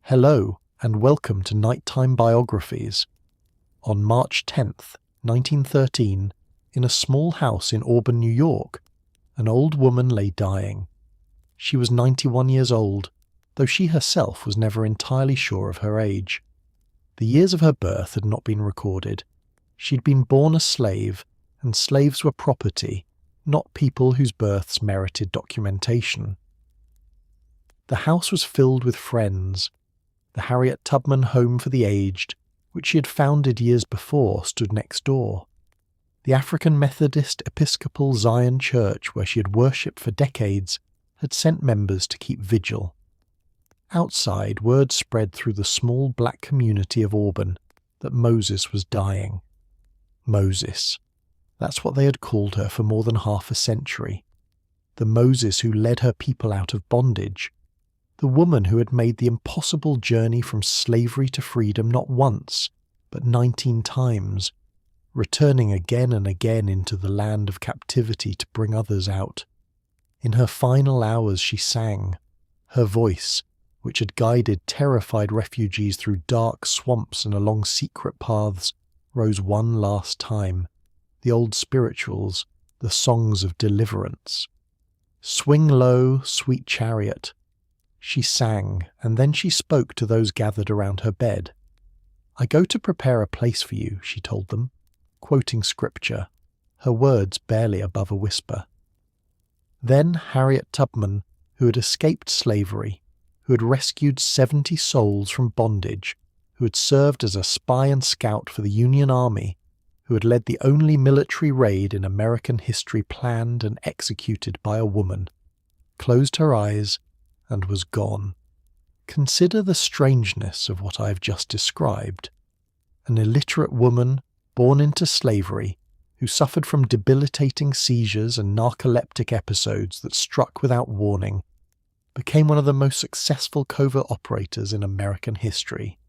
Hello, and welcome to Nighttime Biographies. On March 10th, 1913, in a small house in Auburn, New York, an old woman lay dying. She was 91 years old, though she herself was never entirely sure of her age. The years of her birth had not been recorded. She'd been born a slave, and slaves were property, not people whose births merited documentation. The house was filled with friends. The Harriet Tubman Home for the Aged, which she had founded years before, stood next door. The African Methodist Episcopal Zion Church, where she had worshipped for decades, had sent members to keep vigil. Outside, word spread through the small black community of Auburn that Moses was dying. Moses. That's what they had called her for more than half a century. The Moses who led her people out of bondage. The woman who had made the impossible journey from slavery to freedom not once, but 19 times, returning again and again into the land of captivity to bring others out. In her final hours she sang. Her voice, which had guided terrified refugees through dark swamps and along secret paths, rose one last time. The old spirituals, the songs of deliverance. Swing low, sweet chariot. She sang, and then she spoke to those gathered around her bed. I go to prepare a place for you, she told them, quoting scripture, her words barely above a whisper. Then Harriet Tubman, who had escaped slavery, who had rescued 70 souls from bondage, who had served as a spy and scout for the Union Army, who had led the only military raid in American history planned and executed by a woman, closed her eyes and was gone. Consider the strangeness of what I have just described. An illiterate woman, born into slavery, who suffered from debilitating seizures and narcoleptic episodes that struck without warning, became one of the most successful covert operators in American history.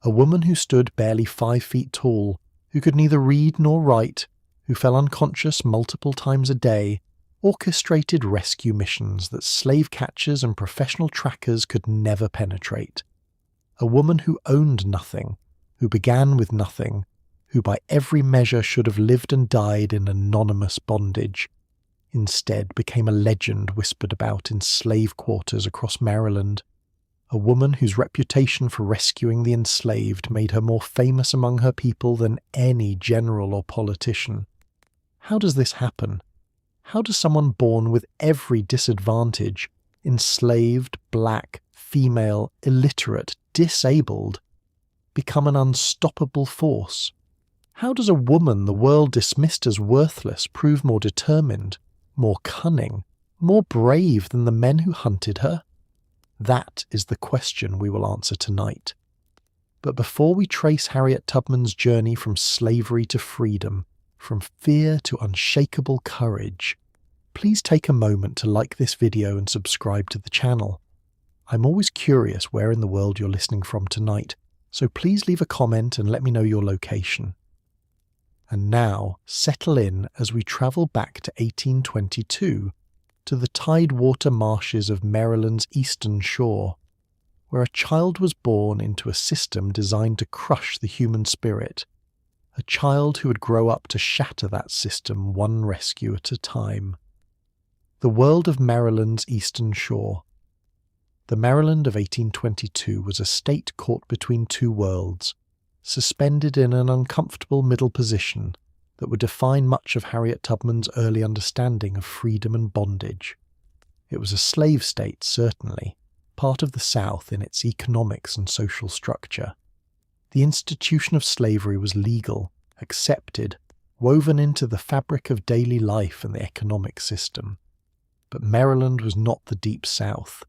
A woman who stood barely 5 feet tall, who could neither read nor write, who fell unconscious multiple times a day, orchestrated rescue missions that slave catchers and professional trackers could never penetrate. A woman who owned nothing, who began with nothing, who by every measure should have lived and died in anonymous bondage, instead became a legend whispered about in slave quarters across Maryland. A woman whose reputation for rescuing the enslaved made her more famous among her people than any general or politician. How does this happen? How does someone born with every disadvantage, enslaved, black, female, illiterate, disabled, become an unstoppable force? How does a woman the world dismissed as worthless prove more determined, more cunning, more brave than the men who hunted her? That is the question we will answer tonight. But before we trace Harriet Tubman's journey from slavery to freedom, from fear to unshakable courage, please take a moment to like this video and subscribe to the channel. I'm always curious where in the world you're listening from tonight, so please leave a comment and let me know your location. And now, settle in as we travel back to 1822, to the tidewater marshes of Maryland's eastern shore, where a child was born into a system designed to crush the human spirit, a child who would grow up to shatter that system one rescue at a time. The world of Maryland's eastern shore. The Maryland of 1822 was a state caught between two worlds, suspended in an uncomfortable middle position that would define much of Harriet Tubman's early understanding of freedom and bondage. It was a slave state, certainly, part of the South in its economics and social structure. The institution of slavery was legal, accepted, woven into the fabric of daily life and the economic system. But Maryland was not the Deep South.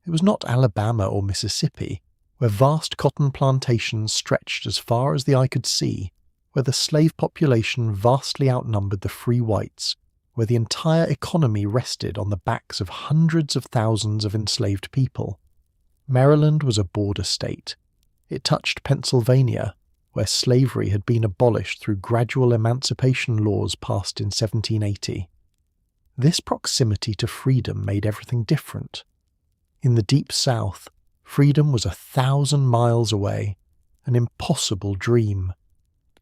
It was not Alabama or Mississippi, where vast cotton plantations stretched as far as the eye could see, where the slave population vastly outnumbered the free whites, where the entire economy rested on the backs of hundreds of thousands of enslaved people. Maryland was a border state. It touched Pennsylvania, where slavery had been abolished through gradual emancipation laws passed in 1780. This proximity to freedom made everything different. In the Deep South, freedom was 1,000 miles away, an impossible dream.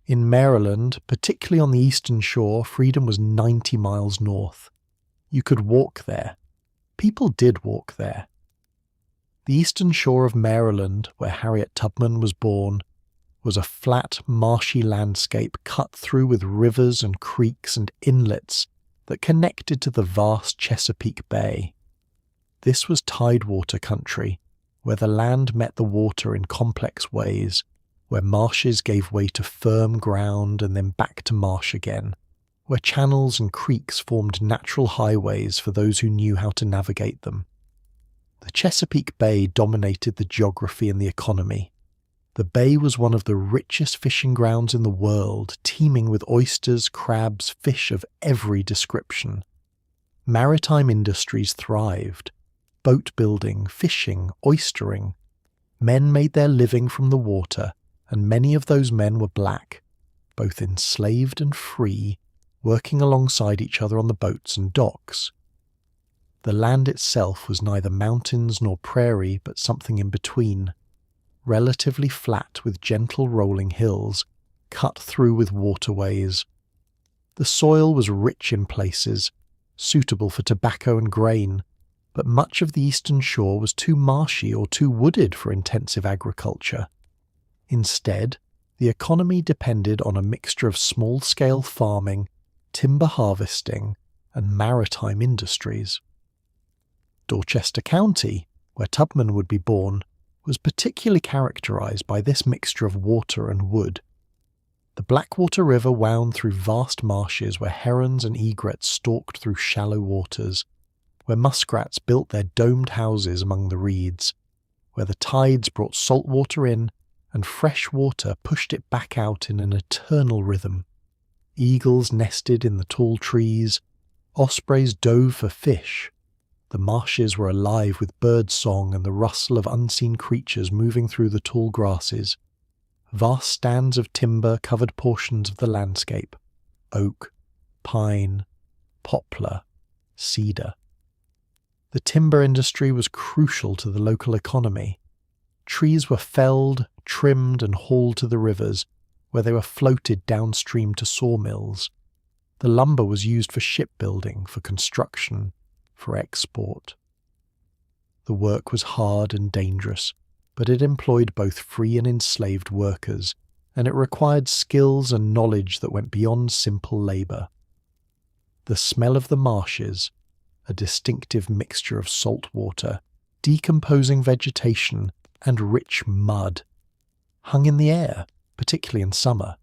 In Maryland, particularly on the eastern shore, freedom was 90 miles north. You could walk there. People did walk there. The eastern shore of Maryland, where Harriet Tubman was born, was a flat, marshy landscape cut through with rivers and creeks and inlets that connected to the vast Chesapeake Bay. This was tidewater country, where the land met the water in complex ways, where marshes gave way to firm ground and then back to marsh again, where channels and creeks formed natural highways for those who knew how to navigate them. The Chesapeake Bay dominated the geography and the economy. The bay was one of the richest fishing grounds in the world, teeming with oysters, crabs, fish of every description. Maritime industries thrived. Boat building, fishing, oystering. Men made their living from the water, and many of those men were black, both enslaved and free, working alongside each other on the boats and docks. The land itself was neither mountains nor prairie, but something in between, relatively flat with gentle rolling hills, cut through with waterways. The soil was rich in places, suitable for tobacco and grain, but much of the eastern shore was too marshy or too wooded for intensive agriculture. Instead, the economy depended on a mixture of small-scale farming, timber harvesting, and maritime industries. Dorchester County, where Tubman would be born, was particularly characterized by this mixture of water and wood. The Blackwater River wound through vast marshes where herons and egrets stalked through shallow waters, where muskrats built their domed houses among the reeds, where the tides brought salt water in and fresh water pushed it back out in an eternal rhythm. Eagles nested in the tall trees, ospreys dove for fish. The marshes were alive with bird song and the rustle of unseen creatures moving through the tall grasses. Vast stands of timber covered portions of the landscape: oak, pine, poplar, cedar. The timber industry was crucial to the local economy. Trees were felled, trimmed, and hauled to the rivers, where they were floated downstream to sawmills. The lumber was used for shipbuilding, for construction, for export. The work was hard and dangerous, but it employed both free and enslaved workers, and it required skills and knowledge that went beyond simple labour. The smell of the marshes, a distinctive mixture of salt water, decomposing vegetation, and rich mud, hung in the air, particularly in summer.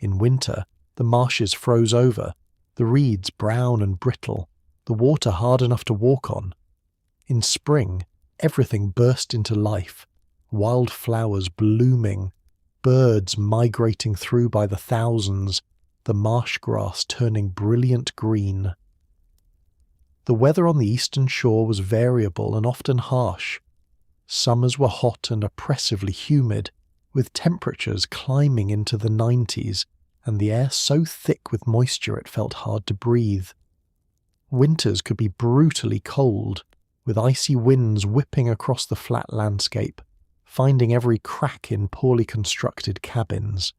In winter, the marshes froze over, the reeds brown and brittle, the water hard enough to walk on. In spring, everything burst into life, wild flowers blooming, birds migrating through by the thousands, the marsh grass turning brilliant green. The weather on the eastern shore was variable and often harsh. Summers were hot and oppressively humid, with temperatures climbing into the 90s, and the air so thick with moisture it felt hard to breathe. Winters could be brutally cold, with icy winds whipping across the flat landscape, finding every crack in poorly constructed cabins.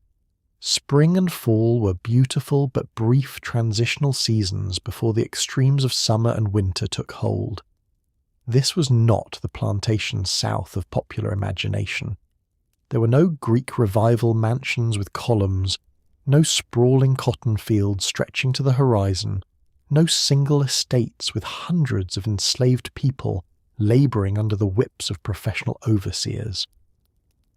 Spring and fall were beautiful but brief transitional seasons before the extremes of summer and winter took hold. This was not the plantation south of popular imagination. There were no Greek revival mansions with columns, no sprawling cotton fields stretching to the horizon, no single estates with hundreds of enslaved people labouring under the whips of professional overseers.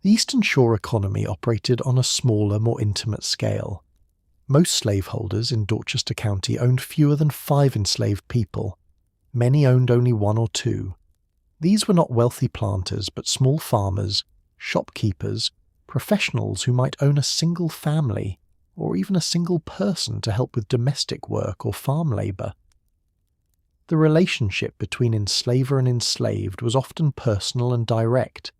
The Eastern Shore economy operated on a smaller, more intimate scale. Most slaveholders in Dorchester County owned fewer than 5 enslaved people. Many owned only 1 or 2. These were not wealthy planters, but small farmers, shopkeepers, professionals who might own a single family, or even a single person to help with domestic work or farm labour. The relationship between enslaver and enslaved was often personal and direct.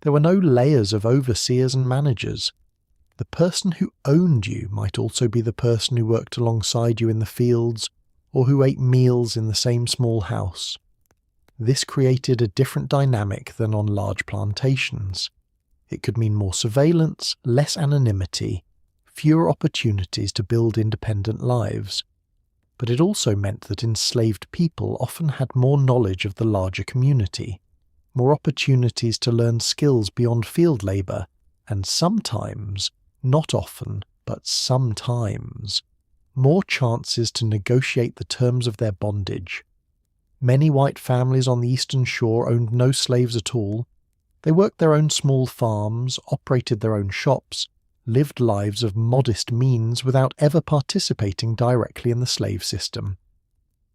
There were no layers of overseers and managers. The person who owned you might also be the person who worked alongside you in the fields, or who ate meals in the same small house. This created a different dynamic than on large plantations. It could mean more surveillance, less anonymity, fewer opportunities to build independent lives. But it also meant that enslaved people often had more knowledge of the larger community, more opportunities to learn skills beyond field labour, and sometimes, not often, but sometimes, more chances to negotiate the terms of their bondage. Many white families on the Eastern Shore owned no slaves at all. They worked their own small farms, operated their own shops, lived lives of modest means without ever participating directly in the slave system.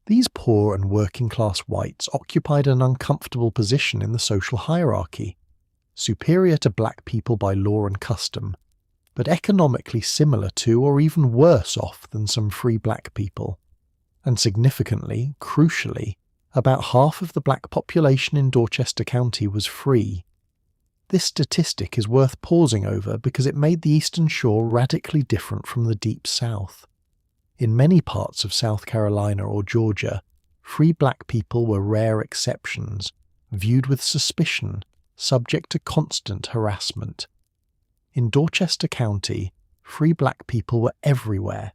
These poor and working-class whites occupied an uncomfortable position in the social hierarchy, superior to black people by law and custom, but economically similar to or even worse off than some free black people. And significantly, crucially, about half of the black population in Dorchester County was free. This statistic is worth pausing over because it made the Eastern Shore radically different from the Deep South. In many parts of South Carolina or Georgia, free black people were rare exceptions, viewed with suspicion, subject to constant harassment. In Dorchester County, free black people were everywhere.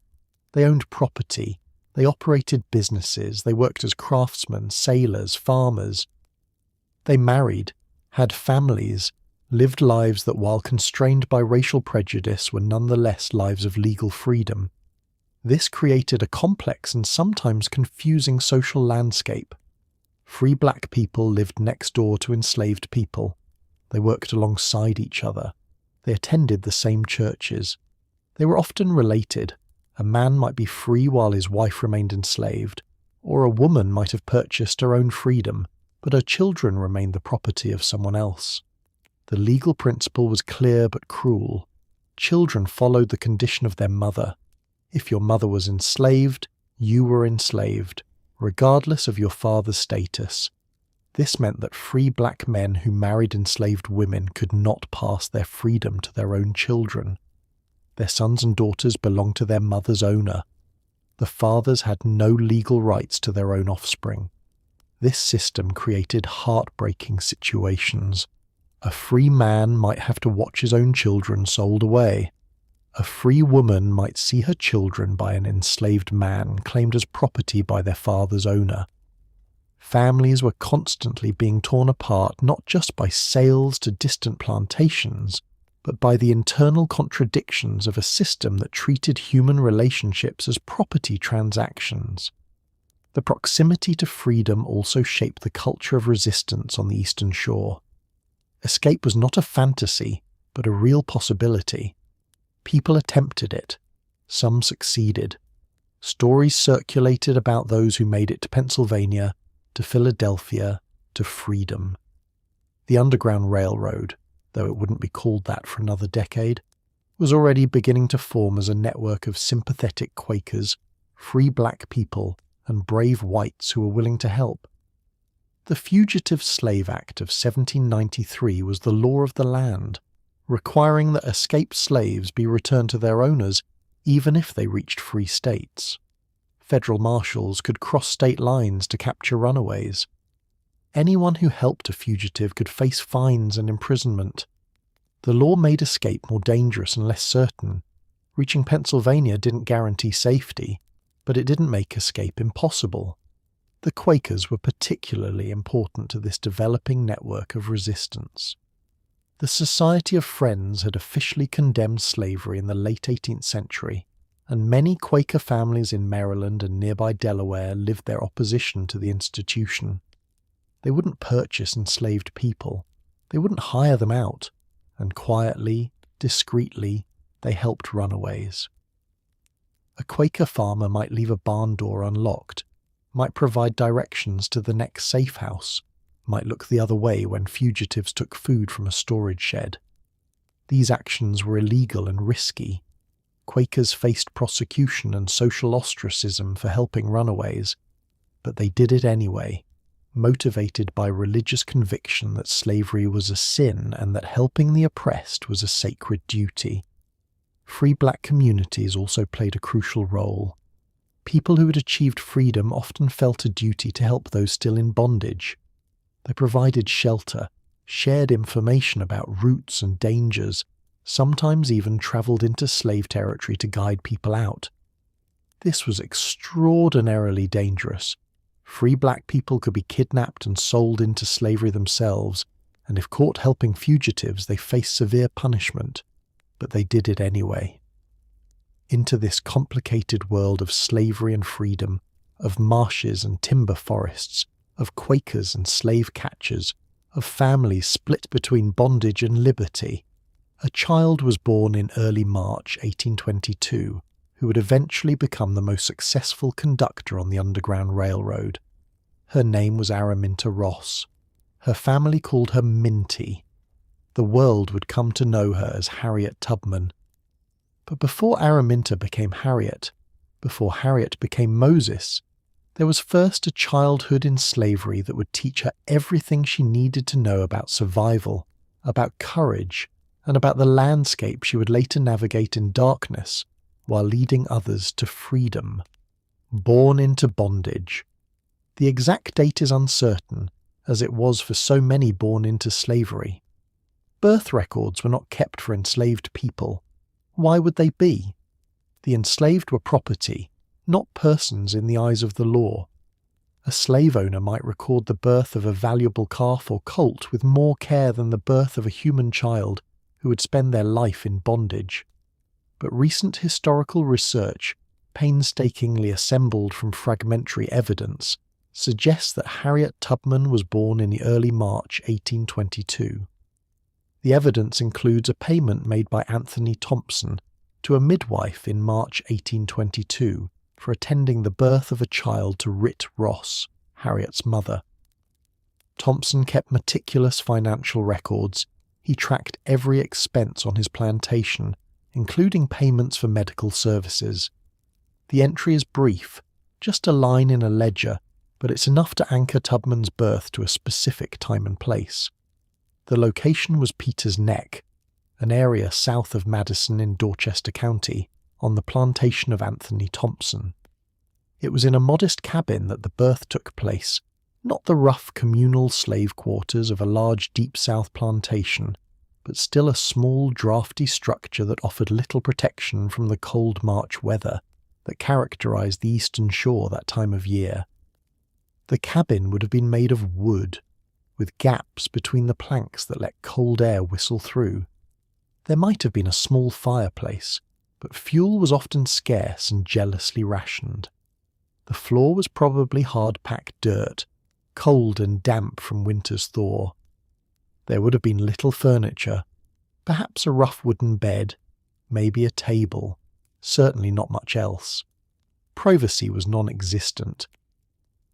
They owned property, they operated businesses, they worked as craftsmen, sailors, farmers. They married, had families, lived lives that, while constrained by racial prejudice, were nonetheless lives of legal freedom. This created a complex and sometimes confusing social landscape. Free black people lived next door to enslaved people. They worked alongside each other. They attended the same churches. They were often related. A man might be free while his wife remained enslaved, or a woman might have purchased her own freedom, but her children remained the property of someone else. The legal principle was clear but cruel. Children followed the condition of their mother. If your mother was enslaved, you were enslaved, regardless of your father's status. This meant that free black men who married enslaved women could not pass their freedom to their own children. Their sons and daughters belonged to their mother's owner. The fathers had no legal rights to their own offspring. This system created heartbreaking situations. A free man might have to watch his own children sold away. A free woman might see her children by an enslaved man claimed as property by their father's owner. Families were constantly being torn apart not just by sales to distant plantations, but by the internal contradictions of a system that treated human relationships as property transactions. The proximity to freedom also shaped the culture of resistance on the Eastern Shore. Escape was not a fantasy, but a real possibility. People attempted it. Some succeeded. Stories circulated about those who made it to Pennsylvania, to Philadelphia, to freedom. The Underground Railroad, though it wouldn't be called that for another decade, was already beginning to form as a network of sympathetic Quakers, free black people, and brave whites who were willing to help. The Fugitive Slave Act of 1793 was the law of the land, requiring that escaped slaves be returned to their owners even if they reached free states. Federal marshals could cross state lines to capture runaways. Anyone who helped a fugitive could face fines and imprisonment. The law made escape more dangerous and less certain. Reaching Pennsylvania didn't guarantee safety, but it didn't make escape impossible. The Quakers were particularly important to this developing network of resistance. The Society of Friends had officially condemned slavery in the late 18th century, and many Quaker families in Maryland and nearby Delaware lived their opposition to the institution. They wouldn't purchase enslaved people. They wouldn't hire them out, and quietly, discreetly, they helped runaways. A Quaker farmer might leave a barn door unlocked, might provide directions to the next safe house, might look the other way when fugitives took food from a storage shed. These actions were illegal and risky. Quakers faced prosecution and social ostracism for helping runaways, but they did it anyway, motivated by religious conviction that slavery was a sin and that helping the oppressed was a sacred duty. Free black communities also played a crucial role. People who had achieved freedom often felt a duty to help those still in bondage. They provided shelter, shared information about routes and dangers, sometimes even travelled into slave territory to guide people out. This was extraordinarily dangerous. Free black people could be kidnapped and sold into slavery themselves, and if caught helping fugitives, they faced severe punishment. But they did it anyway. Into this complicated world of slavery and freedom, of marshes and timber forests, of Quakers and slave catchers, of families split between bondage and liberty, a child was born in early March 1822 who would eventually become the most successful conductor on the Underground Railroad. Her name was Araminta Ross. Her family called her Minty. The world would come to know her as Harriet Tubman. But before Araminta became Harriet, before Harriet became Moses, there was first a childhood in slavery that would teach her everything she needed to know about survival, about courage, and about the landscape she would later navigate in darkness while leading others to freedom. Born into bondage. The exact date is uncertain, as it was for so many born into slavery. Birth records were not kept for enslaved people. Why would they be? The enslaved were property, not persons in the eyes of the law. A slave owner might record the birth of a valuable calf or colt with more care than the birth of a human child who would spend their life in bondage. But recent historical research, painstakingly assembled from fragmentary evidence, suggests that Harriet Tubman was born in the early March 1822. The evidence includes a payment made by Anthony Thompson to a midwife in March 1822 for attending the birth of a child to Rit Ross, Harriet's mother. Thompson kept meticulous financial records. He tracked every expense on his plantation, including payments for medical services. The entry is brief, just a line in a ledger, but it's enough to anchor Tubman's birth to a specific time and place. The location was Peter's Neck, an area south of Madison in Dorchester County, on the plantation of Anthony Thompson. It was in a modest cabin that the birth took place, not the rough communal slave quarters of a large Deep South plantation, but still a small, drafty structure that offered little protection from the cold March weather that characterized the eastern shore that time of year. The cabin would have been made of wood, with gaps between the planks that let cold air whistle through. There might have been a small fireplace, but fuel was often scarce and jealously rationed. The floor was probably hard-packed dirt, cold and damp from winter's thaw. There would have been little furniture, perhaps a rough wooden bed, maybe a table, certainly not much else. Privacy was non-existent.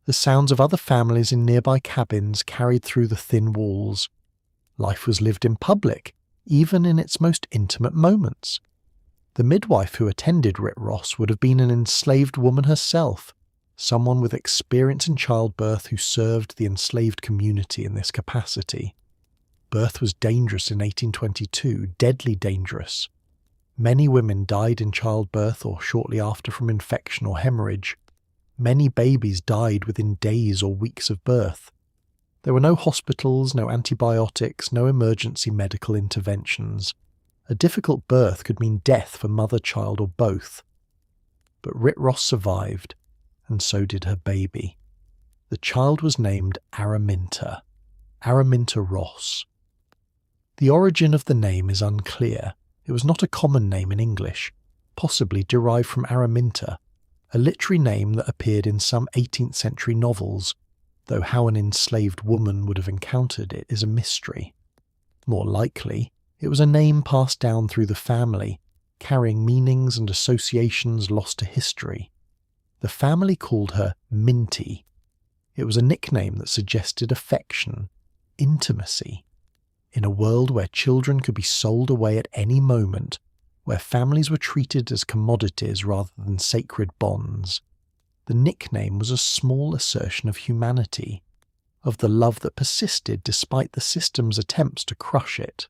The sounds of other families in nearby cabins carried through the thin walls. Life was lived in public, even in its most intimate moments. The midwife who attended Rit Ross would have been an enslaved woman herself, someone with experience in childbirth who served the enslaved community in this capacity. Birth was dangerous in 1822, deadly dangerous. Many women died in childbirth or shortly after from infection or hemorrhage. Many babies died within days or weeks of birth. There were no hospitals, no antibiotics, no emergency medical interventions. A difficult birth could mean death for mother, child, or both. But Rit Ross survived, and so did her baby. The child was named Araminta Ross. The origin of the name is unclear. It was not a common name in English, possibly derived from Araminta, a literary name that appeared in some 18th century novels, though how an enslaved woman would have encountered it is a mystery. More likely, it was a name passed down through the family, carrying meanings and associations lost to history. The family called her Minty. It was a nickname that suggested affection, intimacy. In a world where children could be sold away at any moment, where families were treated as commodities rather than sacred bonds, the nickname was a small assertion of humanity, of the love that persisted despite the system's attempts to crush it.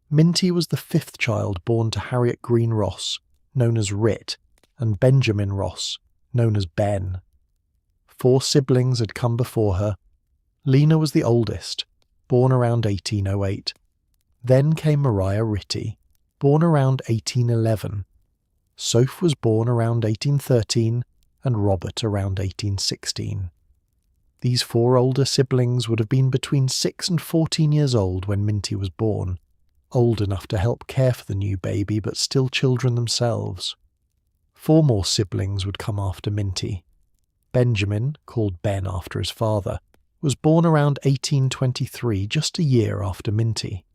Minty was the fifth child born to Harriet Green Ross, known as Rit, and Benjamin Ross, known as Ben. 4 siblings had come before her. Lena was the oldest, born around 1808. Then came Maria Ritty, born around 1811. Soph was born around 1813 and Robert around 1816. These 4 older siblings would have been between 6 and 14 years old when Minty was born, old enough to help care for the new baby but still children themselves. 4 more siblings would come after Minty. Benjamin, called Ben after his father, was born around 1823, just a year after Minty.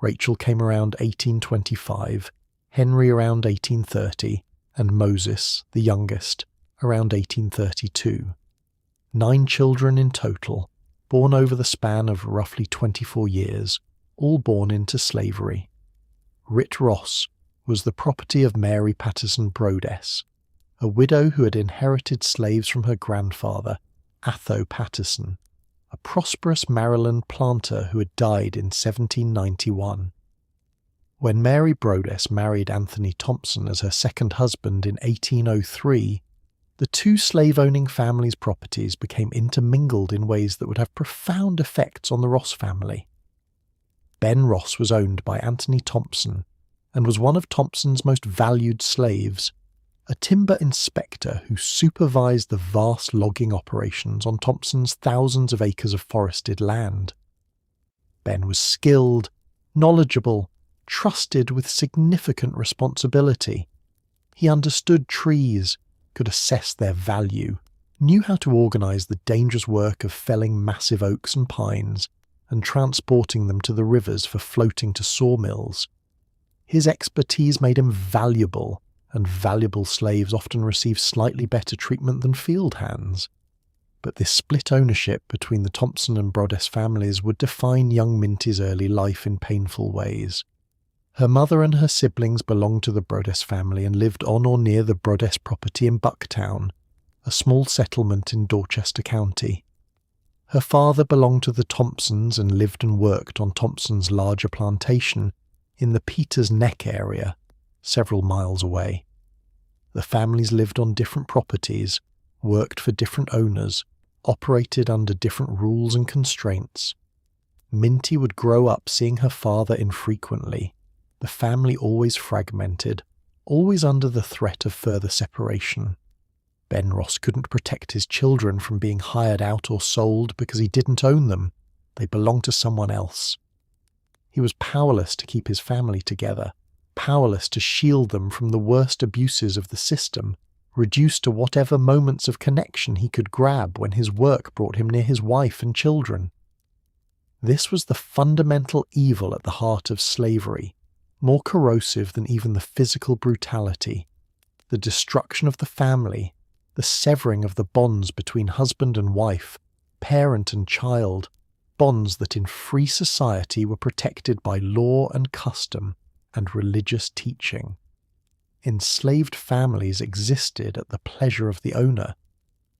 Rachel came around 1825, Henry around 1830, and Moses, the youngest, around 1832. 9 children in total, born over the span of roughly 24 years, all born into slavery. Rit Ross was the property of Mary Patterson Brodess, a widow who had inherited slaves from her grandfather, Atho Patterson, a prosperous Maryland planter who had died in 1791. When Mary Brodess married Anthony Thompson as her second husband in 1803, the 2 slave-owning families' properties became intermingled in ways that would have profound effects on the Ross family. Ben Ross was owned by Anthony Thompson and was one of Thompson's most valued slaves, a timber inspector who supervised the vast logging operations on Thompson's thousands of acres of forested land. Ben was skilled, knowledgeable, trusted with significant responsibility. He understood trees, could assess their value, knew how to organise the dangerous work of felling massive oaks and pines and transporting them to the rivers for floating to sawmills. His expertise made him valuable, and valuable slaves often receive slightly better treatment than field hands. But this split ownership between the Thompson and Brodess families would define young Minty's early life in painful ways. Her mother and her siblings belonged to the Brodess family and lived on or near the Brodess property in Bucktown, a small settlement in Dorchester County. Her father belonged to the Thompsons and lived and worked on Thompson's larger plantation in the Peters Neck area, several miles away. The families lived on different properties, worked for different owners, operated under different rules and constraints. Minty would grow up seeing her father infrequently, the family always fragmented, always under the threat of further separation. Ben Ross couldn't protect his children from being hired out or sold because he didn't own them. They belonged to someone else. He was powerless to keep his family together, powerless to shield them from the worst abuses of the system, reduced to whatever moments of connection he could grab when his work brought him near his wife and children. This was the fundamental evil at the heart of slavery, more corrosive than even the physical brutality, the destruction of the family, the severing of the bonds between husband and wife, parent and child, bonds that in free society were protected by law and custom and religious teaching. Enslaved families existed at the pleasure of the owner.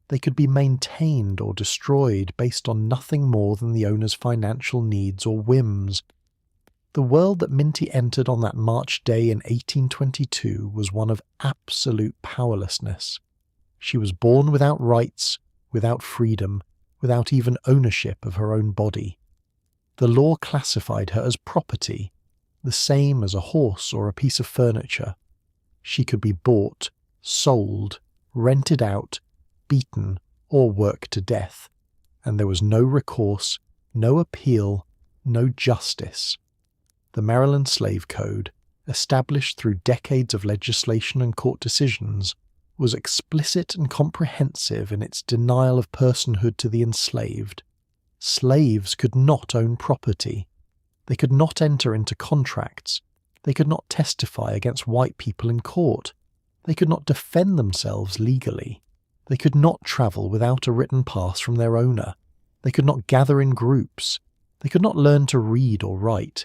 They could be maintained or destroyed based on nothing more than the owner's financial needs or whims. The world that Minty entered on that March day in 1822 was one of absolute powerlessness. She was born without rights, without freedom, without even ownership of her own body. The law classified her as property, the same as a horse or a piece of furniture. She could be bought, sold, rented out, beaten, or worked to death, and there was no recourse, no appeal, no justice. The Maryland Slave Code, established through decades of legislation and court decisions, was explicit and comprehensive in its denial of personhood to the enslaved. Slaves could not own property. They could not enter into contracts. They could not testify against white people in court. They could not defend themselves legally. They could not travel without a written pass from their owner. They could not gather in groups. They could not learn to read or write.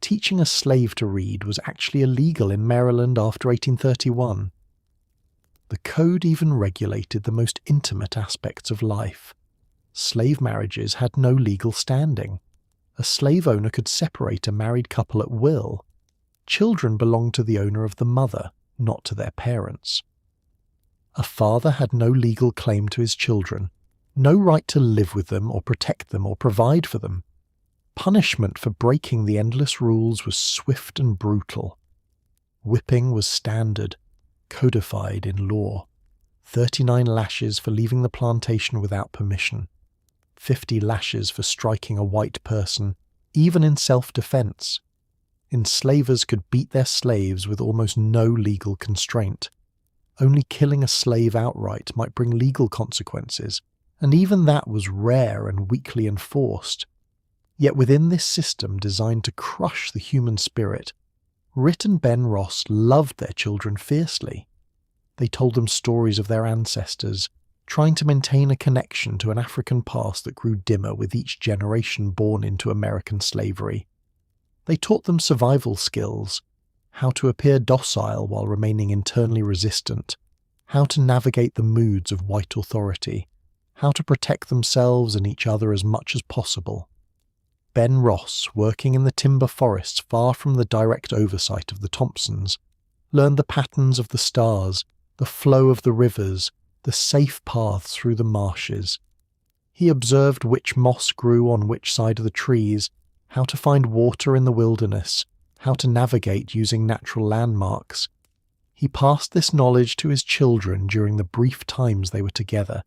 Teaching a slave to read was actually illegal in Maryland after 1831. The code even regulated the most intimate aspects of life. Slave marriages had no legal standing. A slave owner could separate a married couple at will. Children belonged to the owner of the mother, not to their parents. A father had no legal claim to his children. No right to live with them or protect them or provide for them. Punishment for breaking the endless rules was swift and brutal. Whipping was standard, codified in law. 39 lashes for leaving the plantation without permission. 50 lashes for striking a white person, even in self-defense. Enslavers could beat their slaves with almost no legal constraint. Only killing a slave outright might bring legal consequences, and even that was rare and weakly enforced. Yet within this system designed to crush the human spirit, Rit and Ben Ross loved their children fiercely. They told them stories of their ancestors, trying to maintain a connection to an African past that grew dimmer with each generation born into American slavery. They taught them survival skills, how to appear docile while remaining internally resistant, how to navigate the moods of white authority, how to protect themselves and each other as much as possible. Ben Ross, working in the timber forests far from the direct oversight of the Thompsons, learned the patterns of the stars, the flow of the rivers, the safe paths through the marshes. He observed which moss grew on which side of the trees, how to find water in the wilderness, how to navigate using natural landmarks. He passed this knowledge to his children during the brief times they were together,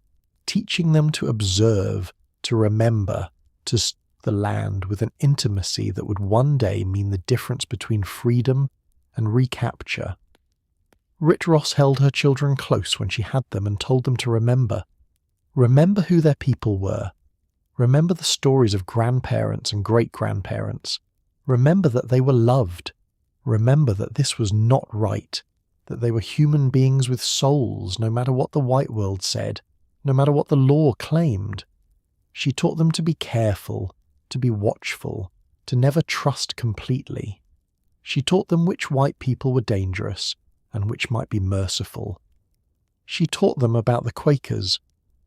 teaching them to observe, to remember, to study the land with an intimacy that would one day mean the difference between freedom and recapture. Rit Ross held her children close when she had them and told them to remember. Remember who their people were. Remember the stories of grandparents and great-grandparents. Remember that they were loved. Remember that this was not right, that they were human beings with souls, no matter what the white world said, no matter what the law claimed. She taught them to be careful, to be watchful, to never trust completely. She taught them which white people were dangerous and which might be merciful. She taught them about the Quakers,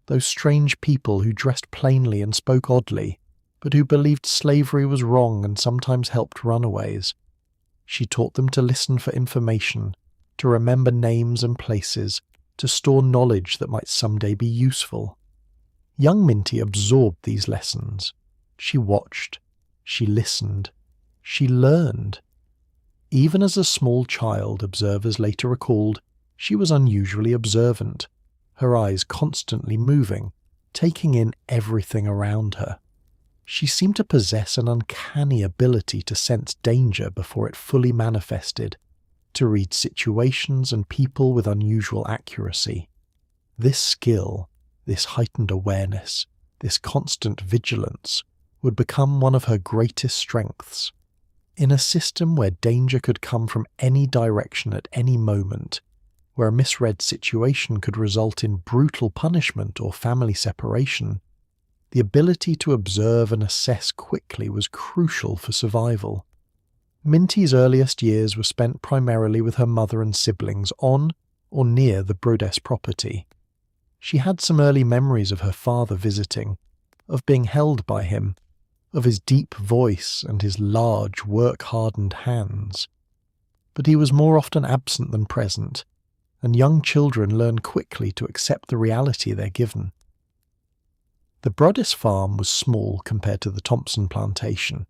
those strange people who dressed plainly and spoke oddly, but who believed slavery was wrong and sometimes helped runaways. She taught them to listen for information, to remember names and places, to store knowledge that might someday be useful. Young Minty absorbed these lessons. She watched, she listened, she learned. Even as a small child, observers later recalled, she was unusually observant, her eyes constantly moving, taking in everything around her. She seemed to possess an uncanny ability to sense danger before it fully manifested, to read situations and people with unusual accuracy. This skill, this heightened awareness, this constant vigilance, would become one of her greatest strengths. In a system where danger could come from any direction at any moment, where a misread situation could result in brutal punishment or family separation, the ability to observe and assess quickly was crucial for survival. Minty's earliest years were spent primarily with her mother and siblings on or near the Brodess property. She had some early memories of her father visiting, of being held by him, of his deep voice and his large, work-hardened hands. But he was more often absent than present, and young children learn quickly to accept the reality they're given. The Brodess farm was small compared to the Thompson plantation.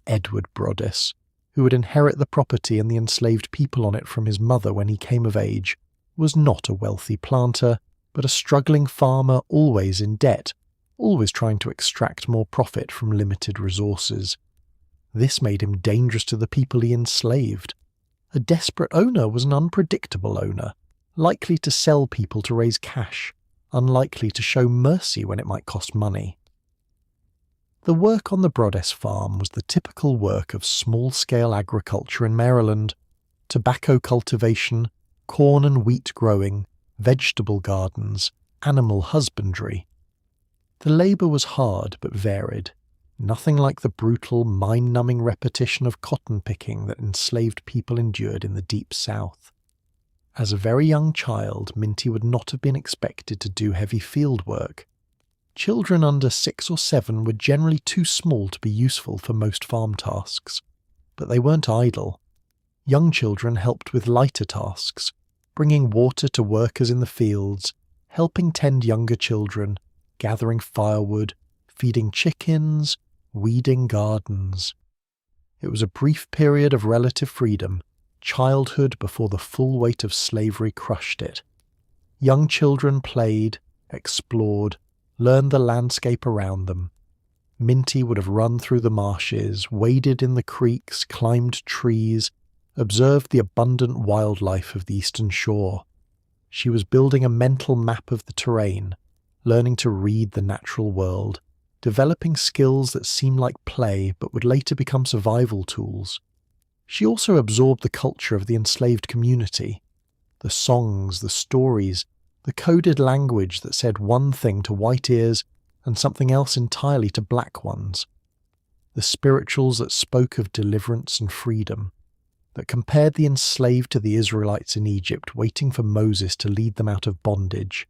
Edward Brodess, who would inherit the property and the enslaved people on it from his mother when he came of age, was not a wealthy planter, but a struggling farmer always in debt, always trying to extract more profit from limited resources. This made him dangerous to the people he enslaved. A desperate owner was an unpredictable owner, likely to sell people to raise cash, unlikely to show mercy when it might cost money. The work on the Brodess farm was the typical work of small-scale agriculture in Maryland: tobacco cultivation, corn and wheat growing, vegetable gardens, animal husbandry. The labour was hard but varied, nothing like the brutal, mind-numbing repetition of cotton picking that enslaved people endured in the Deep South. As a very young child, Minty would not have been expected to do heavy field work. Children under 6 or 7 were generally too small to be useful for most farm tasks, but they weren't idle. Young children helped with lighter tasks, bringing water to workers in the fields, helping tend younger children, gathering firewood, feeding chickens, weeding gardens. It was a brief period of relative freedom, childhood before the full weight of slavery crushed it. Young children played, explored, learned the landscape around them. Minty would have run through the marshes, waded in the creeks, climbed trees, observed the abundant wildlife of the eastern shore. She was building a mental map of the terrain, learning to read the natural world, developing skills that seemed like play but would later become survival tools. She also absorbed the culture of the enslaved community, the songs, the stories, the coded language that said one thing to white ears and something else entirely to black ones, the spirituals that spoke of deliverance and freedom, that compared the enslaved to the Israelites in Egypt waiting for Moses to lead them out of bondage.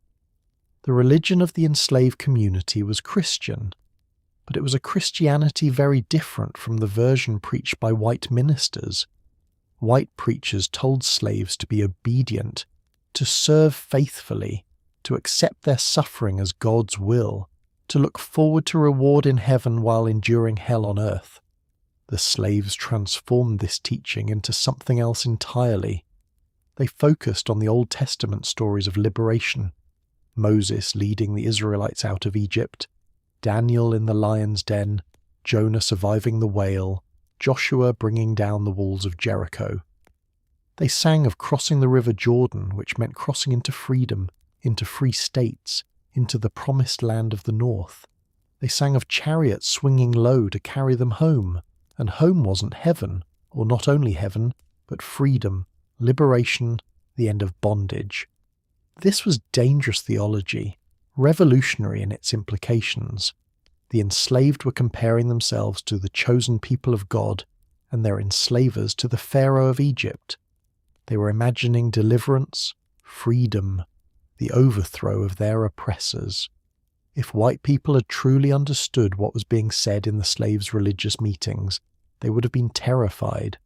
The religion of the enslaved community was Christian, but it was a Christianity very different from the version preached by white ministers. White preachers told slaves to be obedient, to serve faithfully, to accept their suffering as God's will, to look forward to reward in heaven while enduring hell on earth. The slaves transformed this teaching into something else entirely. They focused on the Old Testament stories of liberation, Moses leading the Israelites out of Egypt, Daniel in the lion's den, Jonah surviving the whale, Joshua bringing down the walls of Jericho. They sang of crossing the river Jordan, which meant crossing into freedom, into free states, into the promised land of the north. They sang of chariots swinging low to carry them home, and home wasn't heaven, or not only heaven, but freedom, liberation, the end of bondage. This was dangerous theology, revolutionary in its implications. The enslaved were comparing themselves to the chosen people of God, and their enslavers to the Pharaoh of Egypt. They were imagining deliverance, freedom, the overthrow of their oppressors. If white people had truly understood what was being said in the slaves' religious meetings, they would have been terrified.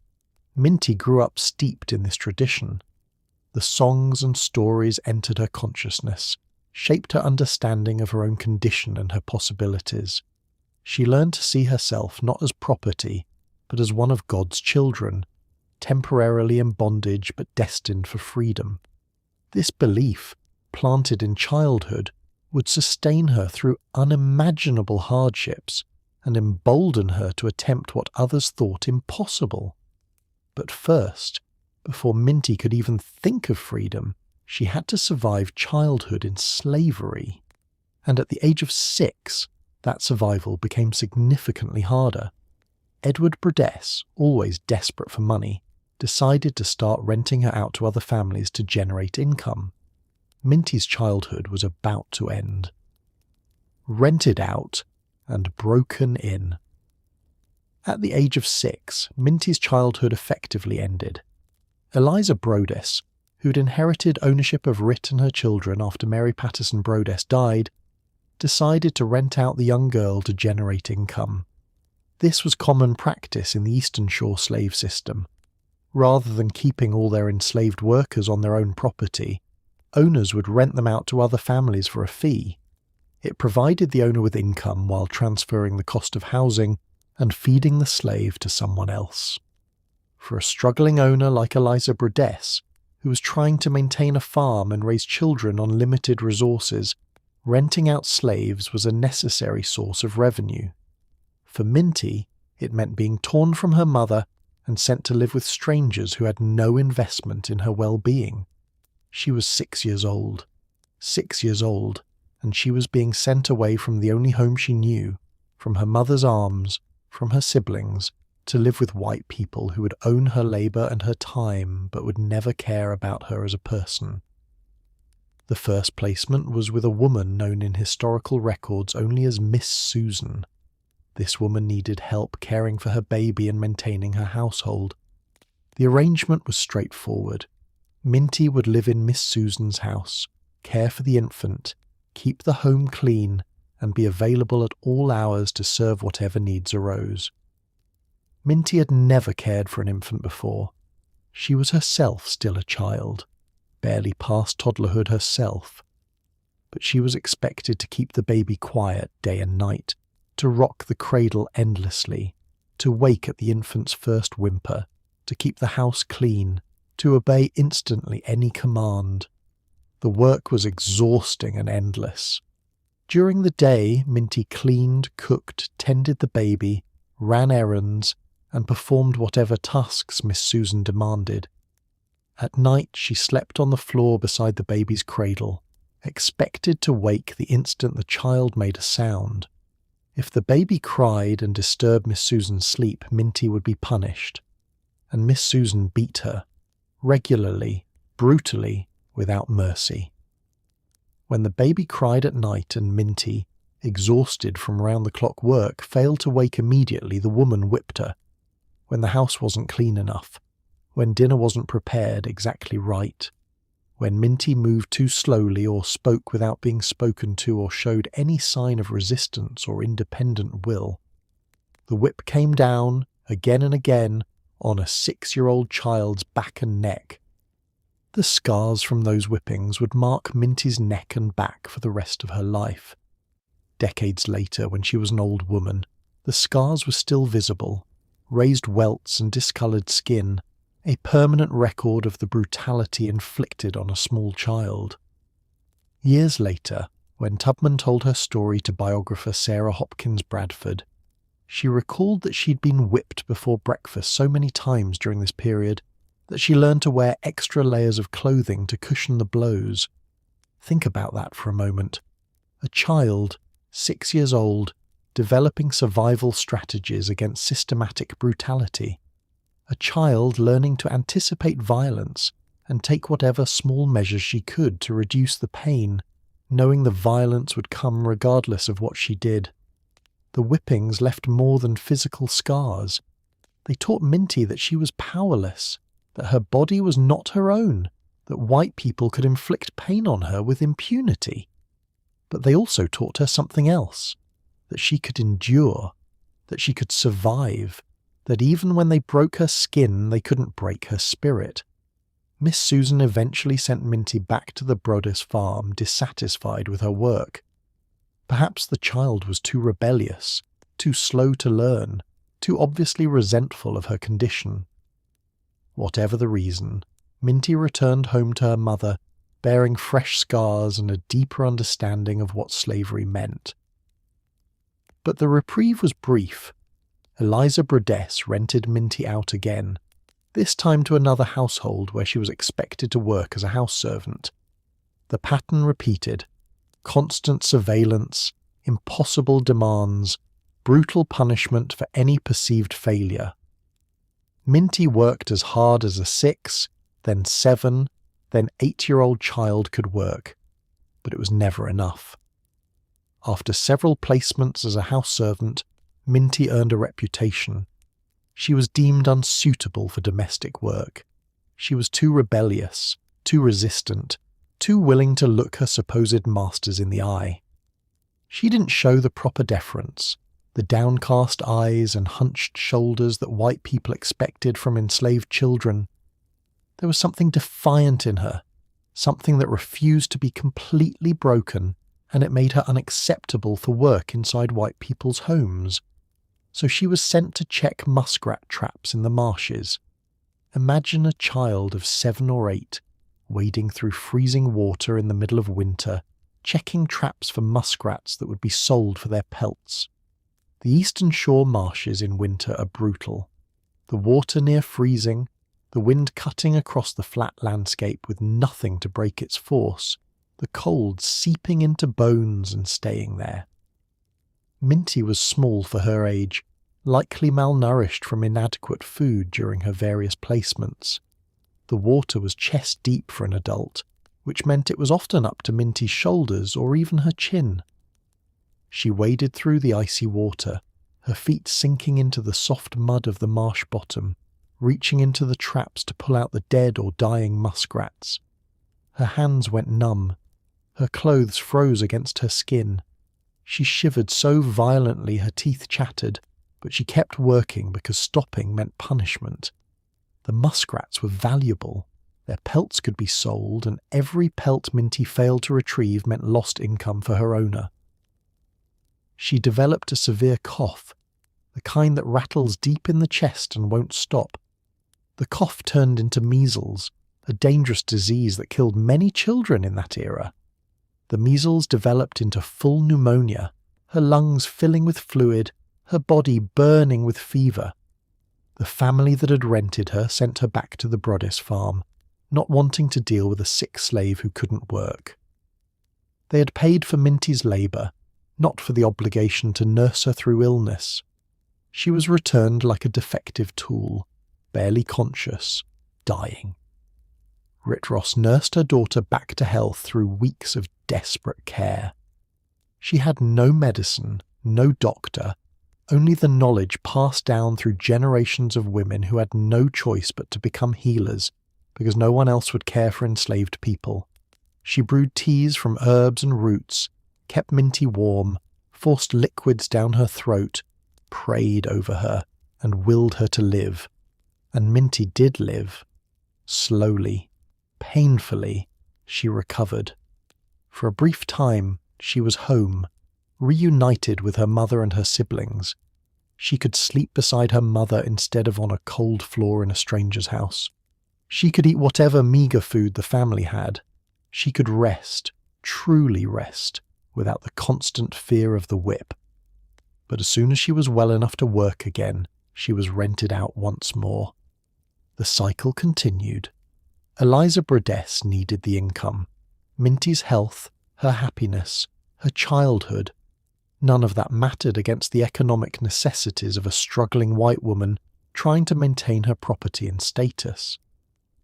Minty grew up steeped in this tradition. The songs and stories entered her consciousness, shaped her understanding of her own condition and her possibilities. She learned to see herself not as property, but as one of God's children, temporarily in bondage but destined for freedom. This belief, planted in childhood, would sustain her through unimaginable hardships and embolden her to attempt what others thought impossible. But first, before Minty could even think of freedom, she had to survive childhood in slavery. And at the age of 6, that survival became significantly harder. Edward Brodess, always desperate for money, decided to start renting her out to other families to generate income. Minty's childhood was about to end. Rented out and broken in. At the age of 6, Minty's childhood effectively ended. Eliza Brodess, who'd inherited ownership of Rit and her children after Mary Patterson Brodess died, decided to rent out the young girl to generate income. This was common practice in the Eastern Shore slave system. Rather than keeping all their enslaved workers on their own property, owners would rent them out to other families for a fee. It provided the owner with income while transferring the cost of housing and feeding the slave to someone else. For a struggling owner like Eliza Brodess, who was trying to maintain a farm and raise children on limited resources, renting out slaves was a necessary source of revenue. For Minty, it meant being torn from her mother and sent to live with strangers who had no investment in her well-being. She was 6 years old. 6 years old, and she was being sent away from the only home she knew, from her mother's arms, from her siblings, to live with white people who would own her labour and her time but would never care about her as a person. The first placement was with a woman known in historical records only as Miss Susan. This woman needed help caring for her baby and maintaining her household. The arrangement was straightforward. Minty would live in Miss Susan's house, care for the infant, keep the home clean, and be available at all hours to serve whatever needs arose. Minty had never cared for an infant before. She was herself still a child, barely past toddlerhood herself. but she was expected to keep the baby quiet day and night, to rock the cradle endlessly, to wake at the infant's first whimper, to keep the house clean, to obey instantly any command. The work was exhausting and endless. During the day, Minty cleaned, cooked, tended the baby, ran errands, and performed whatever tasks Miss Susan demanded. At night, she slept on the floor beside the baby's cradle, expected to wake the instant the child made a sound. If the baby cried and disturbed Miss Susan's sleep, Minty would be punished. And Miss Susan beat her, regularly, brutally, without mercy. When the baby cried at night and Minty, exhausted from round-the-clock work, failed to wake immediately, the woman whipped her. When the house wasn't clean enough, when dinner wasn't prepared exactly right, when Minty moved too slowly or spoke without being spoken to or showed any sign of resistance or independent will, the whip came down, again and again, on a 6-year-old child's back and neck. The scars from those whippings would mark Minty's neck and back for the rest of her life. Decades later, when she was an old woman, the scars were still visible, raised welts and discoloured skin, a permanent record of the brutality inflicted on a small child. Years later, when Tubman told her story to biographer Sarah Hopkins Bradford, she recalled that she'd been whipped before breakfast so many times during this period that she learned to wear extra layers of clothing to cushion the blows. Think about that for a moment. A child, 6 years old, developing survival strategies against systematic brutality. A child learning to anticipate violence and take whatever small measures she could to reduce the pain, knowing the violence would come regardless of what she did. The whippings left more than physical scars. They taught Minty that she was powerless, that her body was not her own, that white people could inflict pain on her with impunity. But they also taught her something else, that she could endure, that she could survive, that even when they broke her skin, they couldn't break her spirit. Miss Susan eventually sent Minty back to the Brodess farm, dissatisfied with her work. Perhaps the child was too rebellious, too slow to learn, too obviously resentful of her condition. Whatever the reason, Minty returned home to her mother, bearing fresh scars and a deeper understanding of what slavery meant. But the reprieve was brief. Eliza Brodess rented Minty out again, this time to another household where she was expected to work as a house servant. The pattern repeated: constant surveillance, impossible demands, brutal punishment for any perceived failure. Minty worked as hard as a 6, then 7, then 8-year-old child could work, but it was never enough. After several placements as a house servant, Minty earned a reputation. She was deemed unsuitable for domestic work. She was too rebellious, too resistant, too willing to look her supposed masters in the eye. She didn't show the proper deference, the downcast eyes and hunched shoulders that white people expected from enslaved children. There was something defiant in her, something that refused to be completely broken, and it made her unacceptable for work inside white people's homes. So she was sent to check muskrat traps in the marshes. Imagine a child of 7 or 8, wading through freezing water in the middle of winter, checking traps for muskrats that would be sold for their pelts. The eastern shore marshes in winter are brutal. The water near freezing, the wind cutting across the flat landscape with nothing to break its force, the cold seeping into bones and staying there. Minty was small for her age, likely malnourished from inadequate food during her various placements. The water was chest-deep for an adult, which meant it was often up to Minty's shoulders or even her chin. She waded through the icy water, her feet sinking into the soft mud of the marsh bottom, reaching into the traps to pull out the dead or dying muskrats. Her hands went numb. Her clothes froze against her skin. She shivered so violently her teeth chattered, but she kept working because stopping meant punishment. The muskrats were valuable. Their pelts could be sold, and every pelt Minty failed to retrieve meant lost income for her owner. She developed a severe cough, the kind that rattles deep in the chest and won't stop. The cough turned into measles, a dangerous disease that killed many children in that era. The measles developed into full pneumonia, her lungs filling with fluid, her body burning with fever. The family that had rented her sent her back to the Broadus farm, not wanting to deal with a sick slave who couldn't work. They had paid for Minty's labour, not for the obligation to nurse her through illness. She was returned like a defective tool, barely conscious, dying. Ritross nursed her daughter back to health through weeks of desperate care. She had no medicine, no doctor, only the knowledge passed down through generations of women who had no choice but to become healers because no one else would care for enslaved people. She brewed teas from herbs and roots, kept Minty warm, forced liquids down her throat, prayed over her, and willed her to live. And Minty did live. Slowly, painfully, she recovered. For a brief time, she was home, reunited with her mother and her siblings. She could sleep beside her mother instead of on a cold floor in a stranger's house. She could eat whatever meagre food the family had. She could rest, truly rest, without the constant fear of the whip. But as soon as she was well enough to work again, she was rented out once more. The cycle continued. Eliza Broadus needed the income. Minty's health, her happiness, her childhood. None of that mattered against the economic necessities of a struggling white woman trying to maintain her property and status.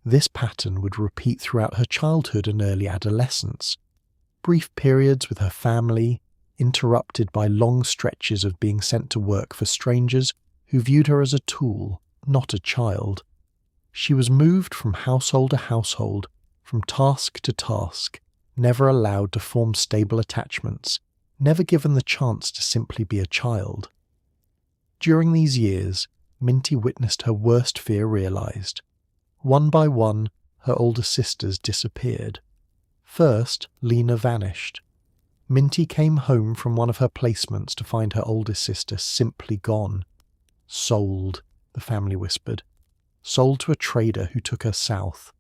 This pattern would repeat throughout her childhood and early adolescence. Brief periods with her family, interrupted by long stretches of being sent to work for strangers who viewed her as a tool, not a child. She was moved from household to household, from task to task, never allowed to form stable attachments, never given the chance to simply be a child. During these years, Minty witnessed her worst fear realized. One by one, her older sisters disappeared. First, Lena vanished. Minty came home from one of her placements to find her oldest sister simply gone. Sold, the family whispered. Sold to a trader who took her south.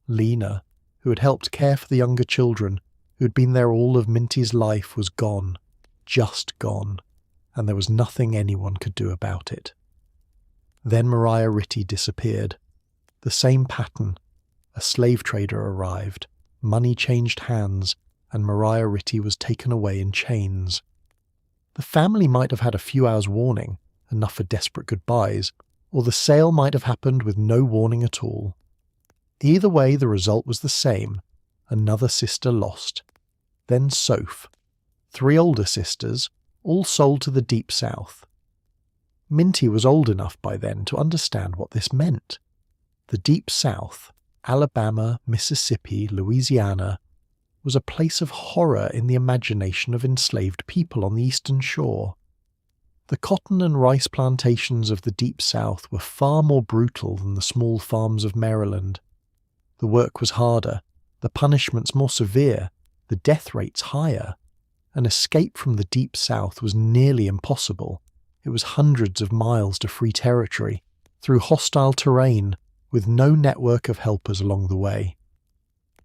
Lena, who had helped care for the younger children, who had been there all of Minty's life, was gone. Just gone. And there was nothing anyone could do about it. Then Maria Ritty disappeared. The same pattern. A slave trader arrived, money changed hands, and Maria Ritty was taken away in chains. The family might have had a few hours' warning, enough for desperate goodbyes, or the sale might have happened with no warning at all. Either way, the result was the same. Another sister lost. Then Soph. 3 older sisters, all sold to the Deep South. Minty was old enough by then to understand what this meant. The Deep South, Alabama, Mississippi, Louisiana, was a place of horror in the imagination of enslaved people on the eastern shore. The cotton and rice plantations of the Deep South were far more brutal than the small farms of Maryland. The work was harder, the punishments more severe, the death rates higher. An escape from the Deep South was nearly impossible. It was hundreds of miles to free territory, through hostile terrain, with no network of helpers along the way.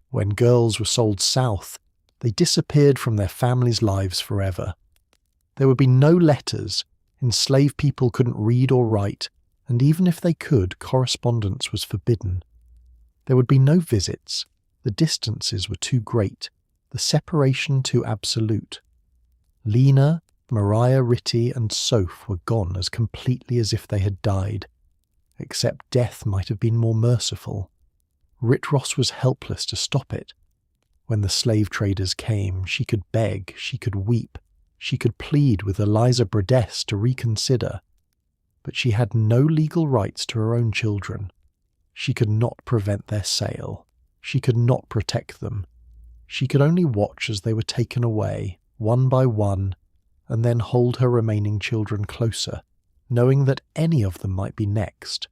When girls were sold south, they disappeared from their families' lives forever. There would be no letters, enslaved people couldn't read or write, and even if they could, correspondence was forbidden. There would be no visits, the distances were too great, the separation too absolute. Lena, Maria Ritty, and Soph were gone as completely as if they had died. Except death might have been more merciful. Ritross was helpless to stop it. When the slave traders came, she could beg, she could weep, she could plead with Eliza Broadus to reconsider. But she had no legal rights to her own children. She could not prevent their sale. She could not protect them. She could only watch as they were taken away, one by one, and then hold her remaining children closer, knowing that any of them might be next.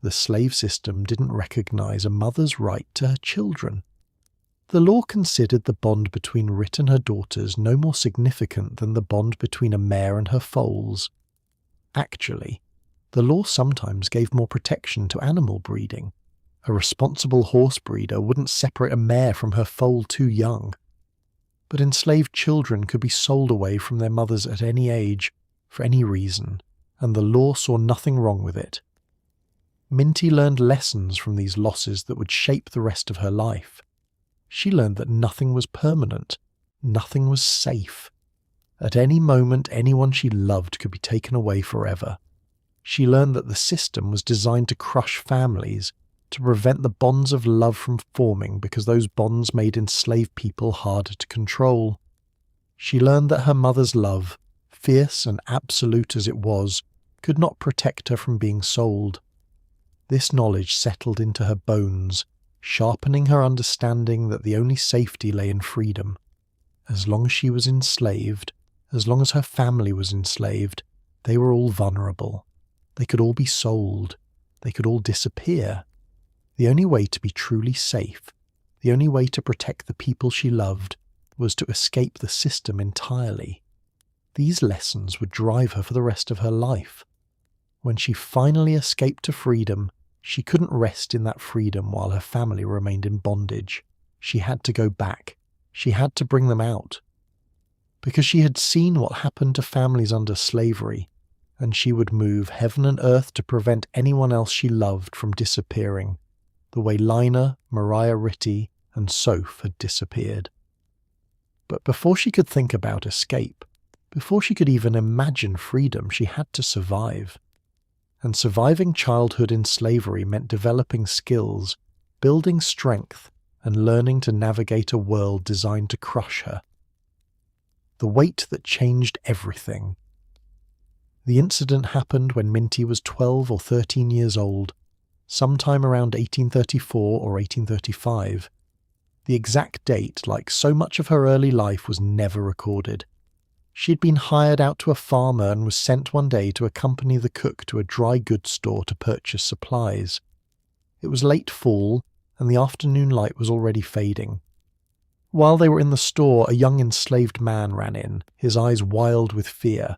The slave system didn't recognize a mother's right to her children. The law considered the bond between Rit and her daughters no more significant than the bond between a mare and her foals. Actually, the law sometimes gave more protection to animal breeding. A responsible horse breeder wouldn't separate a mare from her foal too young. But enslaved children could be sold away from their mothers at any age, for any reason, and the law saw nothing wrong with it. Minty learned lessons from these losses that would shape the rest of her life. She learned that nothing was permanent, nothing was safe. At any moment, anyone she loved could be taken away forever. She learned that the system was designed to crush families, to prevent the bonds of love from forming because those bonds made enslaved people harder to control. She learned that her mother's love, fierce and absolute as it was, could not protect her from being sold. This knowledge settled into her bones, sharpening her understanding that the only safety lay in freedom. As long as she was enslaved, as long as her family was enslaved, they were all vulnerable. They could all be sold. They could all disappear. The only way to be truly safe, the only way to protect the people she loved, was to escape the system entirely. These lessons would drive her for the rest of her life. When she finally escaped to freedom, she couldn't rest in that freedom while her family remained in bondage. She had to go back. She had to bring them out. Because she had seen what happened to families under slavery, and she would move heaven and earth to prevent anyone else she loved from disappearing, the way Lina, Mariah Ritty, and Soph had disappeared. But before she could think about escape, before she could even imagine freedom, she had to survive. And surviving childhood in slavery meant developing skills, building strength, and learning to navigate a world designed to crush her. The weight that changed everything. The incident happened when Minty was 12 or 13 years old, sometime around 1834 or 1835. The exact date, like so much of her early life, was never recorded. She'd been hired out to a farmer and was sent one day to accompany the cook to a dry goods store to purchase supplies. It was late fall, and the afternoon light was already fading. While they were in the store, a young enslaved man ran in, his eyes wild with fear.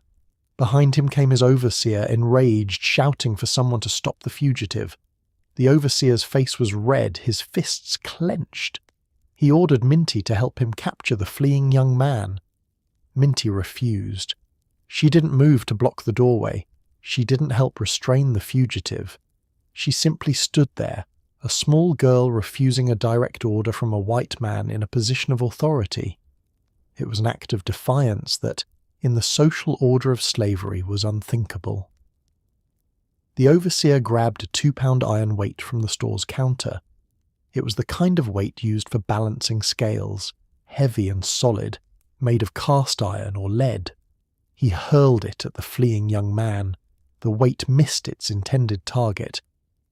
Behind him came his overseer, enraged, shouting for someone to stop the fugitive. The overseer's face was red, his fists clenched. He ordered Minty to help him capture the fleeing young man. Minty refused. She didn't move to block the doorway. She didn't help restrain the fugitive. She simply stood there, a small girl refusing a direct order from a white man in a position of authority. It was an act of defiance that, in the social order of slavery, was unthinkable. The overseer grabbed a 2-pound iron weight from the store's counter. It was the kind of weight used for balancing scales, heavy and solid, made of cast iron or lead. He hurled it at the fleeing young man. The weight missed its intended target.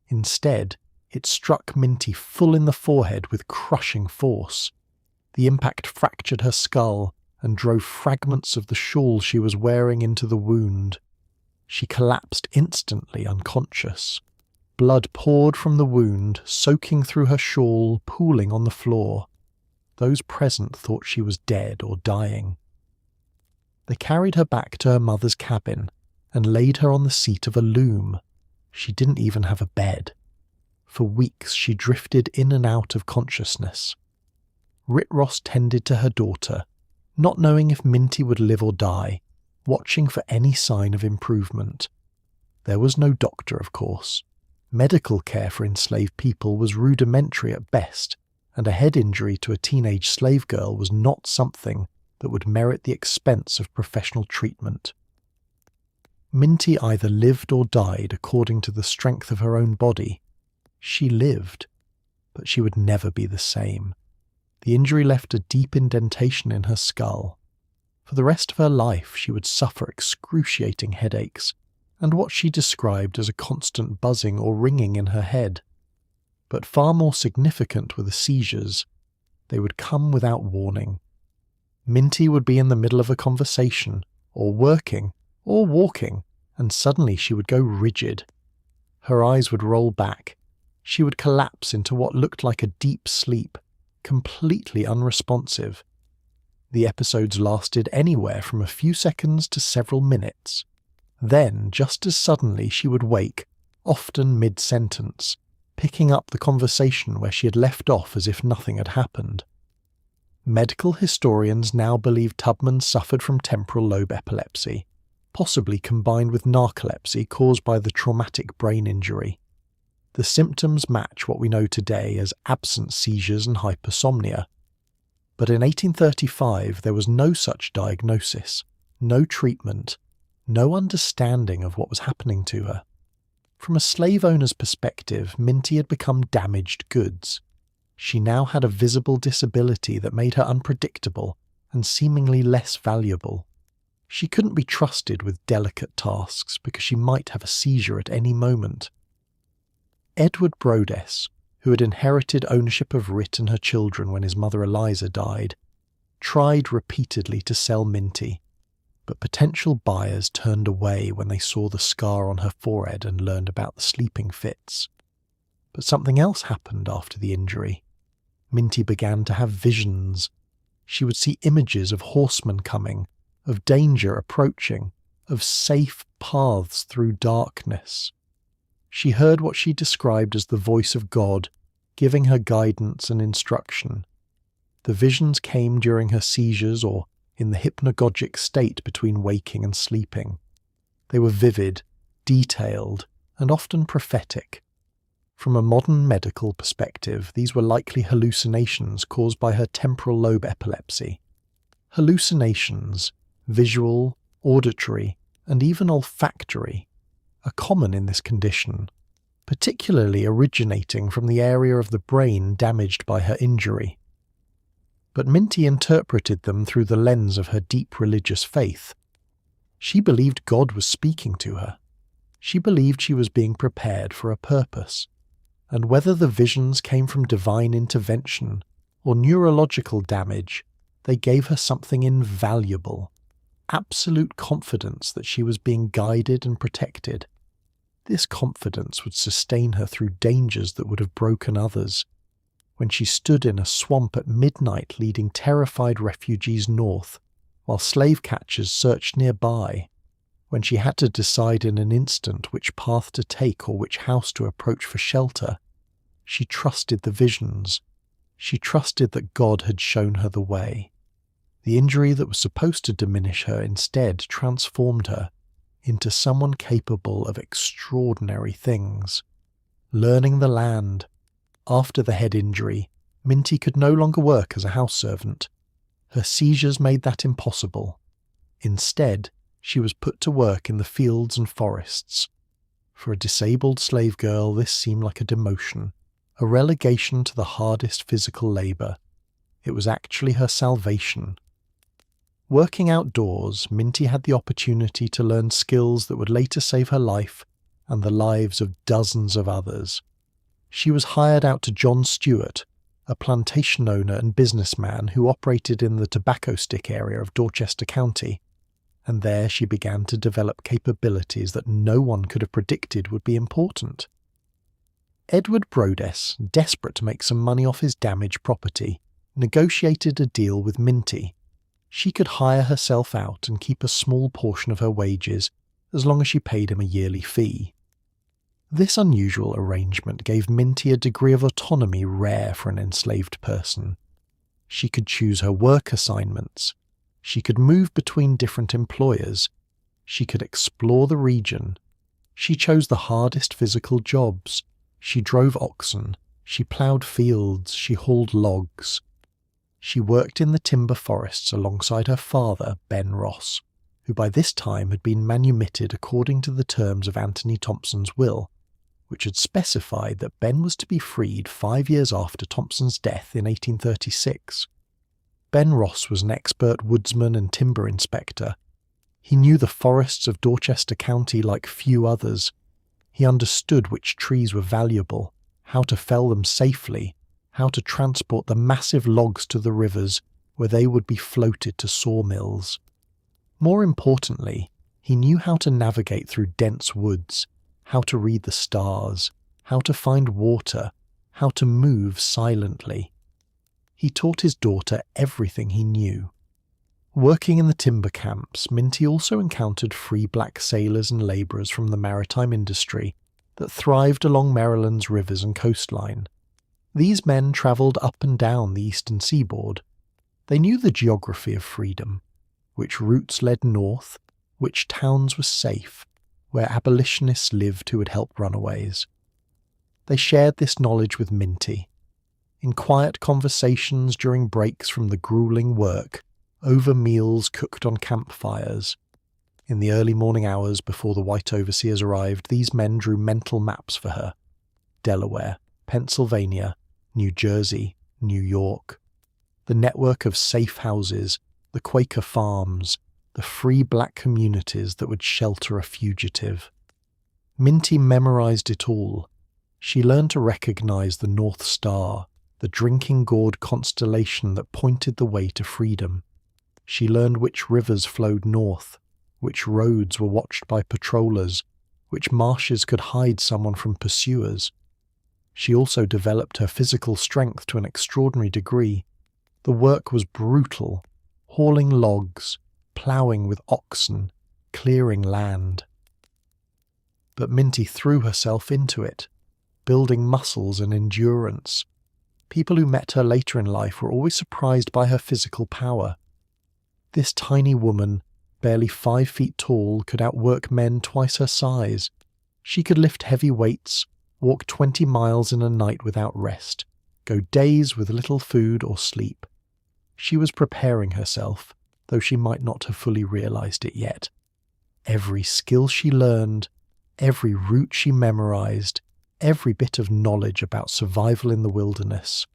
Instead, it struck Minty full in the forehead with crushing force. The impact fractured her skull and drove fragments of the shawl she was wearing into the wound. She collapsed instantly unconscious. Blood poured from the wound, soaking through her shawl, pooling on the floor. Those present thought she was dead or dying. They carried her back to her mother's cabin and laid her on the seat of a loom. She didn't even have a bed. For weeks she drifted in and out of consciousness. Rit Ross tended to her daughter, not knowing if Minty would live or die, watching for any sign of improvement. There was no doctor, of course. Medical care for enslaved people was rudimentary at best, and a head injury to a teenage slave girl was not something that would merit the expense of professional treatment. Minty either lived or died according to the strength of her own body. She lived, but she would never be the same. The injury left a deep indentation in her skull. For the rest of her life she would suffer excruciating headaches, and what she described as a constant buzzing or ringing in her head. But far more significant were the seizures. They would come without warning. Minty would be in the middle of a conversation, or working, or walking, and suddenly she would go rigid. Her eyes would roll back. She would collapse into what looked like a deep sleep, completely unresponsive. The episodes lasted anywhere from a few seconds to several minutes. Then, just as suddenly, she would wake, often mid-sentence, picking up the conversation where she had left off as if nothing had happened. Medical historians now believe Tubman suffered from temporal lobe epilepsy, possibly combined with narcolepsy caused by the traumatic brain injury. The symptoms match what we know today as absent seizures and hypersomnia. But in 1835 there was no such diagnosis, no treatment, no understanding of what was happening to her. From a slave owner's perspective, Minty had become damaged goods. She now had a visible disability that made her unpredictable and seemingly less valuable. She couldn't be trusted with delicate tasks because she might have a seizure at any moment. Edward Brodess, who had inherited ownership of Rit and her children when his mother Eliza died, tried repeatedly to sell Minty, but potential buyers turned away when they saw the scar on her forehead and learned about the sleeping fits. But something else happened after the injury. Minty began to have visions. She would see images of horsemen coming, of danger approaching, of safe paths through darkness. She heard what she described as the voice of God, giving her guidance and instruction. The visions came during her seizures or in the hypnagogic state between waking and sleeping. They were vivid, detailed, and often prophetic. From a modern medical perspective, these were likely hallucinations caused by her temporal lobe epilepsy. Hallucinations, visual, auditory, and even olfactory, are common in this condition, particularly originating from the area of the brain damaged by her injury. But Minty interpreted them through the lens of her deep religious faith. She believed God was speaking to her. She believed she was being prepared for a purpose. And whether the visions came from divine intervention or neurological damage, they gave her something invaluable, absolute confidence that she was being guided and protected. This confidence would sustain her through dangers that would have broken others. When she stood in a swamp at midnight leading terrified refugees north, while slave catchers searched nearby, when she had to decide in an instant which path to take or which house to approach for shelter, she trusted the visions. She trusted that God had shown her the way. The injury that was supposed to diminish her instead transformed her into someone capable of extraordinary things. Learning the land. After the head injury, Minty could no longer work as a house servant. Her seizures made that impossible. Instead, she was put to work in the fields and forests. For a disabled slave girl, this seemed like a demotion, a relegation to the hardest physical labour. It was actually her salvation. Working outdoors, Minty had the opportunity to learn skills that would later save her life and the lives of dozens of others. She was hired out to John Stewart, a plantation owner and businessman who operated in the tobacco stick area of Dorchester County, and there she began to develop capabilities that no one could have predicted would be important. Edward Brodess, desperate to make some money off his damaged property, negotiated a deal with Minty. She could hire herself out and keep a small portion of her wages as long as she paid him a yearly fee. This unusual arrangement gave Minty a degree of autonomy rare for an enslaved person. She could choose her work assignments. She could move between different employers. She could explore the region. She chose the hardest physical jobs. She drove oxen. She ploughed fields. She hauled logs. She worked in the timber forests alongside her father, Ben Ross, who by this time had been manumitted according to the terms of Anthony Thompson's will, which had specified that Ben was to be freed 5 years after Thompson's death in 1836. Ben Ross was an expert woodsman and timber inspector. He knew the forests of Dorchester County like few others. He understood which trees were valuable, how to fell them safely, how to transport the massive logs to the rivers where they would be floated to sawmills. More importantly, he knew how to navigate through dense woods. how to read the stars, how to find water, how to move silently. He taught his daughter everything he knew. Working in the timber camps, Minty also encountered free black sailors and labourers from the maritime industry that thrived along Maryland's rivers and coastline. These men travelled up and down the eastern seaboard. They knew the geography of freedom, which routes led north, which towns were safe, where abolitionists lived who would help runaways. They shared this knowledge with Minty. In quiet conversations during breaks from the grueling work, over meals cooked on campfires. In the early morning hours before the white overseers arrived, these men drew mental maps for her. Delaware, Pennsylvania, New Jersey, New York. The network of safe houses, the Quaker farms, the free black communities that would shelter a fugitive. Minty memorized it all. She learned to recognize the North Star, the drinking gourd constellation that pointed the way to freedom. She learned which rivers flowed north, which roads were watched by patrollers, which marshes could hide someone from pursuers. She also developed her physical strength to an extraordinary degree. The work was brutal, hauling logs, ploughing with oxen, clearing land. But Minty threw herself into it, building muscles and endurance. People who met her later in life were always surprised by her physical power. This tiny woman, barely 5 feet tall, could outwork men twice her size. She could lift heavy weights, walk 20 miles in a night without rest, go days with little food or sleep. She was preparing herself, though she might not have fully realized it yet. Every skill she learned, every route she memorized, every bit of knowledge about survival in the wilderness,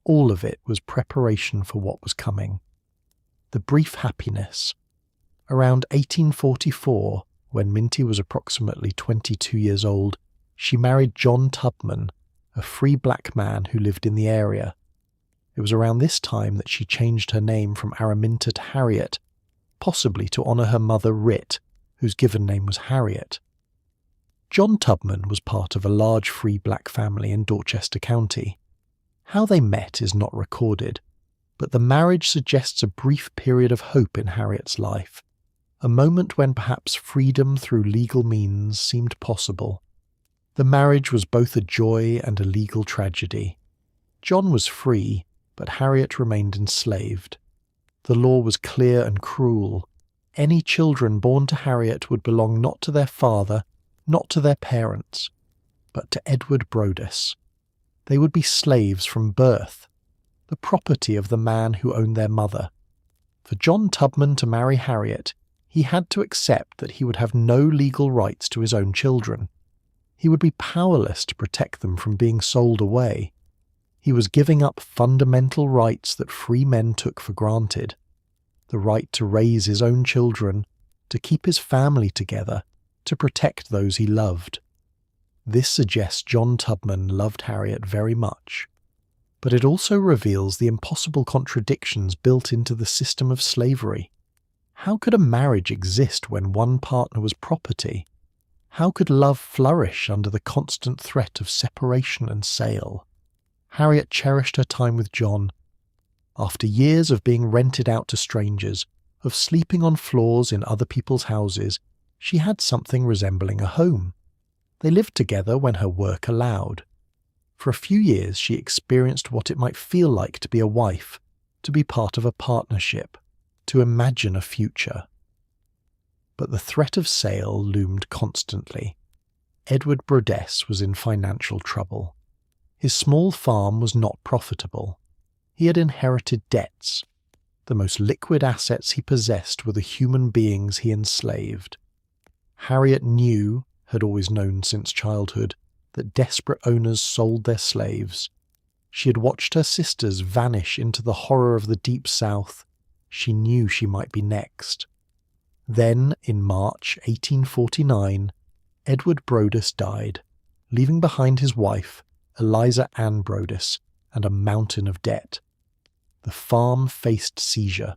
all of it was preparation for what was coming. The brief happiness. Around 1844, when Minty was approximately 22 years old, she married John Tubman, a free black man who lived in the area. It was around this time that she changed her name from Araminta to Harriet, possibly to honour her mother Rit, whose given name was Harriet. John Tubman was part of a large free black family in Dorchester County. How they met is not recorded, but the marriage suggests a brief period of hope in Harriet's life, a moment when perhaps freedom through legal means seemed possible. The marriage was both a joy and a legal tragedy. John was free, but Harriet remained enslaved. The law was clear and cruel. Any children born to Harriet would belong not to their father, not to their parents, but to Edward Brodess. They would be slaves from birth, the property of the man who owned their mother. For John Tubman to marry Harriet, he had to accept that he would have no legal rights to his own children. He would be powerless to protect them from being sold away. He was giving up fundamental rights that free men took for granted. The right to raise his own children, to keep his family together, to protect those he loved. This suggests John Tubman loved Harriet very much. But it also reveals the impossible contradictions built into the system of slavery. How could a marriage exist when one partner was property? How could love flourish under the constant threat of separation and sale? Harriet cherished her time with John. After years of being rented out to strangers, of sleeping on floors in other people's houses, she had something resembling a home. They lived together when her work allowed. For a few years she experienced what it might feel like to be a wife, to be part of a partnership, to imagine a future. But the threat of sale loomed constantly. Edward Brodess was in financial trouble. His small farm was not profitable. He had inherited debts. The most liquid assets he possessed were the human beings he enslaved. Harriet had always known since childhood, that desperate owners sold their slaves. She had watched her sisters vanish into the horror of the Deep South. She knew she might be next. Then, in March 1849, Edward Brodess died, leaving behind his wife, Eliza Ann Brodess, and a mountain of debt. The farm faced seizure.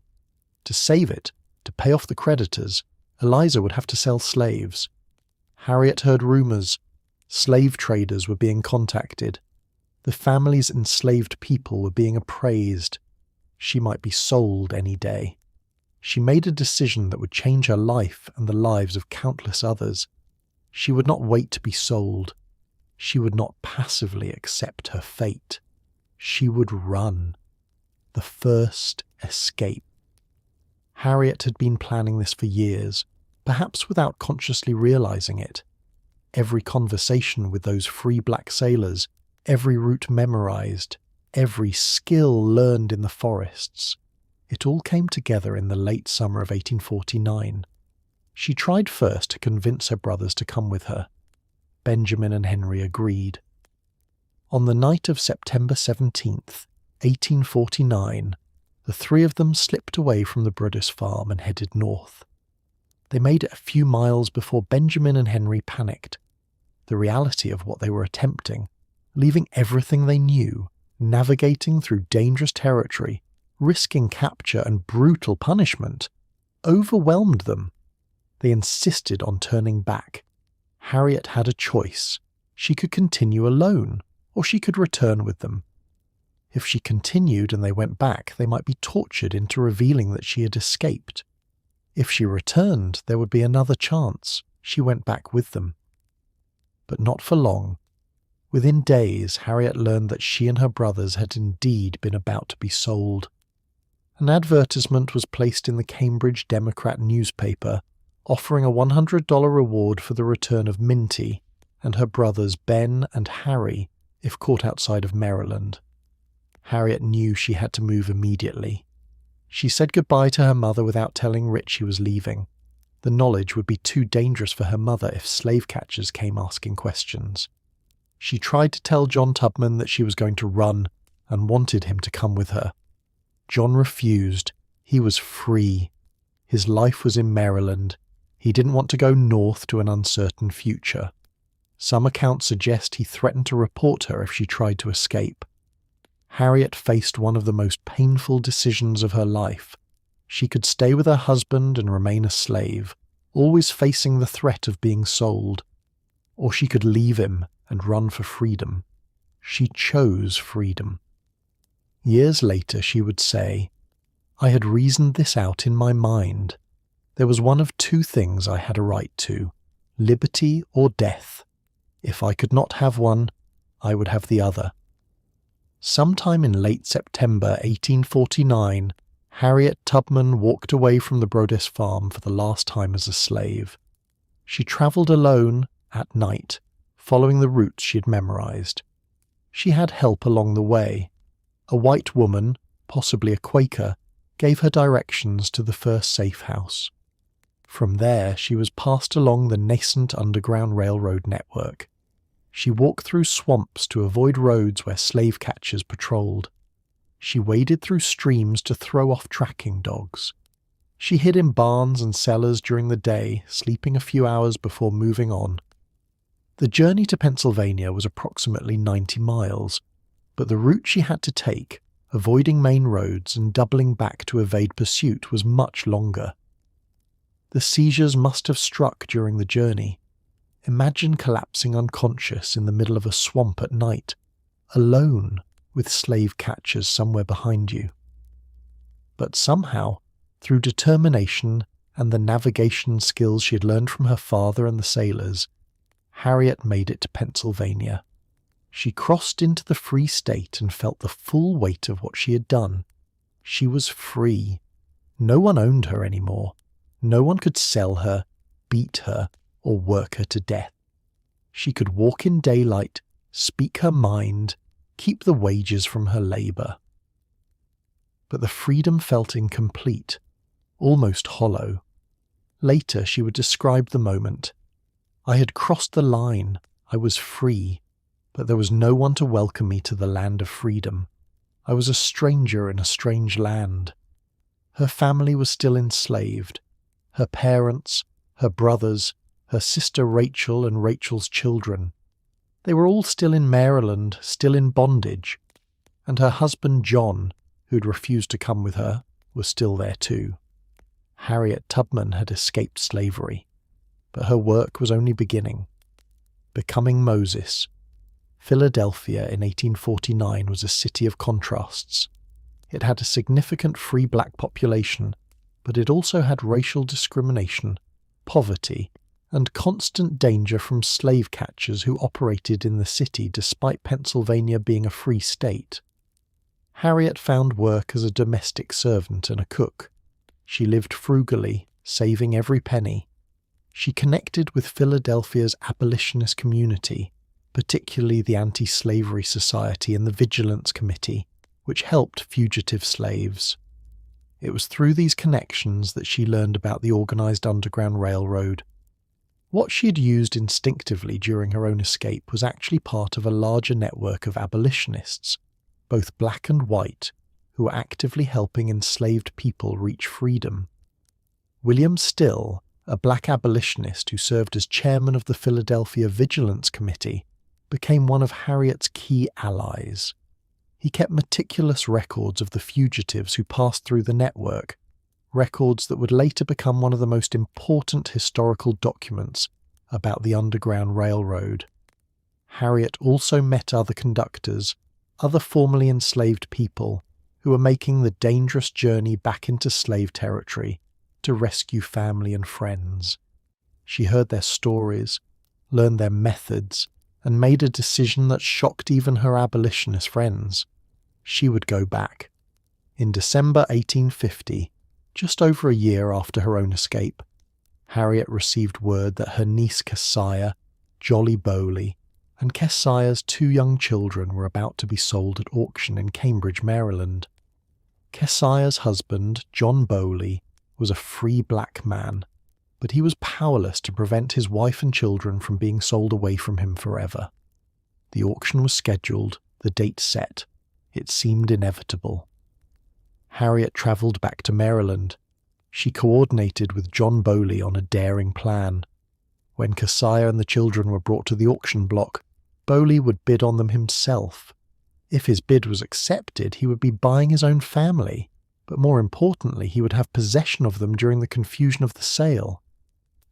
To save it, to pay off the creditors, Eliza would have to sell slaves. Harriet heard rumors. Slave traders were being contacted. The family's enslaved people were being appraised. She might be sold any day. She made a decision that would change her life and the lives of countless others. She would not wait to be sold. She would not passively accept her fate. She would run. The first escape. Harriet had been planning this for years, perhaps without consciously realizing it. Every conversation with those free black sailors, every route memorized, every skill learned in the forests, it all came together in the late summer of 1849. She tried first to convince her brothers to come with her. Benjamin and Henry agreed. On the night of September 17th, 1849, the three of them slipped away from the Brothers' farm and headed north. They made it a few miles before Benjamin and Henry panicked. The reality of what they were attempting, leaving everything they knew, navigating through dangerous territory, risking capture and brutal punishment, overwhelmed them. They insisted on turning back. Harriet had a choice. She could continue alone, or she could return with them. If she continued and they went back, they might be tortured into revealing that she had escaped. If she returned, there would be another chance. She went back with them. But not for long. Within days, Harriet learned that she and her brothers had indeed been about to be sold. An advertisement was placed in the Cambridge Democrat newspaper, offering a $100 reward for the return of Minty and her brothers Ben and Harry if caught outside of Maryland. Harriet knew she had to move immediately. She said goodbye to her mother without telling Rich she was leaving. The knowledge would be too dangerous for her mother if slave catchers came asking questions. She tried to tell John Tubman that she was going to run and wanted him to come with her. John refused. He was free. His life was in Maryland. He didn't want to go north to an uncertain future. Some accounts suggest he threatened to report her if she tried to escape. Harriet faced one of the most painful decisions of her life. She could stay with her husband and remain a slave, always facing the threat of being sold. Or she could leave him and run for freedom. She chose freedom. Years later she would say, "I had reasoned this out in my mind. There was one of two things I had a right to, liberty or death. If I could not have one, I would have the other." Sometime in late September 1849, Harriet Tubman walked away from the Brodes farm for the last time as a slave. She travelled alone, at night, following the routes she had memorized. She had help along the way. A white woman, possibly a Quaker, gave her directions to the first safe house. From there, she was passed along the nascent Underground Railroad network. She walked through swamps to avoid roads where slave catchers patrolled. She waded through streams to throw off tracking dogs. She hid in barns and cellars during the day, sleeping a few hours before moving on. The journey to Pennsylvania was approximately 90 miles, but the route she had to take, avoiding main roads and doubling back to evade pursuit, was much longer. The seizures must have struck during the journey. Imagine collapsing unconscious in the middle of a swamp at night, alone, with slave catchers somewhere behind you. But somehow, through determination and the navigation skills she had learned from her father and the sailors, Harriet made it to Pennsylvania. She crossed into the free state and felt the full weight of what she had done. She was free. No one owned her anymore. No one could sell her, beat her, or work her to death. She could walk in daylight, speak her mind, keep the wages from her labour. But the freedom felt incomplete, almost hollow. Later she would describe the moment. "I had crossed the line. I was free, but there was no one to welcome me to the land of freedom. I was a stranger in a strange land." Her family was still enslaved. Her parents, her brothers, her sister Rachel and Rachel's children. They were all still in Maryland, still in bondage. And her husband John, who'd refused to come with her, was still there too. Harriet Tubman had escaped slavery. but her work was only beginning. Becoming Moses. Philadelphia in 1849 was a city of contrasts. It had a significant free black population, but it also had racial discrimination, poverty, and constant danger from slave catchers who operated in the city despite Pennsylvania being a free state. Harriet found work as a domestic servant and a cook. She lived frugally, saving every penny. She connected with Philadelphia's abolitionist community, particularly the Anti-Slavery Society and the Vigilance Committee, which helped fugitive slaves. It was through these connections that she learned about the organized Underground Railroad. What she had used instinctively during her own escape was actually part of a larger network of abolitionists, both black and white, who were actively helping enslaved people reach freedom. William Still, a black abolitionist who served as chairman of the Philadelphia Vigilance Committee, became one of Harriet's key allies. He kept meticulous records of the fugitives who passed through the network, records that would later become one of the most important historical documents about the Underground Railroad. Harriet also met other conductors, other formerly enslaved people, who were making the dangerous journey back into slave territory to rescue family and friends. She heard their stories, learned their methods, and made a decision that shocked even her abolitionist friends. She would go back. In December 1850, just over a year after her own escape, Harriet received word that her niece Keziah, Jolly Bowley, and Keziah's 2 young children were about to be sold at auction in Cambridge, Maryland. Keziah's husband, John Bowley, was a free black man, but he was powerless to prevent his wife and children from being sold away from him forever. The auction was scheduled, the date set. It seemed inevitable. Harriet travelled back to Maryland. She coordinated with John Bowley on a daring plan. When Keziah and the children were brought to the auction block, Bowley would bid on them himself. If his bid was accepted, he would be buying his own family, but more importantly, he would have possession of them during the confusion of the sale.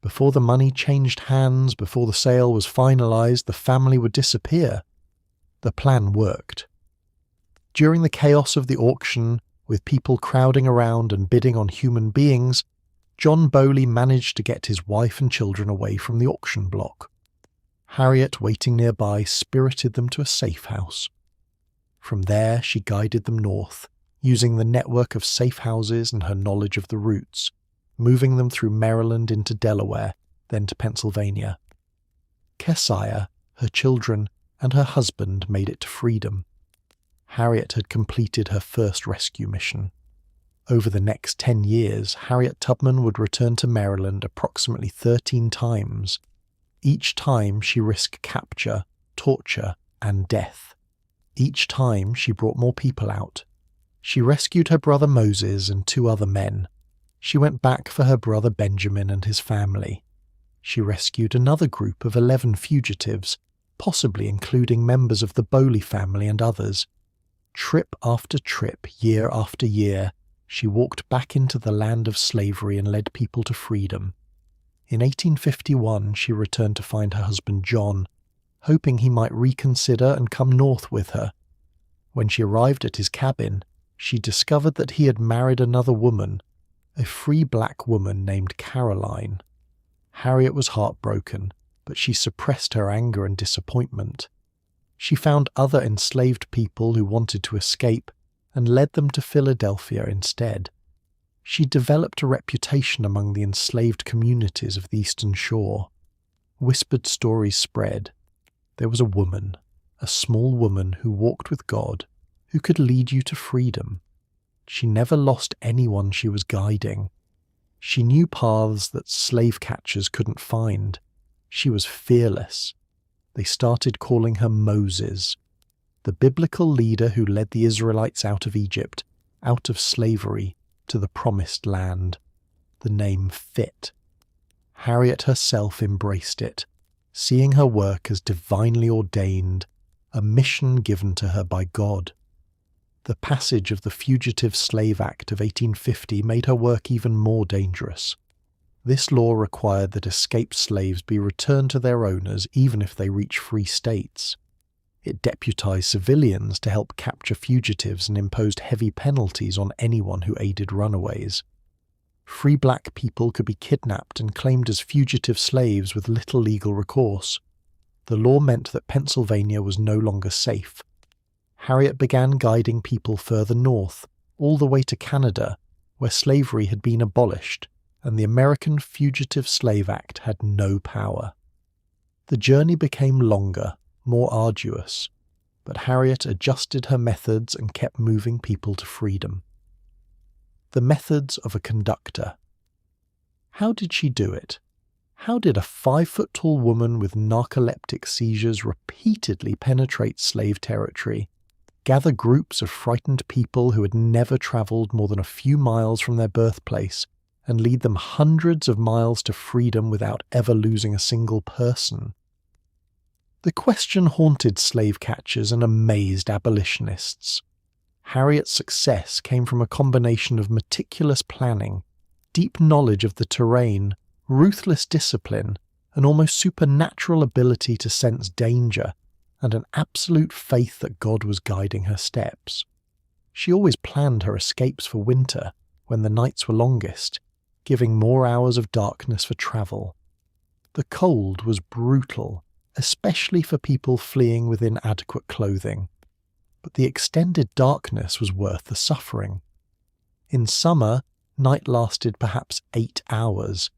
Before the money changed hands, before the sale was finalized, the family would disappear. The plan worked. During the chaos of the auction, with people crowding around and bidding on human beings, John Bowley managed to get his wife and children away from the auction block. Harriet, waiting nearby, spirited them to a safe house. From there, she guided them north, using the network of safe houses and her knowledge of the routes, moving them through Maryland into Delaware, then to Pennsylvania. Keziah, her children, and her husband made it to freedom. Harriet had completed her first rescue mission. Over the next 10 years, Harriet Tubman would return to Maryland approximately 13 times. Each time she risked capture, torture, and death. Each time she brought more people out. She rescued her brother Moses and 2 other men. She went back for her brother Benjamin and his family. She rescued another group of 11 fugitives, possibly including members of the Bowley family and others. Trip after trip, year after year, she walked back into the land of slavery and led people to freedom. In 1851, she returned to find her husband John, hoping he might reconsider and come north with her. When she arrived at his cabin, she discovered that he had married another woman, a free black woman named Caroline. Harriet was heartbroken, but she suppressed her anger and disappointment. She found other enslaved people who wanted to escape and led them to Philadelphia instead. She developed a reputation among the enslaved communities of the Eastern Shore. Whispered stories spread. There was a woman, a small woman who walked with God, who could lead you to freedom. She never lost anyone she was guiding. She knew paths that slave catchers couldn't find. She was fearless. They started calling her Moses, the biblical leader who led the Israelites out of Egypt, out of slavery, to the promised land. The name fit. Harriet herself embraced it, seeing her work as divinely ordained, a mission given to her by God. The passage of the Fugitive Slave Act of 1850 made her work even more dangerous. This law required that escaped slaves be returned to their owners even if they reached free states. It deputized civilians to help capture fugitives and imposed heavy penalties on anyone who aided runaways. Free black people could be kidnapped and claimed as fugitive slaves with little legal recourse. The law meant that Pennsylvania was no longer safe. Harriet began guiding people further north, all the way to Canada, where slavery had been abolished, and the American Fugitive Slave Act had no power. The journey became longer, more arduous, but Harriet adjusted her methods and kept moving people to freedom. The methods of a conductor. How did she do it? How did a 5-foot-tall woman with narcoleptic seizures repeatedly penetrate slave territory, gather groups of frightened people who had never travelled more than a few miles from their birthplace, and lead them hundreds of miles to freedom without ever losing a single person? The question haunted slave catchers and amazed abolitionists. Harriet's success came from a combination of meticulous planning, deep knowledge of the terrain, ruthless discipline, an almost supernatural ability to sense danger, and an absolute faith that God was guiding her steps. She always planned her escapes for winter, when the nights were longest, giving more hours of darkness for travel. The cold was brutal, especially for people fleeing with inadequate clothing. But the extended darkness was worth the suffering. In summer, night lasted perhaps 8 hours.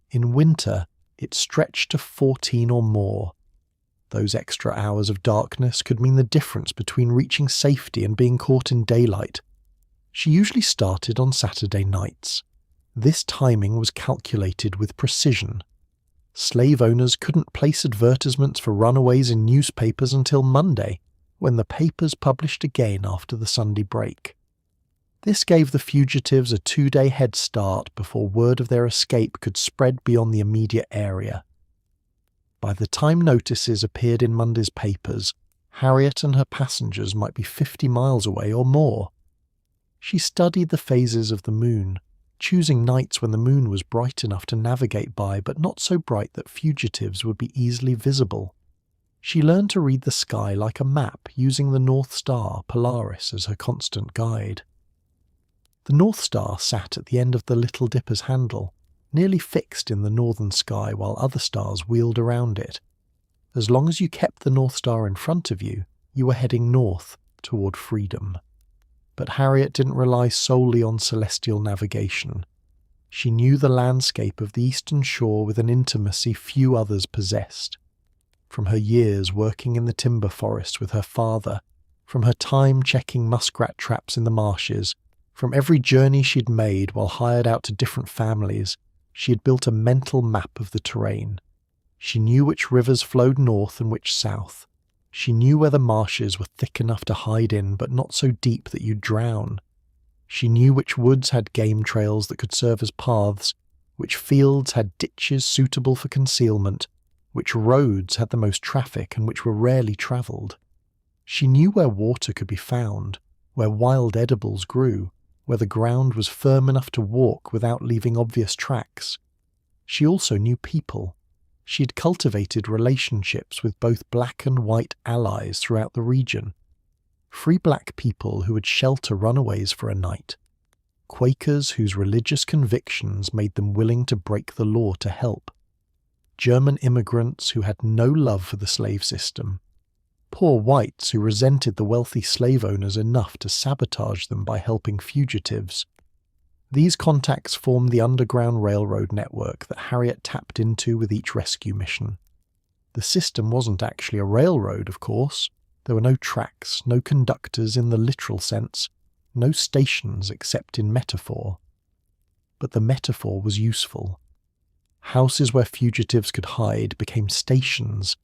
In winter, it stretched to 14 or more. Those extra hours of darkness could mean the difference between reaching safety and being caught in daylight. She usually started on Saturday nights. This timing was calculated with precision. Slave owners couldn't place advertisements for runaways in newspapers until Monday, when the papers published again after the Sunday break. This gave the fugitives a 2-day head start before word of their escape could spread beyond the immediate area. By the time notices appeared in Monday's papers, Harriet and her passengers might be 50 miles away or more. She studied the phases of the moon, choosing nights when the moon was bright enough to navigate by but not so bright that fugitives would be easily visible. She learned to read the sky like a map, using the North Star, Polaris, as her constant guide. The North Star sat at the end of the Little Dipper's handle, nearly fixed in the northern sky while other stars wheeled around it. As long as you kept the North Star in front of you, you were heading north, toward freedom. But Harriet didn't rely solely on celestial navigation. She knew the landscape of the eastern shore with an intimacy few others possessed. From her years working in the timber forest with her father, from her time checking muskrat traps in the marshes, from every journey she'd made while hired out to different families, she had built a mental map of the terrain. She knew which rivers flowed north and which south. She knew where the marshes were thick enough to hide in but not so deep that you'd drown. She knew which woods had game trails that could serve as paths, which fields had ditches suitable for concealment, which roads had the most traffic and which were rarely travelled. She knew where water could be found, where wild edibles grew, where the ground was firm enough to walk without leaving obvious tracks. She also knew people. She had cultivated relationships with both black and white allies throughout the region. Free black people who would shelter runaways for a night. Quakers whose religious convictions made them willing to break the law to help. German immigrants who had no love for the slave system. Poor whites who resented the wealthy slave owners enough to sabotage them by helping fugitives. These contacts formed the Underground Railroad network that Harriet tapped into with each rescue mission. The system wasn't actually a railroad, of course. There were no tracks, no conductors in the literal sense, no stations except in metaphor. But the metaphor was useful. Houses where fugitives could hide became stations.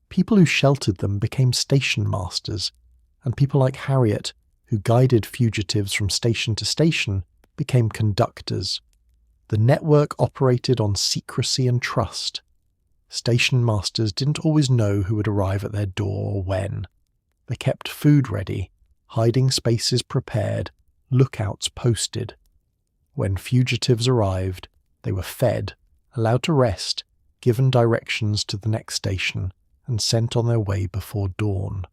People who sheltered them became station masters, and people like Harriet, who guided fugitives from station to station, became conductors. The network operated on secrecy and trust. Station masters didn't always know who would arrive at their door or when. They kept food ready, hiding spaces prepared, lookouts posted. When fugitives arrived, they were fed, allowed to rest, given directions to the next station, and sent on their way before dawn.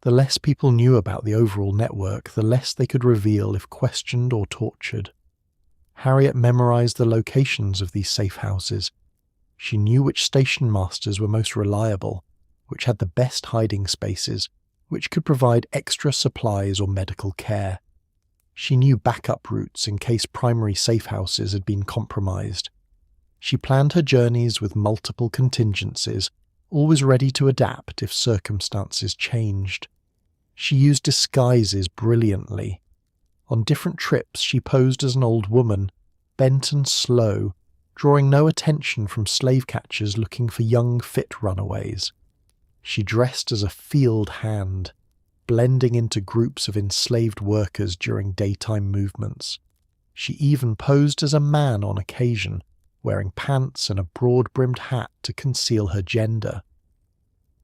The less people knew about the overall network, the less they could reveal if questioned or tortured. Harriet memorized the locations of these safe houses. She knew which station masters were most reliable, which had the best hiding spaces, which could provide extra supplies or medical care. She knew backup routes in case primary safe houses had been compromised. She planned her journeys with multiple contingencies, always ready to adapt if circumstances changed. She used disguises brilliantly. On different trips she posed as an old woman, bent and slow, drawing no attention from slave catchers looking for young, fit runaways. She dressed as a field hand, blending into groups of enslaved workers during daytime movements. She even posed as a man on occasion, wearing pants and a broad-brimmed hat to conceal her gender.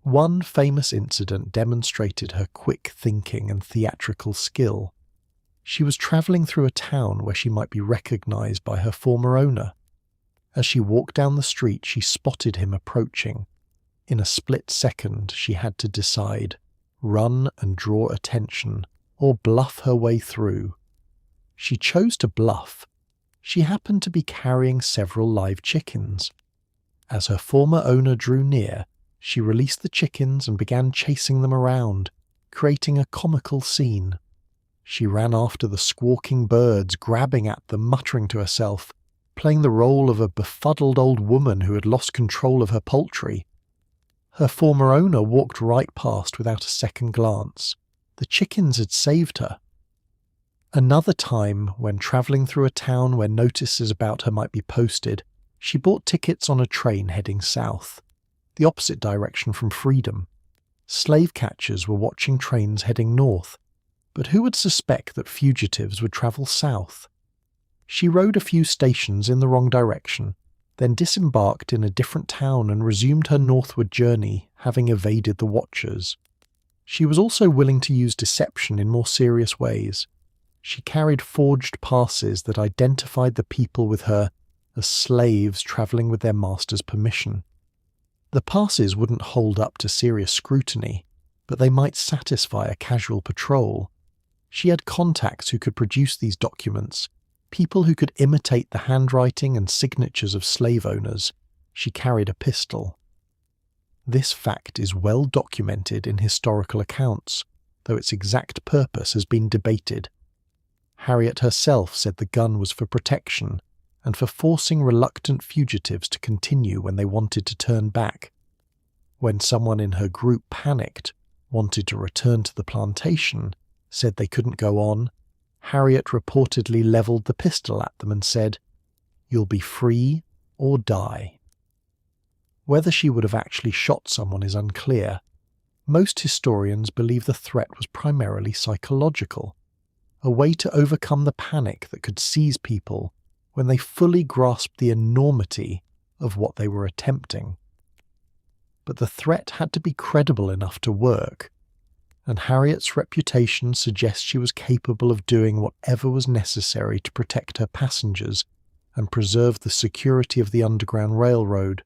One famous incident demonstrated her quick thinking and theatrical skill. She was travelling through a town where she might be recognised by her former owner. As she walked down the street, she spotted him approaching. In a split second, she had to decide, run and draw attention, or bluff her way through. She chose to bluff. She happened to be carrying several live chickens. As her former owner drew near, she released the chickens and began chasing them around, creating a comical scene. She ran after the squawking birds, grabbing at them, muttering to herself, playing the role of a befuddled old woman who had lost control of her poultry. Her former owner walked right past without a second glance. The chickens had saved her. Another time, when travelling through a town where notices about her might be posted, she bought tickets on a train heading south, the opposite direction from freedom. Slave catchers were watching trains heading north, but who would suspect that fugitives would travel south? She rode a few stations in the wrong direction, then disembarked in a different town and resumed her northward journey, having evaded the watchers. She was also willing to use deception in more serious ways. She carried forged passes that identified the people with her as slaves travelling with their master's permission. The passes wouldn't hold up to serious scrutiny, but they might satisfy a casual patrol. She had contacts who could produce these documents, people who could imitate the handwriting and signatures of slave owners. She carried a pistol. This fact is well documented in historical accounts, though its exact purpose has been debated. Harriet herself said the gun was for protection and for forcing reluctant fugitives to continue when they wanted to turn back. When someone in her group panicked, wanted to return to the plantation, said they couldn't go on, Harriet reportedly levelled the pistol at them and said, "You'll be free or die." Whether she would have actually shot someone is unclear. Most historians believe the threat was primarily psychological, a way to overcome the panic that could seize people when they fully grasped the enormity of what they were attempting. But the threat had to be credible enough to work, and Harriet's reputation suggests she was capable of doing whatever was necessary to protect her passengers and preserve the security of the Underground Railroad.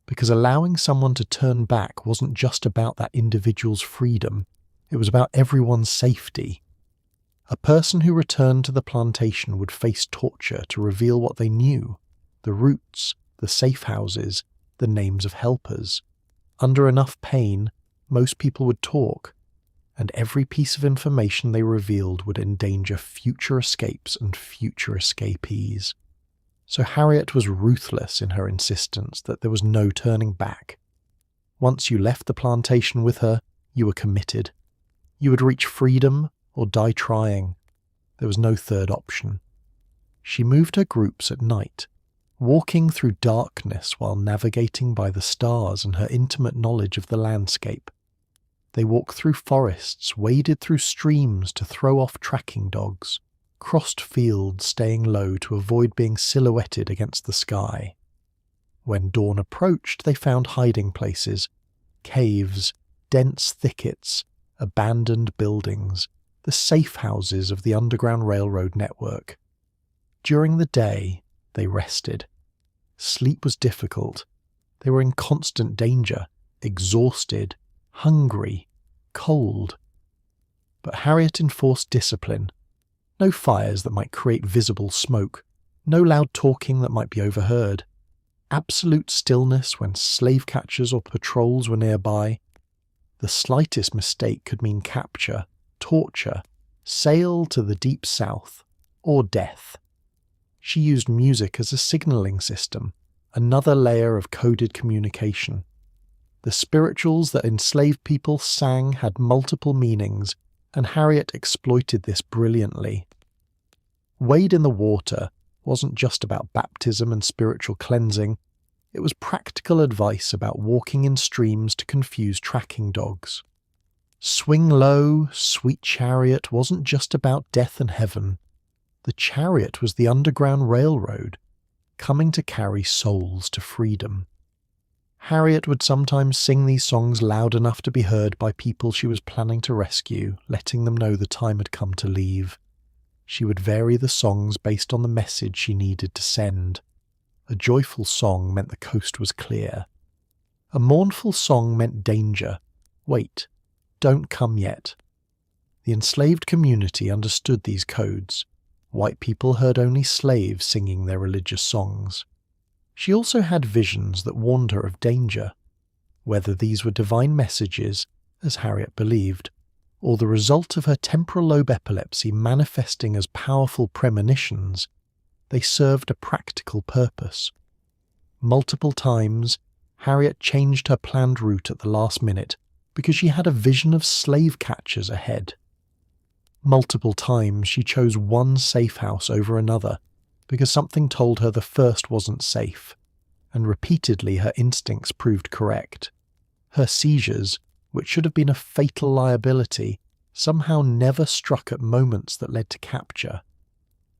Because allowing someone to turn back wasn't just about that individual's freedom, it was about everyone's safety. A person who returned to the plantation would face torture to reveal what they knew, the routes, the safe houses, the names of helpers. Under enough pain, most people would talk, and every piece of information they revealed would endanger future escapes and future escapees. So Harriet was ruthless in her insistence that there was no turning back. Once you left the plantation with her, you were committed. You would reach freedom or die trying. There was no third option. She moved her groups at night, walking through darkness while navigating by the stars and her intimate knowledge of the landscape. They walked through forests, waded through streams to throw off tracking dogs, crossed fields staying low to avoid being silhouetted against the sky. When dawn approached, they found hiding places, caves, dense thickets, abandoned buildings, the safe houses of the Underground Railroad network. During the day, they rested. Sleep was difficult. They were in constant danger, exhausted, hungry, cold. But Harriet enforced discipline. No fires that might create visible smoke, no loud talking that might be overheard. Absolute stillness when slave catchers or patrols were nearby. The slightest mistake could mean capture, torture, sail to the deep south, or death. She used music as a signalling system, another layer of coded communication. The spirituals that enslaved people sang had multiple meanings, and Harriet exploited this brilliantly. Wade in the Water wasn't just about baptism and spiritual cleansing, it was practical advice about walking in streams to confuse tracking dogs. Swing Low, Sweet Chariot wasn't just about death and heaven. The chariot was the Underground Railroad, coming to carry souls to freedom. Harriet would sometimes sing these songs loud enough to be heard by people she was planning to rescue, letting them know the time had come to leave. She would vary the songs based on the message she needed to send. A joyful song meant the coast was clear. A mournful song meant danger. Wait, don't come yet. The enslaved community understood these codes. White people heard only slaves singing their religious songs. She also had visions that warned her of danger. Whether these were divine messages, as Harriet believed, or the result of her temporal lobe epilepsy manifesting as powerful premonitions, they served a practical purpose. Multiple times, Harriet changed her planned route at the last minute because she had a vision of slave catchers ahead. Multiple times she chose one safe house over another because something told her the first wasn't safe, and repeatedly her instincts proved correct. Her seizures, which should have been a fatal liability, somehow never struck at moments that led to capture.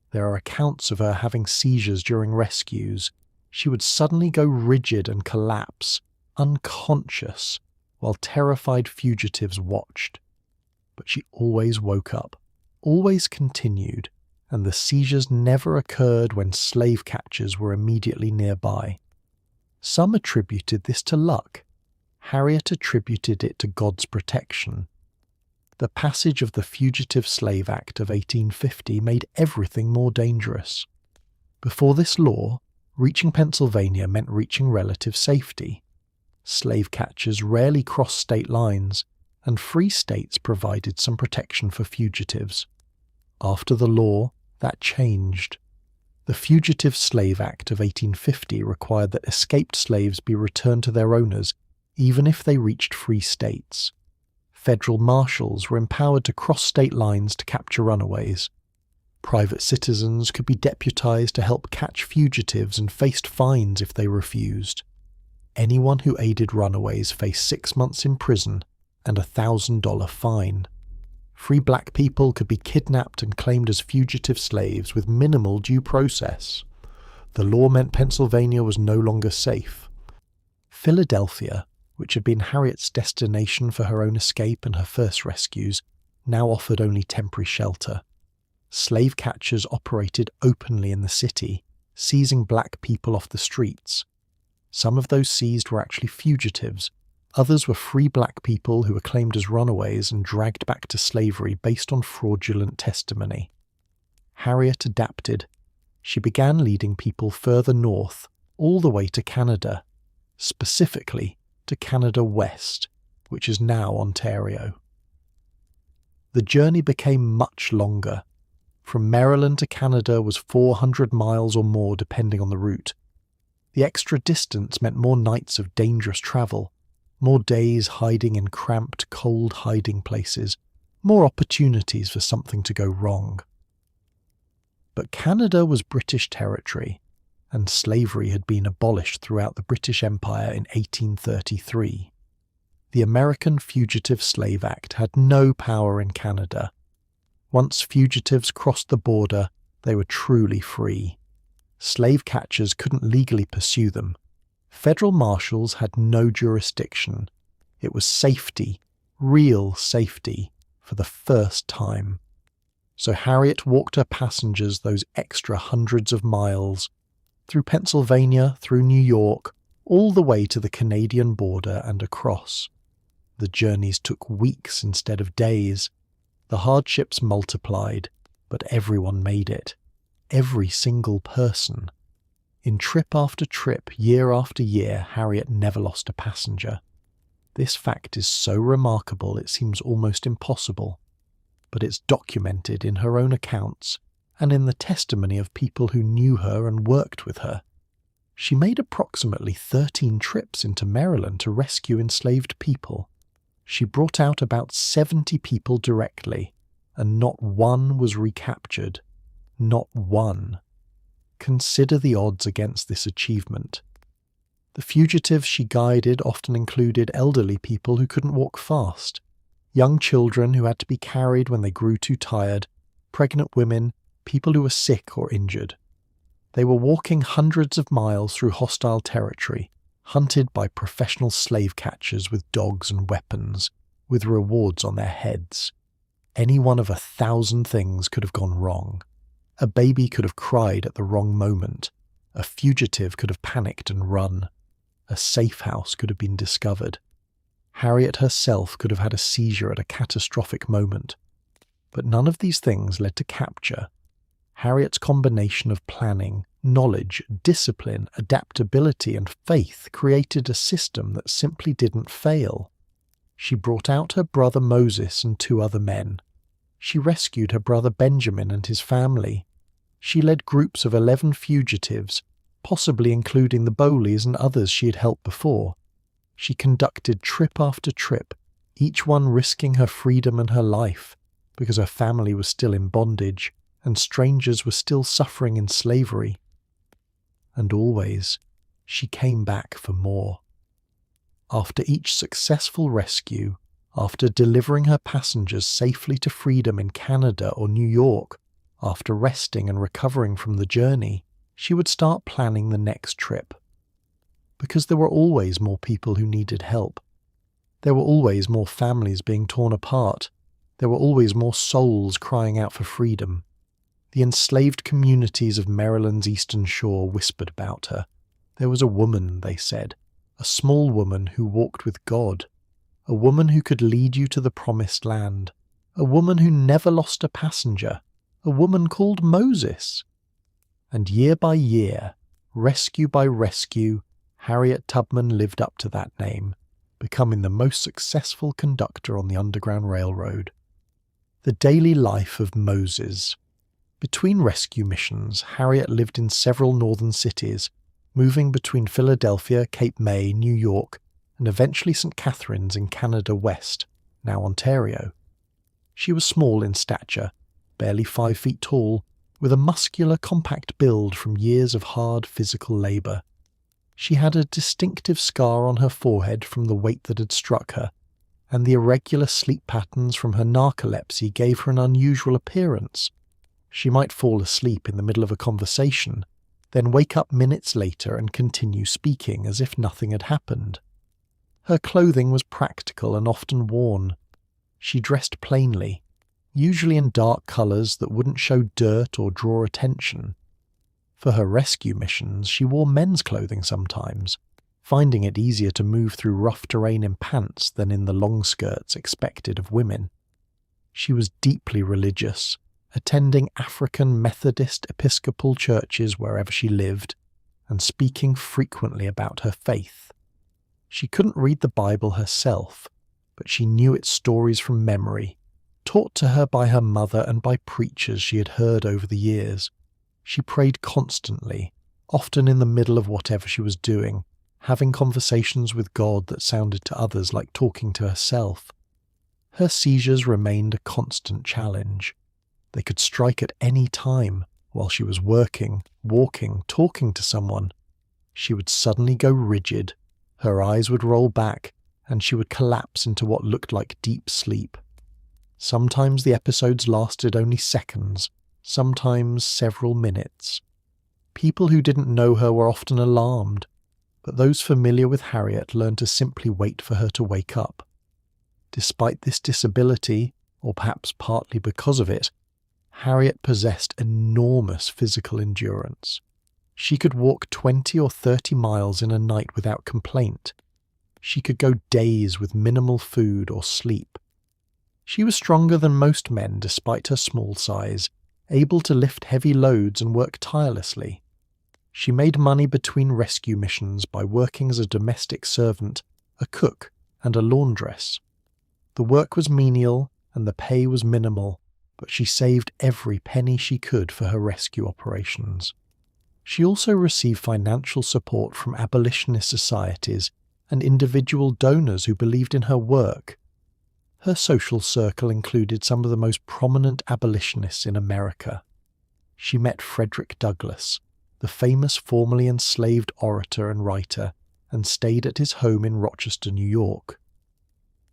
There are accounts of her having seizures during rescues. She would suddenly go rigid and collapse, unconscious, while terrified fugitives watched. But she always woke up, always continued, and the seizures never occurred when slave catchers were immediately nearby. Some attributed this to luck. Harriet attributed it to God's protection. The passage of the Fugitive Slave Act of 1850 made everything more dangerous. Before this law, reaching Pennsylvania meant reaching relative safety. Slave catchers rarely crossed state lines, and free states provided some protection for fugitives. After the law, that changed. The Fugitive Slave Act of 1850 required that escaped slaves be returned to their owners, even if they reached free states. Federal marshals were empowered to cross state lines to capture runaways. Private citizens could be deputized to help catch fugitives and faced fines if they refused. Anyone who aided runaways faced 6 months in prison and a $1,000 fine. Free black people could be kidnapped and claimed as fugitive slaves with minimal due process. The law meant Pennsylvania was no longer safe. Philadelphia, which had been Harriet's destination for her own escape and her first rescues, now offered only temporary shelter. Slave catchers operated openly in the city, seizing black people off the streets. Some of those seized were actually fugitives. Others were free black people who were claimed as runaways and dragged back to slavery based on fraudulent testimony. Harriet adapted. She began leading people further north, all the way to Canada, specifically to Canada West, which is now Ontario. The journey became much longer. From Maryland to Canada was 400 miles or more depending on the route. The extra distance meant more nights of dangerous travel, more days hiding in cramped, cold hiding places, more opportunities for something to go wrong. But Canada was British territory, and slavery had been abolished throughout the British Empire in 1833. The American Fugitive Slave Act had no power in Canada. Once fugitives crossed the border, they were truly free. Slave catchers couldn't legally pursue them. Federal marshals had no jurisdiction. It was safety, real safety, for the first time. So Harriet walked her passengers those extra hundreds of miles, through Pennsylvania, through New York, all the way to the Canadian border and across. The journeys took weeks instead of days. The hardships multiplied, but everyone made it. Every single person. In trip after trip, year after year, Harriet never lost a passenger. This fact is so remarkable it seems almost impossible, but it's documented in her own accounts and in the testimony of people who knew her and worked with her. She made approximately 13 trips into Maryland to rescue enslaved people. She brought out about 70 people directly, and not one was recaptured. Not one. Consider the odds against this achievement. The fugitives she guided often included elderly people who couldn't walk fast, young children who had to be carried when they grew too tired, pregnant women, people who were sick or injured. They were walking hundreds of miles through hostile territory, hunted by professional slave catchers with dogs and weapons, with rewards on their heads. Any one of 1,000 things could have gone wrong. A baby could have cried at the wrong moment. A fugitive could have panicked and run. A safe house could have been discovered. Harriet herself could have had a seizure at a catastrophic moment. But none of these things led to capture. Harriet's combination of planning, knowledge, discipline, adaptability, and faith created a system that simply didn't fail. She brought out her brother Moses and 2 other men. She rescued her brother Benjamin and his family. She led groups of 11 fugitives, possibly including the Bowleys and others she had helped before. She conducted trip after trip, each one risking her freedom and her life, because her family was still in bondage, and strangers were still suffering in slavery. And always, she came back for more. After each successful rescue, after delivering her passengers safely to freedom in Canada or New York, after resting and recovering from the journey, she would start planning the next trip. Because there were always more people who needed help. There were always more families being torn apart. There were always more souls crying out for freedom. The enslaved communities of Maryland's eastern shore whispered about her. There was a woman, they said, a small woman who walked with God, a woman who could lead you to the promised land, a woman who never lost a passenger, a woman called Moses. And year by year, rescue by rescue, Harriet Tubman lived up to that name, becoming the most successful conductor on the Underground Railroad. The daily life of Moses. Between rescue missions, Harriet lived in several northern cities, moving between Philadelphia, Cape May, New York, and eventually St. Catharines in Canada West, now Ontario. She was small in stature, barely 5 feet tall, with a muscular, compact build from years of hard physical labour. She had a distinctive scar on her forehead from the weight that had struck her, and the irregular sleep patterns from her narcolepsy gave her an unusual appearance. She might fall asleep in the middle of a conversation, then wake up minutes later and continue speaking as if nothing had happened. Her clothing was practical and often worn. She dressed plainly, usually in dark colours that wouldn't show dirt or draw attention. For her rescue missions, she wore men's clothing sometimes, finding it easier to move through rough terrain in pants than in the long skirts expected of women. She was deeply religious, attending African Methodist Episcopal churches wherever she lived, and speaking frequently about her faith. She couldn't read the Bible herself, but she knew its stories from memory, taught to her by her mother and by preachers she had heard over the years. She prayed constantly, often in the middle of whatever she was doing, having conversations with God that sounded to others like talking to herself. Her seizures remained a constant challenge. They could strike at any time while she was working, walking, talking to someone. She would suddenly go rigid, her eyes would roll back, and she would collapse into what looked like deep sleep. Sometimes the episodes lasted only seconds, sometimes several minutes. People who didn't know her were often alarmed, but those familiar with Harriet learned to simply wait for her to wake up. Despite this disability, or perhaps partly because of it, Harriet possessed enormous physical endurance. She could walk 20 or 30 miles in a night without complaint. She could go days with minimal food or sleep. She was stronger than most men despite her small size, able to lift heavy loads and work tirelessly. She made money between rescue missions by working as a domestic servant, a cook, and a laundress. The work was menial and the pay was minimal, but she saved every penny she could for her rescue operations. She also received financial support from abolitionist societies and individual donors who believed in her work. Her social circle included some of the most prominent abolitionists in America. She met Frederick Douglass, the famous formerly enslaved orator and writer, and stayed at his home in Rochester, New York.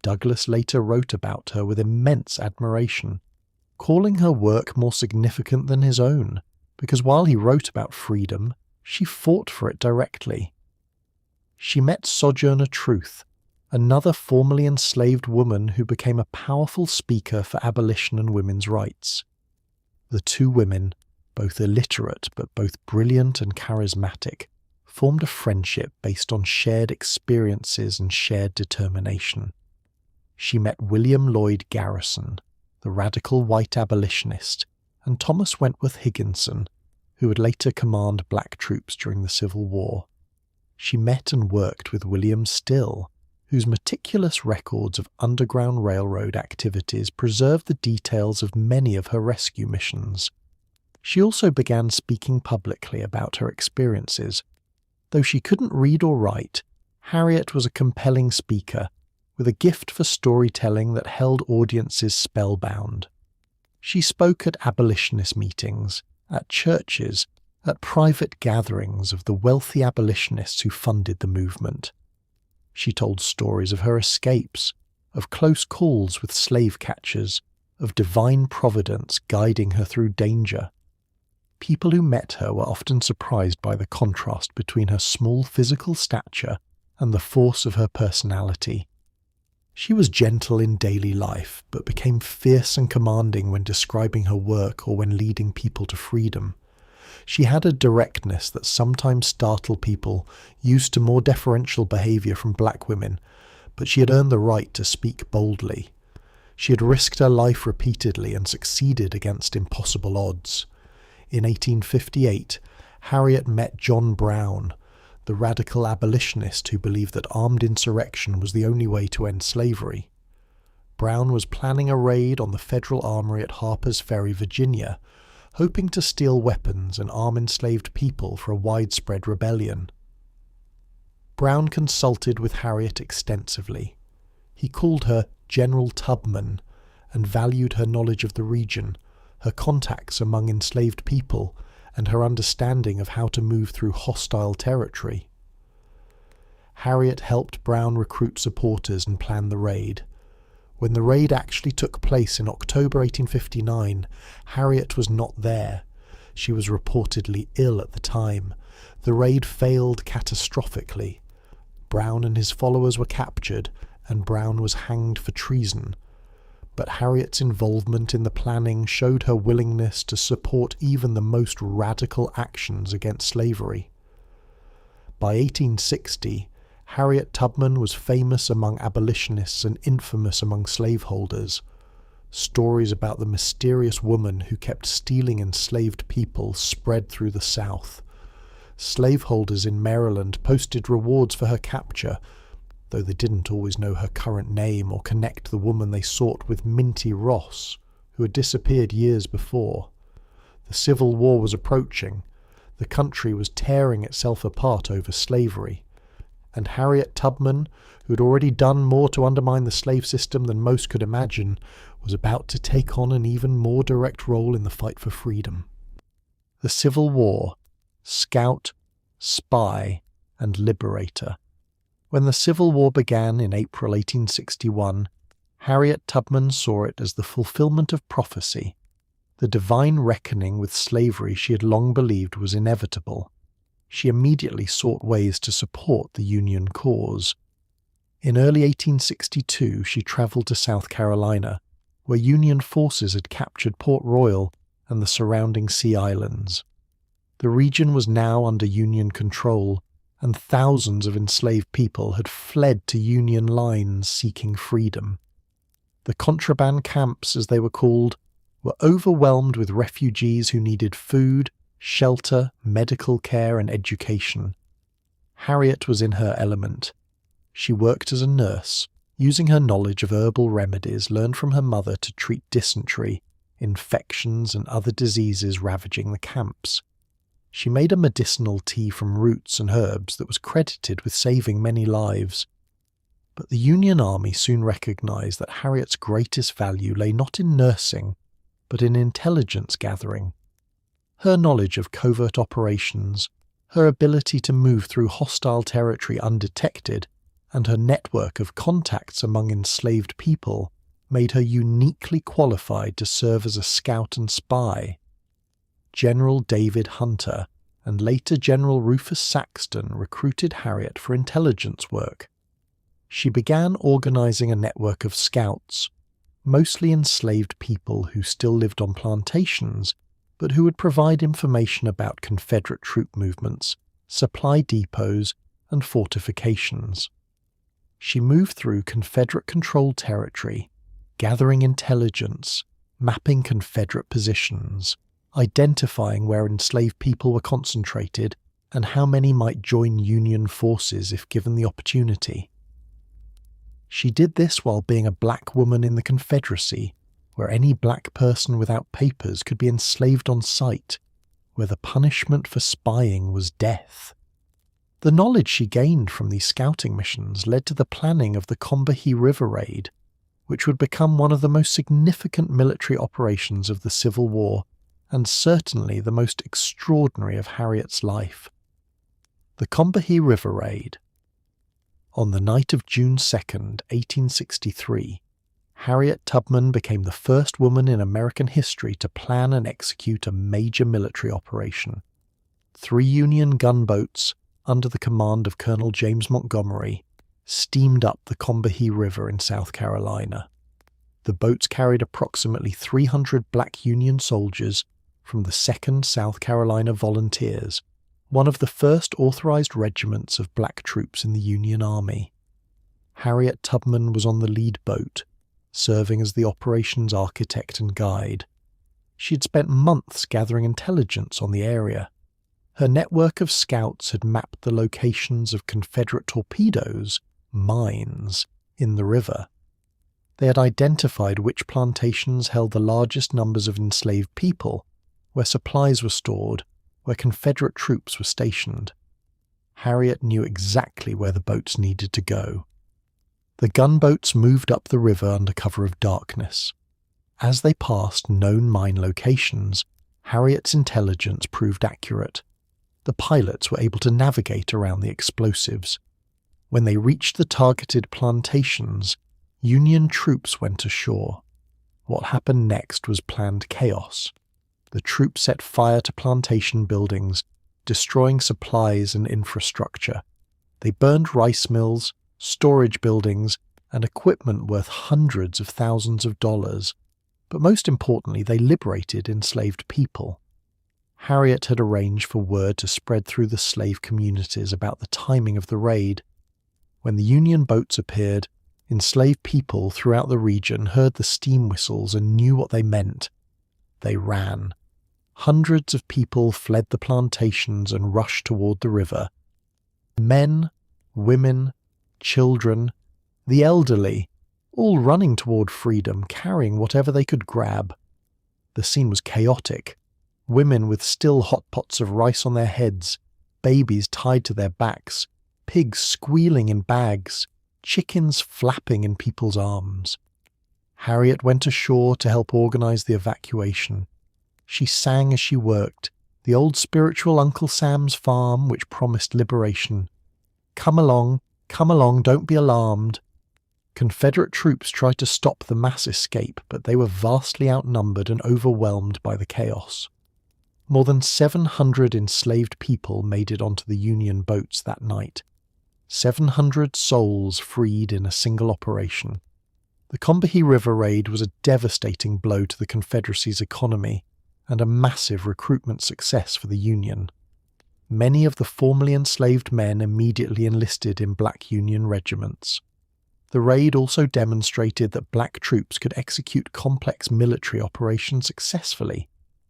Douglass later wrote about her with immense admiration, calling her work more significant than his own, because while he wrote about freedom, she fought for it directly. She met Sojourner Truth, another formerly enslaved woman who became a powerful speaker for abolition and women's rights. The two women, both illiterate but both brilliant and charismatic, formed a friendship based on shared experiences and shared determination. She met William Lloyd Garrison, the radical white abolitionist, and Thomas Wentworth Higginson, who would later command black troops during the Civil War. She met and worked with William Still, whose meticulous records of Underground Railroad activities preserve the details of many of her rescue missions. She also began speaking publicly about her experiences. Though she couldn't read or write, Harriet was a compelling speaker, with a gift for storytelling that held audiences spellbound. She spoke at abolitionist meetings, at churches, at private gatherings of the wealthy abolitionists who funded the movement. She told stories of her escapes, of close calls with slave catchers, of divine providence guiding her through danger. People who met her were often surprised by the contrast between her small physical stature and the force of her personality. She was gentle in daily life, but became fierce and commanding when describing her work or when leading people to freedom. She had a directness that sometimes startled people used to more deferential behaviour from black women, but she had earned the right to speak boldly. She had risked her life repeatedly and succeeded against impossible odds. In 1858, Harriet met John Brown, the radical abolitionist who believed that armed insurrection was the only way to end slavery. Brown was planning a raid on the Federal Armory at Harper's Ferry, Virginia, hoping to steal weapons and arm enslaved people for a widespread rebellion. Brown consulted with Harriet extensively. He called her General Tubman and valued her knowledge of the region, her contacts among enslaved people, and her understanding of how to move through hostile territory. Harriet helped Brown recruit supporters and plan the raid. When the raid actually took place in October 1859, Harriet was not there. She was reportedly ill at the time. The raid failed catastrophically. Brown and his followers were captured, and Brown was hanged for treason. But Harriet's involvement in the planning showed her willingness to support even the most radical actions against slavery. By 1860, Harriet Tubman was famous among abolitionists and infamous among slaveholders. Stories about the mysterious woman who kept stealing enslaved people spread through the South. Slaveholders in Maryland posted rewards for her capture, though they didn't always know her current name or connect the woman they sought with Minty Ross, who had disappeared years before. The Civil War was approaching. The country was tearing itself apart over slavery. And Harriet Tubman, who had already done more to undermine the slave system than most could imagine, was about to take on an even more direct role in the fight for freedom. The Civil War, Scout, Spy, and Liberator. When the Civil War began in April 1861, Harriet Tubman saw it as the fulfillment of prophecy, the divine reckoning with slavery she had long believed was inevitable. She immediately sought ways to support the Union cause. In early 1862, she travelled to South Carolina, where Union forces had captured Port Royal and the surrounding Sea Islands. The region was now under Union control, and thousands of enslaved people had fled to Union lines seeking freedom. The contraband camps, as they were called, were overwhelmed with refugees who needed food, shelter, medical care, and education. Harriet was in her element. She worked as a nurse, using her knowledge of herbal remedies learned from her mother to treat dysentery, infections, and other diseases ravaging the camps. She made a medicinal tea from roots and herbs that was credited with saving many lives. But the Union Army soon recognized that Harriet's greatest value lay not in nursing, but in intelligence gathering. Her knowledge of covert operations, her ability to move through hostile territory undetected, and her network of contacts among enslaved people made her uniquely qualified to serve as a scout and spy. General David Hunter and later General Rufus Saxton recruited Harriet for intelligence work. She began organizing a network of scouts, mostly enslaved people who still lived on plantations, but who would provide information about Confederate troop movements, supply depots, and fortifications. She moved through Confederate-controlled territory, gathering intelligence, mapping Confederate positions, identifying where enslaved people were concentrated, and how many might join Union forces if given the opportunity. She did this while being a black woman in the Confederacy, where any black person without papers could be enslaved on sight, where the punishment for spying was death. The knowledge she gained from these scouting missions led to the planning of the Combahee River Raid, which would become one of the most significant military operations of the Civil War, and certainly the most extraordinary of Harriet's life. The Combahee River Raid. On the night of June 2nd, 1863, Harriet Tubman became the first woman in American history to plan and execute a major military operation. 3 Union gunboats, under the command of Colonel James Montgomery, steamed up the Combahee River in South Carolina. The boats carried approximately 300 black Union soldiers from the 2nd South Carolina Volunteers, one of the first authorized regiments of black troops in the Union Army. Harriet Tubman was on the lead boat, serving as the operation's architect and guide. She had spent months gathering intelligence on the area. Her network of scouts had mapped the locations of Confederate torpedoes, mines, in the river. They had identified which plantations held the largest numbers of enslaved people, where supplies were stored, where Confederate troops were stationed. Harriet knew exactly where the boats needed to go. The gunboats moved up the river under cover of darkness. As they passed known mine locations, Harriet's intelligence proved accurate. The pilots were able to navigate around the explosives. When they reached the targeted plantations, Union troops went ashore. What happened next was planned chaos. The troops set fire to plantation buildings, destroying supplies and infrastructure. They burned rice mills, storage buildings, and equipment worth hundreds of thousands of dollars. But most importantly, they liberated enslaved people. Harriet had arranged for word to spread through the slave communities about the timing of the raid. When the Union boats appeared, enslaved people throughout the region heard the steam whistles and knew what they meant. They ran. Hundreds of people fled the plantations and rushed toward the river. Men, women, children, the elderly, all running toward freedom, carrying whatever they could grab. The scene was chaotic. Women with still hot pots of rice on their heads, babies tied to their backs, pigs squealing in bags, chickens flapping in people's arms. Harriet went ashore to help organize the evacuation. She sang as she worked, the old spiritual Uncle Sam's farm which promised liberation. Come along, don't be alarmed." Confederate troops tried to stop the mass escape, but they were vastly outnumbered and overwhelmed by the chaos. More than 700 enslaved people made it onto the Union boats that night. 700 souls freed in a single operation. The Combahee River Raid was a devastating blow to the Confederacy's economy, and a massive recruitment success for the Union. Many of the formerly enslaved men immediately enlisted in black Union regiments. The raid also demonstrated that black troops could execute complex military operations successfully,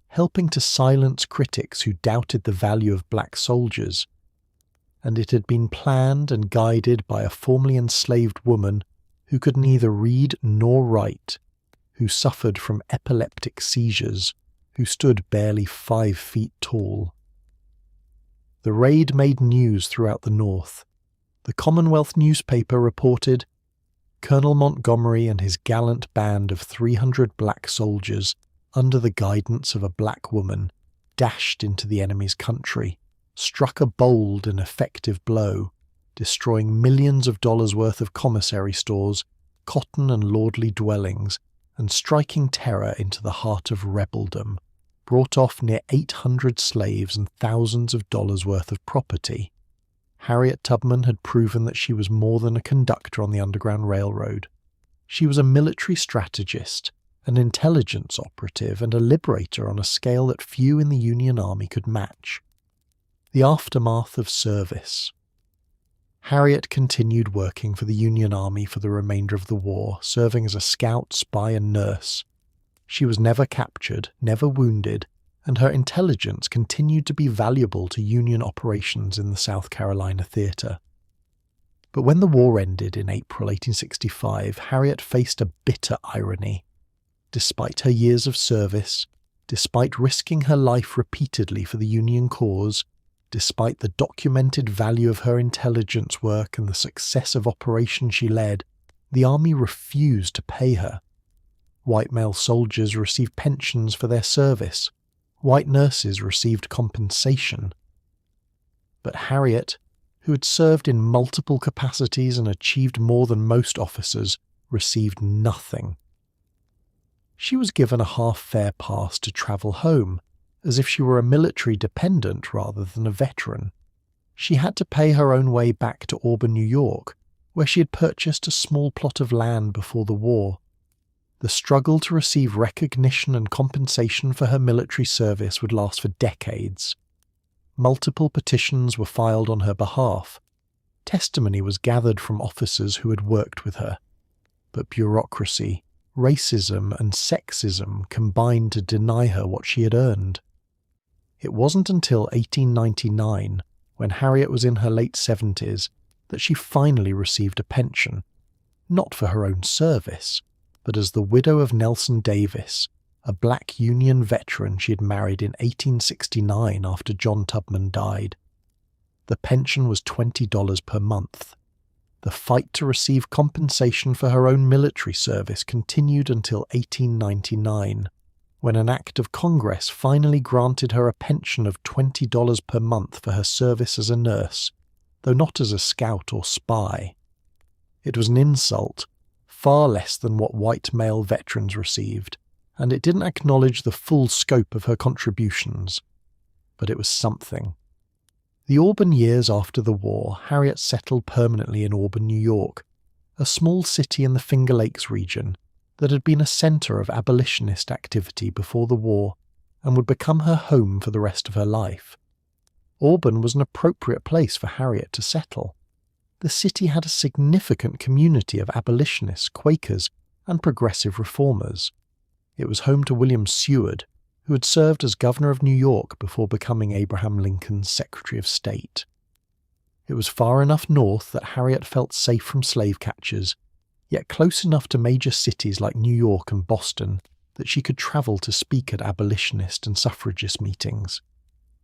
helping to silence critics who doubted the value of black soldiers. And it had been planned and guided by a formerly enslaved woman who could neither read nor write, who suffered from epileptic seizures, who stood barely 5 feet tall. The raid made news throughout the North. The Commonwealth newspaper reported, Colonel Montgomery and his gallant band of 300 black soldiers, under the guidance of a black woman, dashed into the enemy's country, struck a bold and effective blow, destroying millions of dollars worth of commissary stores, cotton and lordly dwellings, and striking terror into the heart of rebeldom, brought off near 800 slaves and thousands of dollars worth of property. Harriet Tubman had proven that she was more than a conductor on the Underground Railroad. She was a military strategist, an intelligence operative, and a liberator on a scale that few in the Union Army could match. The aftermath of service. Harriet continued working for the Union Army for the remainder of the war, serving as a scout, spy, and nurse. She was never captured, never wounded, and her intelligence continued to be valuable to Union operations in the South Carolina theatre. But when the war ended in April 1865, Harriet faced a bitter irony. Despite her years of service, despite risking her life repeatedly for the Union cause, despite the documented value of her intelligence work and the success of operations she led, the Army refused to pay her. White male soldiers received pensions for their service. White nurses received compensation. But Harriet, who had served in multiple capacities and achieved more than most officers, received nothing. She was given a half-fare pass to travel home, as if she were a military dependent rather than a veteran. She had to pay her own way back to Auburn, New York, where she had purchased a small plot of land before the war. The struggle to receive recognition and compensation for her military service would last for decades. Multiple petitions were filed on her behalf. Testimony was gathered from officers who had worked with her. But bureaucracy, racism, and sexism combined to deny her what she had earned. It wasn't until 1899, when Harriet was in her late 70s, that she finally received a pension, not for her own service, but as the widow of Nelson Davis, a black Union veteran she had married in 1869 after John Tubman died. The pension was $20 per month. The fight to receive compensation for her own military service continued until 1899, when an act of Congress finally granted her a pension of $20 per month for her service as a nurse, though not as a scout or spy. It was an insult, far less than what white male veterans received, and it didn't acknowledge the full scope of her contributions. But it was something. The Auburn years after the war, Harriet settled permanently in Auburn, New York, a small city in the Finger Lakes region that had been a centre of abolitionist activity before the war and would become her home for the rest of her life. Auburn was an appropriate place for Harriet to settle. The city had a significant community of abolitionists, Quakers, and progressive reformers. It was home to William Seward, who had served as governor of New York before becoming Abraham Lincoln's Secretary of State. It was far enough north that Harriet felt safe from slave catchers, yet close enough to major cities like New York and Boston that she could travel to speak at abolitionist and suffragist meetings.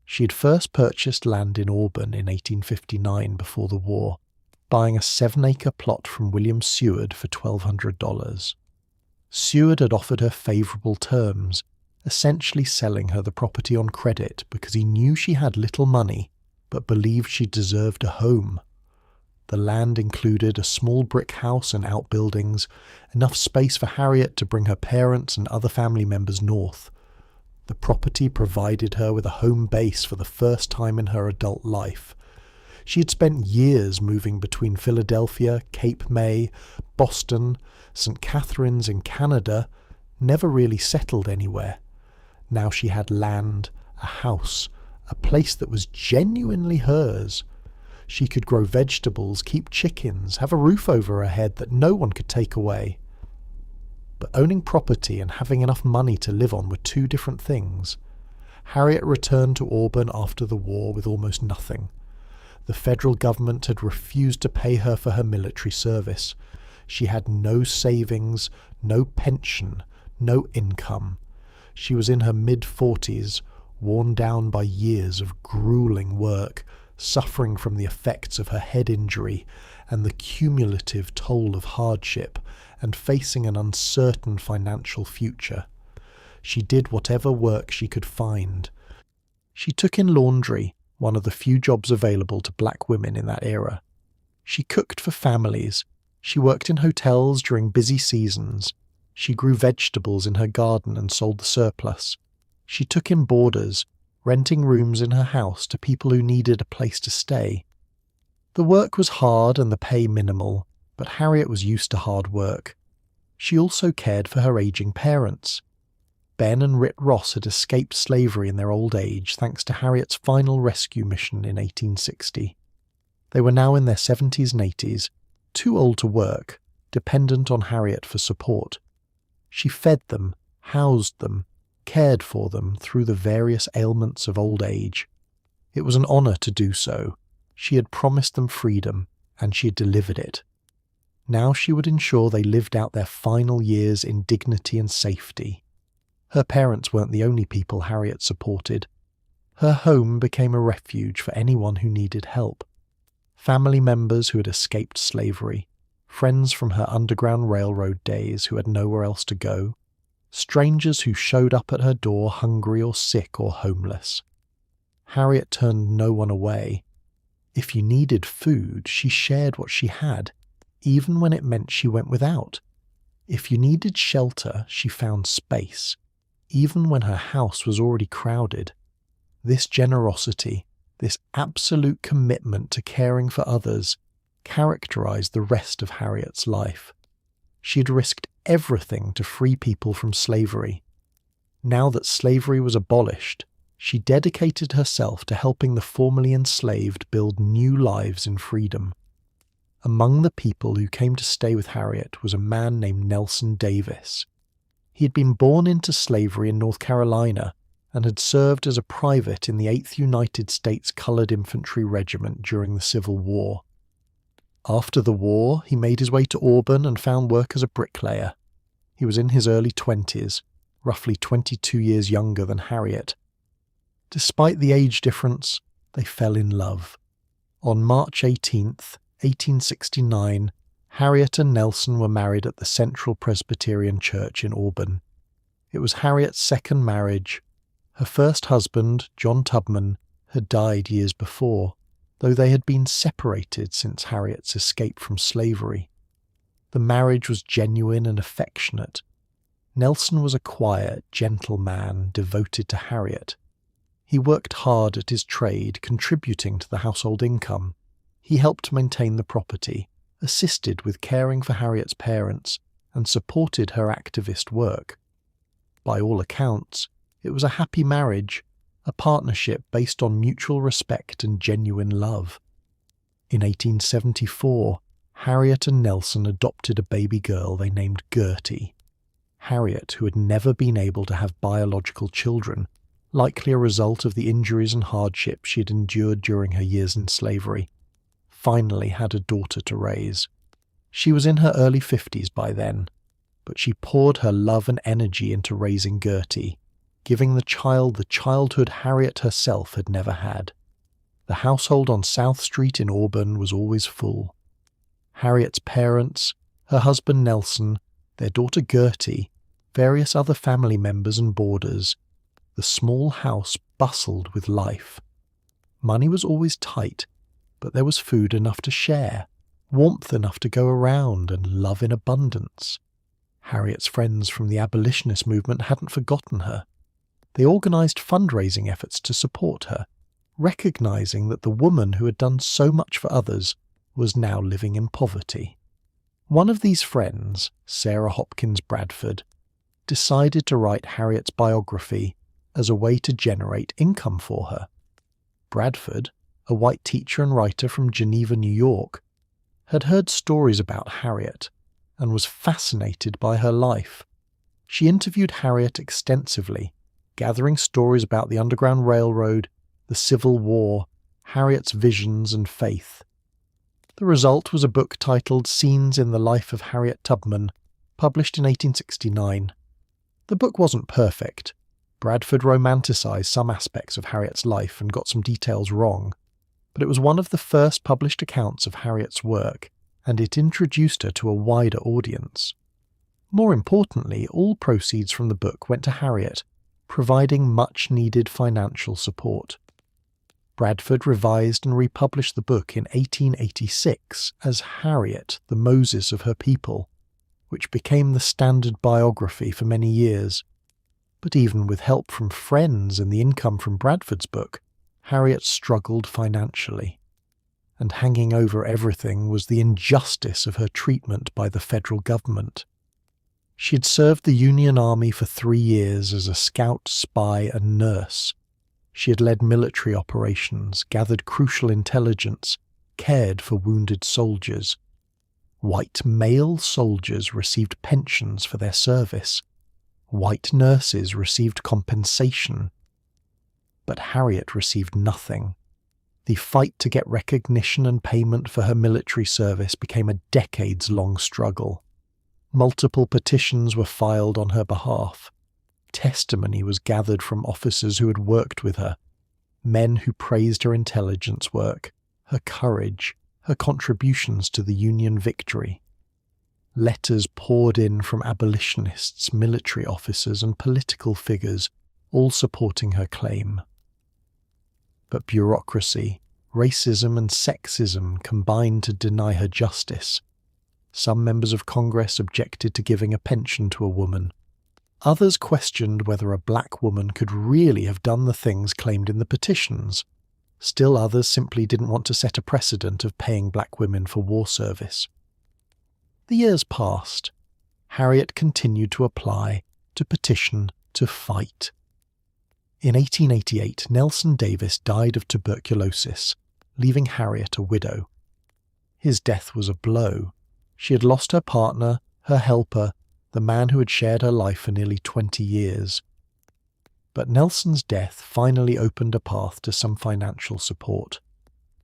She had first purchased land in Auburn in 1859 before the war, buying a 7-acre plot from William Seward for $1,200. Seward had offered her favourable terms, essentially selling her the property on credit because he knew she had little money, but believed she deserved a home. The land included a small brick house and outbuildings, enough space for Harriet to bring her parents and other family members north. The property provided her with a home base for the first time in her adult life. She had spent years moving between Philadelphia, Cape May, Boston, St. Catharines in Canada, never really settled anywhere. Now she had land, a house, a place that was genuinely hers. She could grow vegetables, keep chickens, have a roof over her head that no one could take away. But owning property and having enough money to live on were two different things. Harriet returned to Auburn after the war with almost nothing. The federal government had refused to pay her for her military service. She had no savings, no pension, no income. She was in her mid-40s, worn down by years of grueling work, suffering from the effects of her head injury and the cumulative toll of hardship, and facing an uncertain financial future. She did whatever work she could find. She took in laundry, one of the few jobs available to black women in that era. She cooked for families. She worked in hotels during busy seasons. She grew vegetables in her garden and sold the surplus. She took in boarders, renting rooms in her house to people who needed a place to stay. The work was hard and the pay minimal, but Harriet was used to hard work. She also cared for her aging parents. Ben and Rit Ross had escaped slavery in their old age thanks to Harriet's final rescue mission in 1860. They were now in their 70s and 80s, too old to work, dependent on Harriet for support. She fed them, housed them, cared for them through the various ailments of old age. It was an honour to do so. She had promised them freedom, and she had delivered it. Now she would ensure they lived out their final years in dignity and safety. Her parents weren't the only people Harriet supported. Her home became a refuge for anyone who needed help. Family members who had escaped slavery, friends from her Underground Railroad days who had nowhere else to go, strangers who showed up at her door hungry or sick or homeless. Harriet turned no one away. If you needed food, she shared what she had, even when it meant she went without. If you needed shelter, she found space, even when her house was already crowded. This generosity, this absolute commitment to caring for others, characterized the rest of Harriet's life. She had risked everything to free people from slavery. Now that slavery was abolished, she dedicated herself to helping the formerly enslaved build new lives in freedom. Among the people who came to stay with Harriet was a man named Nelson Davis. He had been born into slavery in North Carolina and had served as a private in the 8th United States Colored Infantry Regiment during the Civil War. After the war, he made his way to Auburn and found work as a bricklayer. He was in his early 20s, roughly 22 years younger than Harriet. Despite the age difference, they fell in love. On March 18th, 1869, Harriet and Nelson were married at the Central Presbyterian Church in Auburn. It was Harriet's second marriage. Her first husband, John Tubman, had died years before, though they had been separated since Harriet's escape from slavery. The marriage was genuine and affectionate. Nelson was a quiet, gentle man devoted to Harriet. He worked hard at his trade, contributing to the household income. He helped maintain the property, assisted with caring for Harriet's parents, and supported her activist work. By all accounts, it was a happy marriage, a partnership based on mutual respect and genuine love. In 1874, Harriet and Nelson adopted a baby girl they named Gertie. Harriet, who had never been able to have biological children, likely a result of the injuries and hardship she had endured during her years in slavery, finally had a daughter to raise. She was in her early 50s by then, but she poured her love and energy into raising Gertie, giving the child the childhood Harriet herself had never had. The household on South Street in Auburn was always full. Harriet's parents, her husband Nelson, their daughter Gertie, various other family members and boarders. The small house bustled with life. Money was always tight, but there was food enough to share, warmth enough to go around, and love in abundance. Harriet's friends from the abolitionist movement hadn't forgotten her. They organised fundraising efforts to support her, recognising that the woman who had done so much for others was now living in poverty. One of these friends, Sarah Hopkins Bradford, decided to write Harriet's biography, as a way to generate income for her. Bradford, a white teacher and writer from Geneva, New York, had heard stories about Harriet and was fascinated by her life. She interviewed Harriet extensively, gathering stories about the Underground Railroad, the Civil War, Harriet's visions and faith. The result was a book titled Scenes in the Life of Harriet Tubman, published in 1869. The book wasn't perfect. Bradford romanticised some aspects of Harriet's life and got some details wrong, but it was one of the first published accounts of Harriet's work, and it introduced her to a wider audience. More importantly, all proceeds from the book went to Harriet, providing much-needed financial support. Bradford revised and republished the book in 1886 as Harriet, the Moses of her people, which became the standard biography for many years. But even with help from friends and the income from Bradford's book, Harriet struggled financially. And hanging over everything was the injustice of her treatment by the federal government. She had served the Union Army for 3 years as a scout, spy, and nurse. She had led military operations, gathered crucial intelligence, cared for wounded soldiers. White male soldiers received pensions for their service. White nurses received compensation. But Harriet received nothing. The fight to get recognition and payment for her military service became a decades-long struggle. Multiple petitions were filed on her behalf. Testimony was gathered from officers who had worked with her, men who praised her intelligence work, her courage, her contributions to the Union victory. Letters poured in from abolitionists, military officers, and political figures, all supporting her claim. But bureaucracy, racism, and sexism combined to deny her justice. Some members of Congress objected to giving a pension to a woman. Others questioned whether a black woman could really have done the things claimed in the petitions. Still others simply didn't want to set a precedent of paying black women for war service. The years passed. Harriet continued to apply, to petition, to fight. In 1888, Nelson Davis died of tuberculosis, leaving Harriet a widow. His death was a blow. She had lost her partner, her helper, the man who had shared her life for nearly 20 years. But Nelson's death finally opened a path to some financial support.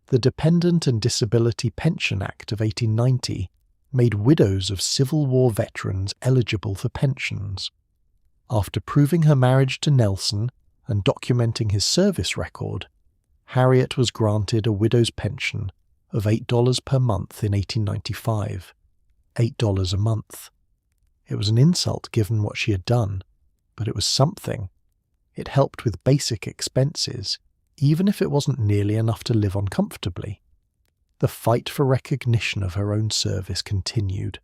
The Dependent and Disability Pension Act of 1890 made widows of Civil War veterans eligible for pensions. After proving her marriage to Nelson and documenting his service record, Harriet was granted a widow's pension of $8 per month in 1895. $8 a month. It was an insult given what she had done, but it was something. It helped with basic expenses, even if it wasn't nearly enough to live on comfortably. The fight for recognition of her own service continued.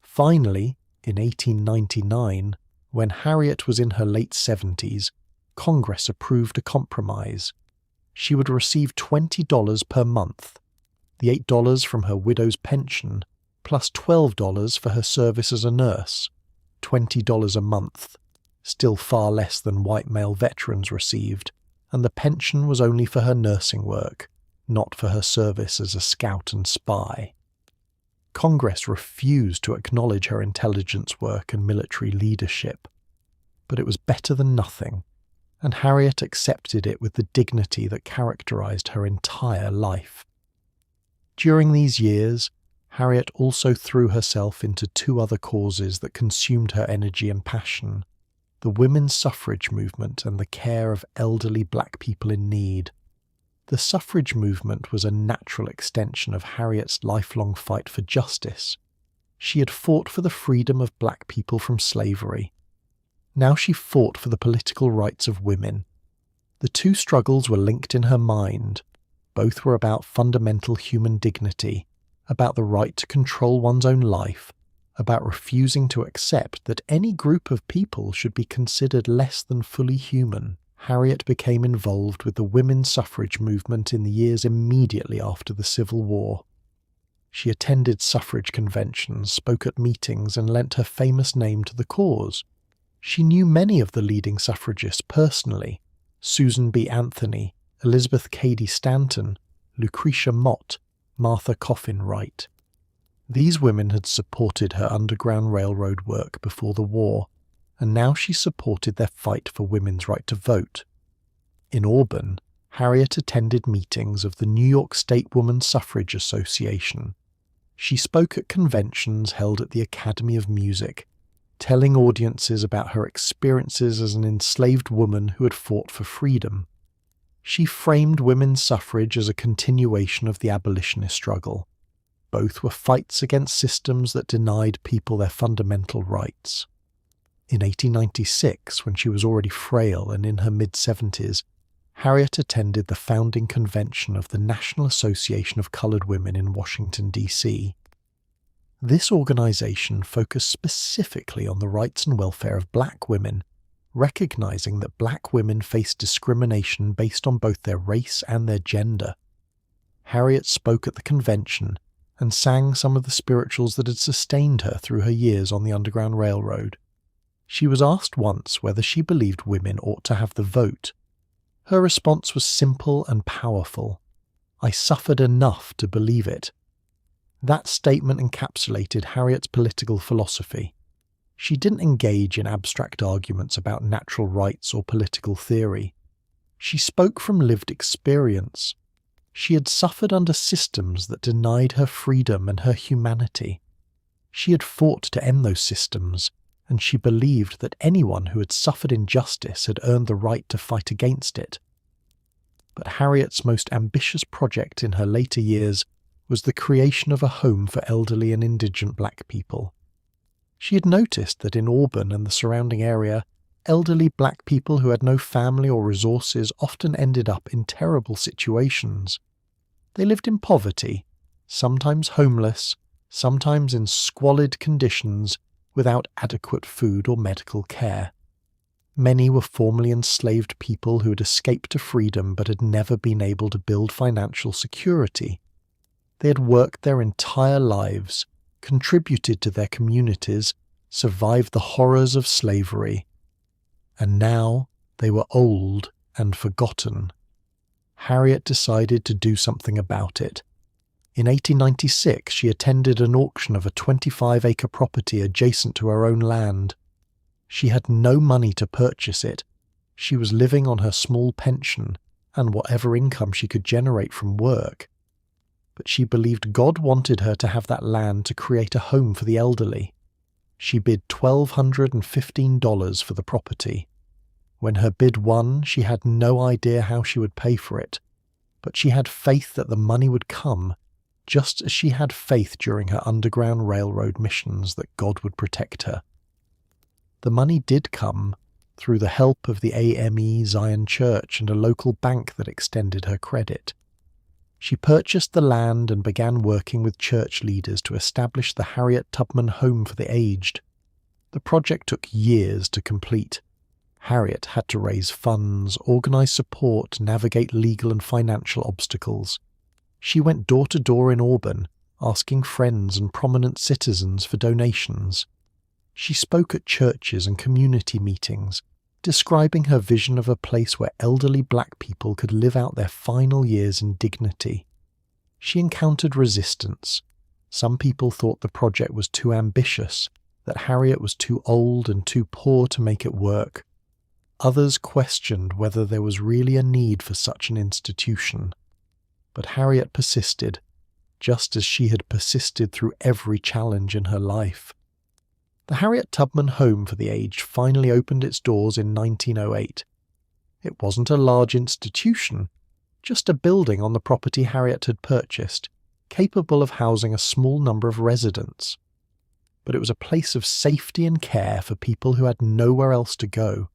Finally, in 1899, when Harriet was in her late 70s, Congress approved a compromise. She would receive $20 per month, the $8 from her widow's pension, plus $12 for her service as a nurse, $20 a month, still far less than white male veterans received, and the pension was only for her nursing work, not for her service as a scout and spy. Congress refused to acknowledge her intelligence work and military leadership, but it was better than nothing, and Harriet accepted it with the dignity that characterized her entire life. During these years, Harriet also threw herself into 2 other causes that consumed her energy and passion: the women's suffrage movement and the care of elderly black people in need. The suffrage movement was a natural extension of Harriet's lifelong fight for justice. She had fought for the freedom of black people from slavery. Now she fought for the political rights of women. The 2 struggles were linked in her mind. Both were about fundamental human dignity, about the right to control one's own life, about refusing to accept that any group of people should be considered less than fully human. Harriet became involved with the women's suffrage movement in the years immediately after the Civil War. She attended suffrage conventions, spoke at meetings, and lent her famous name to the cause. She knew many of the leading suffragists personally: Susan B. Anthony, Elizabeth Cady Stanton, Lucretia Mott, Martha Coffin Wright. These women had supported her Underground Railroad work before the war, and now she supported their fight for women's right to vote. In Auburn, Harriet attended meetings of the New York State Woman Suffrage Association. She spoke at conventions held at the Academy of Music, telling audiences about her experiences as an enslaved woman who had fought for freedom. She framed women's suffrage as a continuation of the abolitionist struggle. Both were fights against systems that denied people their fundamental rights. In 1896, when she was already frail and in her mid-70s, Harriet attended the founding convention of the National Association of Colored Women in Washington, D.C. This organization focused specifically on the rights and welfare of black women, recognizing that black women faced discrimination based on both their race and their gender. Harriet spoke at the convention and sang some of the spirituals that had sustained her through her years on the Underground Railroad. She was asked once whether she believed women ought to have the vote. Her response was simple and powerful. "I suffered enough to believe it." That statement encapsulated Harriet's political philosophy. She didn't engage in abstract arguments about natural rights or political theory. She spoke from lived experience. She had suffered under systems that denied her freedom and her humanity. She had fought to end those systems, and she believed that anyone who had suffered injustice had earned the right to fight against it. But Harriet's most ambitious project in her later years was the creation of a home for elderly and indigent black people. She had noticed that in Auburn and the surrounding area, elderly black people who had no family or resources often ended up in terrible situations. They lived in poverty, sometimes homeless, sometimes in squalid conditions, without adequate food or medical care. Many were formerly enslaved people who had escaped to freedom but had never been able to build financial security. They had worked their entire lives, contributed to their communities, survived the horrors of slavery. And now they were old and forgotten. Harriet decided to do something about it. In 1896, she attended an auction of a 25-acre property adjacent to her own land. She had no money to purchase it. She was living on her small pension and whatever income she could generate from work. But she believed God wanted her to have that land to create a home for the elderly. She bid $1,215 for the property. When her bid won, she had no idea how she would pay for it, but she had faith that the money would come, just as she had faith during her Underground Railroad missions that God would protect her. The money did come through the help of the AME Zion Church and a local bank that extended her credit. She purchased the land and began working with church leaders to establish the Harriet Tubman Home for the Aged. The project took years to complete. Harriet had to raise funds, organize support, navigate legal and financial obstacles. She went door to door in Auburn, asking friends and prominent citizens for donations. She spoke at churches and community meetings, describing her vision of a place where elderly black people could live out their final years in dignity. She encountered resistance. Some people thought the project was too ambitious, that Harriet was too old and too poor to make it work. Others questioned whether there was really a need for such an institution. But Harriet persisted, just as she had persisted through every challenge in her life. The Harriet Tubman Home for the Aged finally opened its doors in 1908. It wasn't a large institution, just a building on the property Harriet had purchased, capable of housing a small number of residents. But it was a place of safety and care for people who had nowhere else to go.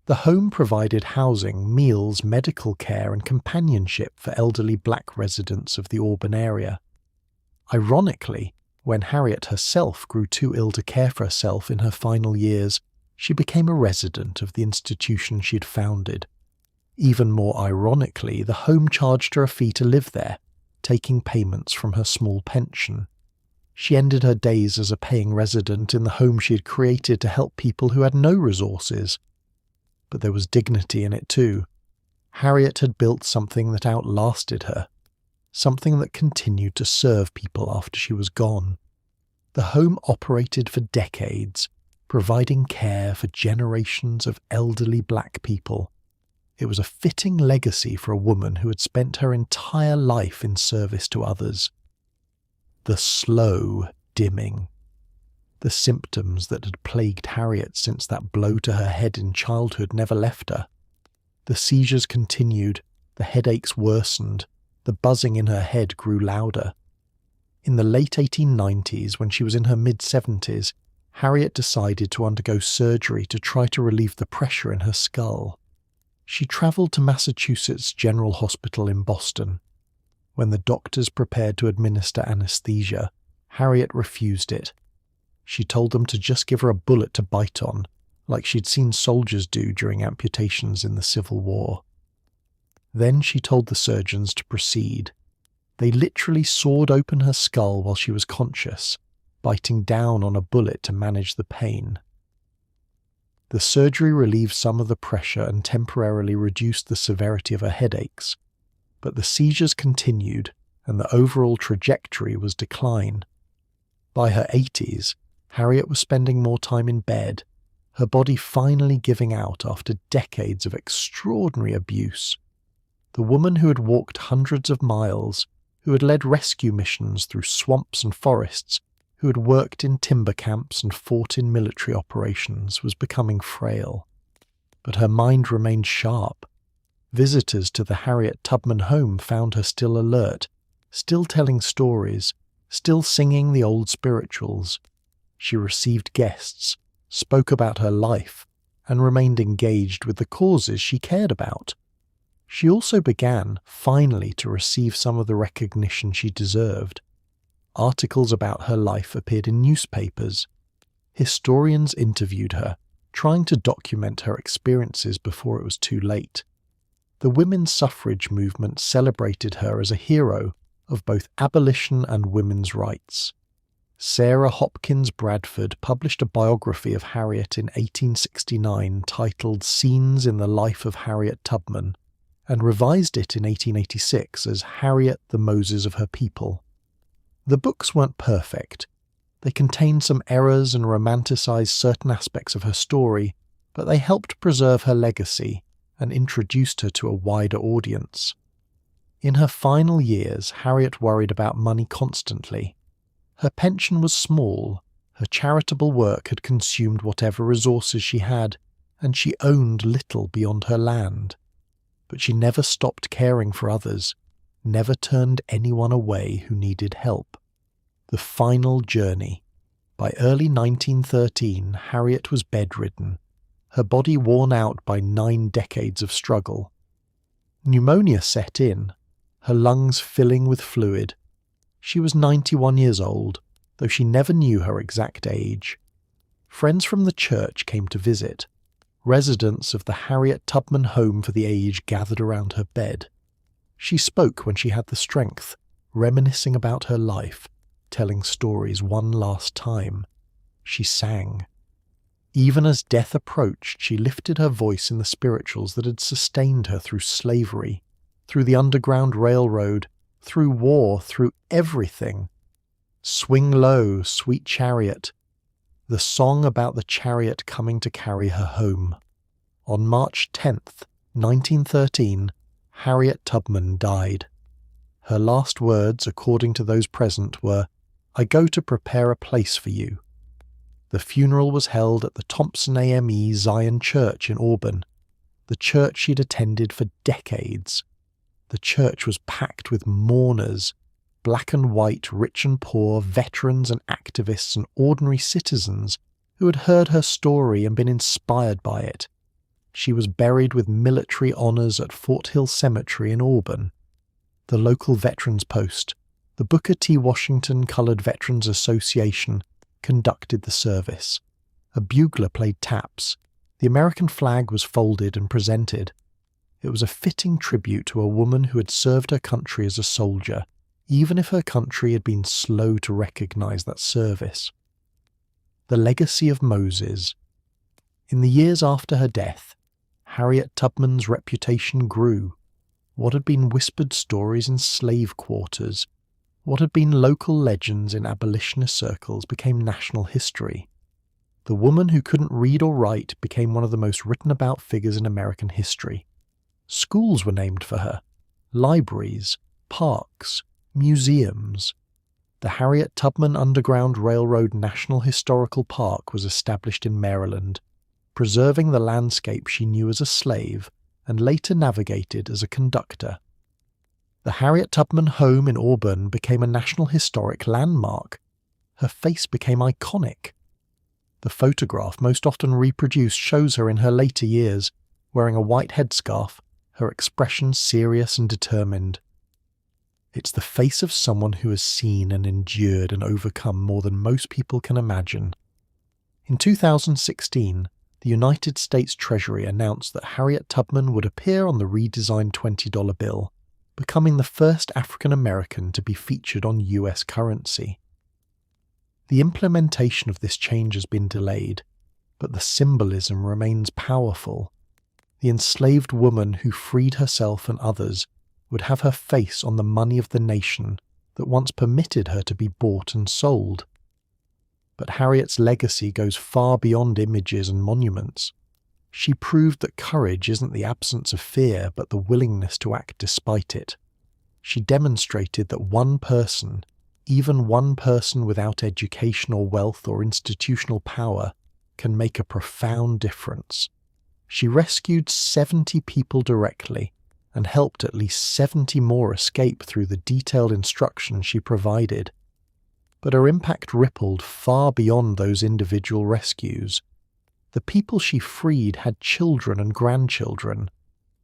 The home provided housing, meals, medical care, and companionship for elderly black residents of the Auburn area. Ironically, when Harriet herself grew too ill to care for herself in her final years, she became a resident of the institution she'd founded. Even more ironically, the home charged her a fee to live there, taking payments from her small pension. She ended her days as a paying resident in the home she had created to help people who had no resources. But there was dignity in it too. Harriet had built something that outlasted her, something that continued to serve people after she was gone. The home operated for decades, providing care for generations of elderly black people. It was a fitting legacy for a woman who had spent her entire life in service to others. The slow dimming. The symptoms that had plagued Harriet since that blow to her head in childhood never left her. The seizures continued, the headaches worsened, the buzzing in her head grew louder. In the late 1890s, when she was in her mid-70s, Harriet decided to undergo surgery to try to relieve the pressure in her skull. She travelled to Massachusetts General Hospital in Boston. When the doctors prepared to administer anesthesia, Harriet refused it. She told them to just give her a bullet to bite on, like she'd seen soldiers do during amputations in the Civil War. Then she told the surgeons to proceed. They literally sawed open her skull while she was conscious, biting down on a bullet to manage the pain. The surgery relieved some of the pressure and temporarily reduced the severity of her headaches, but the seizures continued and the overall trajectory was decline. By her 80s, Harriet was spending more time in bed, her body finally giving out after decades of extraordinary abuse. The woman who had walked hundreds of miles, who had led rescue missions through swamps and forests, who had worked in timber camps and fought in military operations, was becoming frail. But her mind remained sharp. Visitors to the Harriet Tubman home found her still alert, still telling stories, still singing the old spirituals. She received guests, spoke about her life, and remained engaged with the causes she cared about. She also began, finally, to receive some of the recognition she deserved. Articles about her life appeared in newspapers. Historians interviewed her, trying to document her experiences before it was too late. The women's suffrage movement celebrated her as a hero of both abolition and women's rights. Sarah Hopkins Bradford published a biography of Harriet in 1869 titled Scenes in the Life of Harriet Tubman, and revised it in 1886 as Harriet the Moses of Her People. The books weren't perfect. They contained some errors and romanticized certain aspects of her story, but they helped preserve her legacy and introduced her to a wider audience. In her final years, Harriet worried about money constantly. Her pension was small, her charitable work had consumed whatever resources she had, and she owned little beyond her land. But she never stopped caring for others, never turned anyone away who needed help. The final journey. By early 1913, Harriet was bedridden, her body worn out by 9 decades of struggle. Pneumonia set in, her lungs filling with fluid. She was 91 years old, though she never knew her exact age. Friends from the church came to visit. Residents of the Harriet Tubman Home for the Aged gathered around her bed. She spoke when she had the strength, reminiscing about her life, telling stories one last time. She sang. Even as death approached, she lifted her voice in the spirituals that had sustained her through slavery, through the Underground Railroad, through war, through everything. Swing low, sweet chariot. The song about the chariot coming to carry her home. On March 10th, 1913, Harriet Tubman died. Her last words, according to those present, were, "I go to prepare a place for you." The funeral was held at the Thompson AME Zion Church in Auburn, the church she'd attended for decades. The church was packed with mourners, black and white, rich and poor, veterans and activists and ordinary citizens who had heard her story and been inspired by it. She was buried with military honours at Fort Hill Cemetery in Auburn. The local veterans post, the Booker T. Washington Colored Veterans Association, conducted the service. A bugler played taps. The American flag was folded and presented. It was a fitting tribute to a woman who had served her country as a soldier, even if her country had been slow to recognize that service. The legacy of Moses. In the years after her death, Harriet Tubman's reputation grew. What had been whispered stories in slave quarters, what had been local legends in abolitionist circles became national history. The woman who couldn't read or write became one of the most written about figures in American history. Schools were named for her, libraries, parks, museums. The Harriet Tubman Underground Railroad National Historical Park was established in Maryland, preserving the landscape she knew as a slave and later navigated as a conductor. The Harriet Tubman home in Auburn became a National Historic Landmark. Her face became iconic. The photograph most often reproduced shows her in her later years, wearing a white headscarf, her expression serious and determined. It's the face of someone who has seen and endured and overcome more than most people can imagine. In 2016, the United States Treasury announced that Harriet Tubman would appear on the redesigned $20 bill, becoming the first African American to be featured on US currency. The implementation of this change has been delayed, but the symbolism remains powerful. The enslaved woman who freed herself and others would have her face on the money of the nation that once permitted her to be bought and sold. But Harriet's legacy goes far beyond images and monuments. She proved that courage isn't the absence of fear, but the willingness to act despite it. She demonstrated that one person, even one person without education or wealth or institutional power, can make a profound difference. She rescued 70 people directly and helped at least 70 more escape through the detailed instructions she provided. But her impact rippled far beyond those individual rescues. The people she freed had children and grandchildren.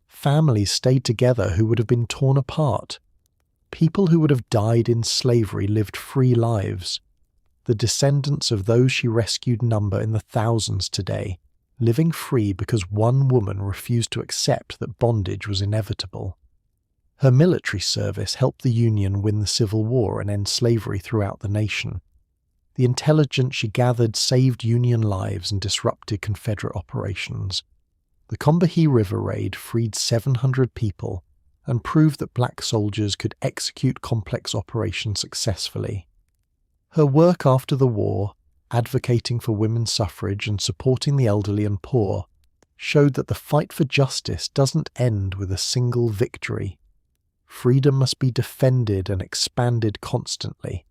Families stayed together who would have been torn apart. People who would have died in slavery lived free lives. The descendants of those she rescued number in the thousands today, living free because one woman refused to accept that bondage was inevitable. Her military service helped the Union win the Civil War and end slavery throughout the nation. The intelligence she gathered saved Union lives and disrupted Confederate operations. The Combahee River Raid freed 700 people and proved that black soldiers could execute complex operations successfully. Her work after the war, advocating for women's suffrage and supporting the elderly and poor, showed that the fight for justice doesn't end with a single victory. Freedom must be defended and expanded constantly.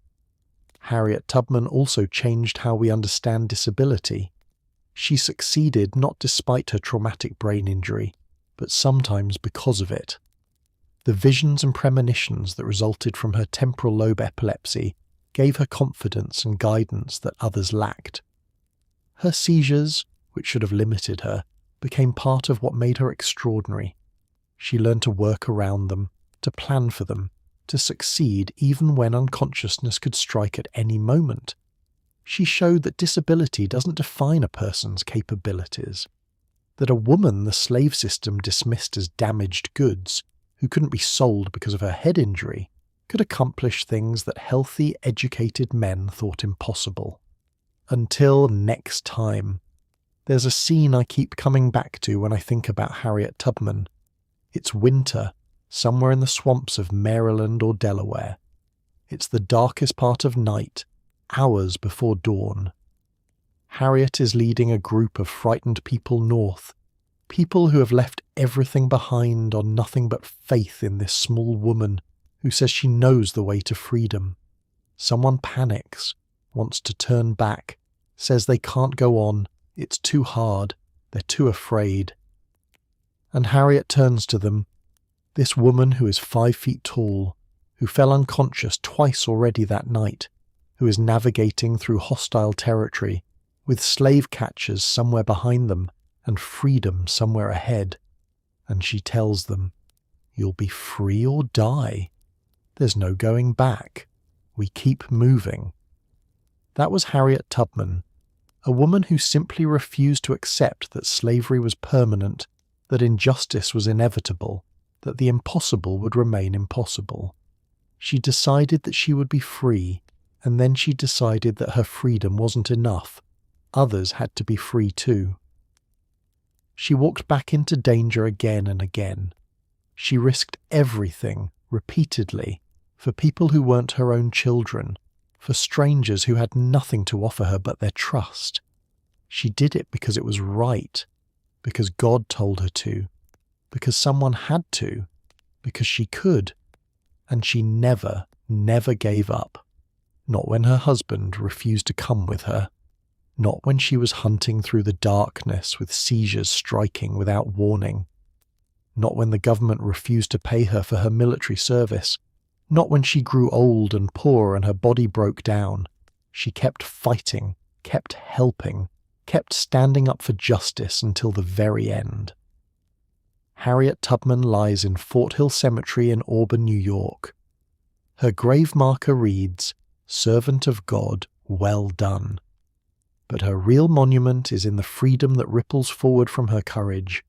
Harriet Tubman also changed how we understand disability. She succeeded not despite her traumatic brain injury, but sometimes because of it. The visions and premonitions that resulted from her temporal lobe epilepsy gave her confidence and guidance that others lacked. Her seizures, which should have limited her, became part of what made her extraordinary. She learned to work around them, to plan for them, to succeed even when unconsciousness could strike at any moment. She showed that disability doesn't define a person's capabilities, that a woman the slave system dismissed as damaged goods, who couldn't be sold because of her head injury, could accomplish things that healthy, educated men thought impossible. Until next time. There's a scene I keep coming back to when I think about Harriet Tubman. It's winter, somewhere in the swamps of Maryland or Delaware. It's the darkest part of night, hours before dawn. Harriet is leading a group of frightened people north, people who have left everything behind on nothing but faith in this small woman who says she knows the way to freedom. Someone panics, wants to turn back, says they can't go on, it's too hard, they're too afraid. And Harriet turns to them, this woman who is 5 feet tall, who fell unconscious twice already that night, who is navigating through hostile territory, with slave catchers somewhere behind them and freedom somewhere ahead. And she tells them, you'll be free or die. There's no going back. We keep moving. That was Harriet Tubman, a woman who simply refused to accept that slavery was permanent, that injustice was inevitable, that the impossible would remain impossible. She decided that she would be free, and then she decided that her freedom wasn't enough. Others had to be free too. She walked back into danger again and again. She risked everything, repeatedly, for people who weren't her own children, for strangers who had nothing to offer her but their trust. She did it because it was right, because God told her to, because someone had to, because she could, and she never, never gave up. Not when her husband refused to come with her. Not when she was hunting through the darkness with seizures striking without warning. Not when the government refused to pay her for her military service. Not when she grew old and poor and her body broke down. She kept fighting, kept helping, kept standing up for justice until the very end. Harriet Tubman lies in Fort Hill Cemetery in Auburn, New York. Her grave marker reads, "Servant of God, well done." But her real monument is in the freedom that ripples forward from her courage.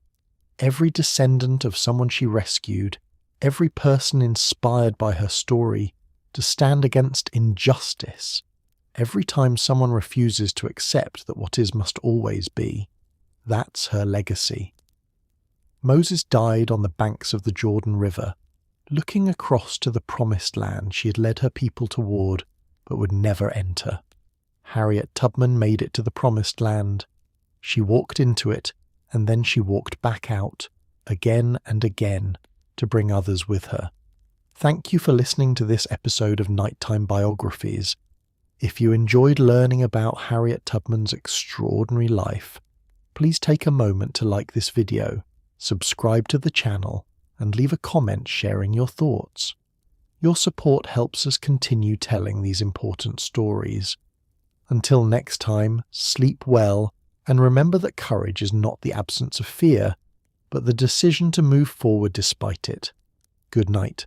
Every descendant of someone she rescued, every person inspired by her story to stand against injustice, every time someone refuses to accept that what is must always be, that's her legacy. Moses died on the banks of the Jordan River, looking across to the promised land she had led her people toward, but would never enter. Harriet Tubman made it to the promised land. She walked into it, and then she walked back out, again and again, to bring others with her. Thank you for listening to this episode of Nighttime Biographies. If you enjoyed learning about Harriet Tubman's extraordinary life, please take a moment to like this video, subscribe to the channel, and leave a comment sharing your thoughts. Your support helps us continue telling these important stories. Until next time, sleep well, and remember that courage is not the absence of fear, but the decision to move forward despite it. Good night.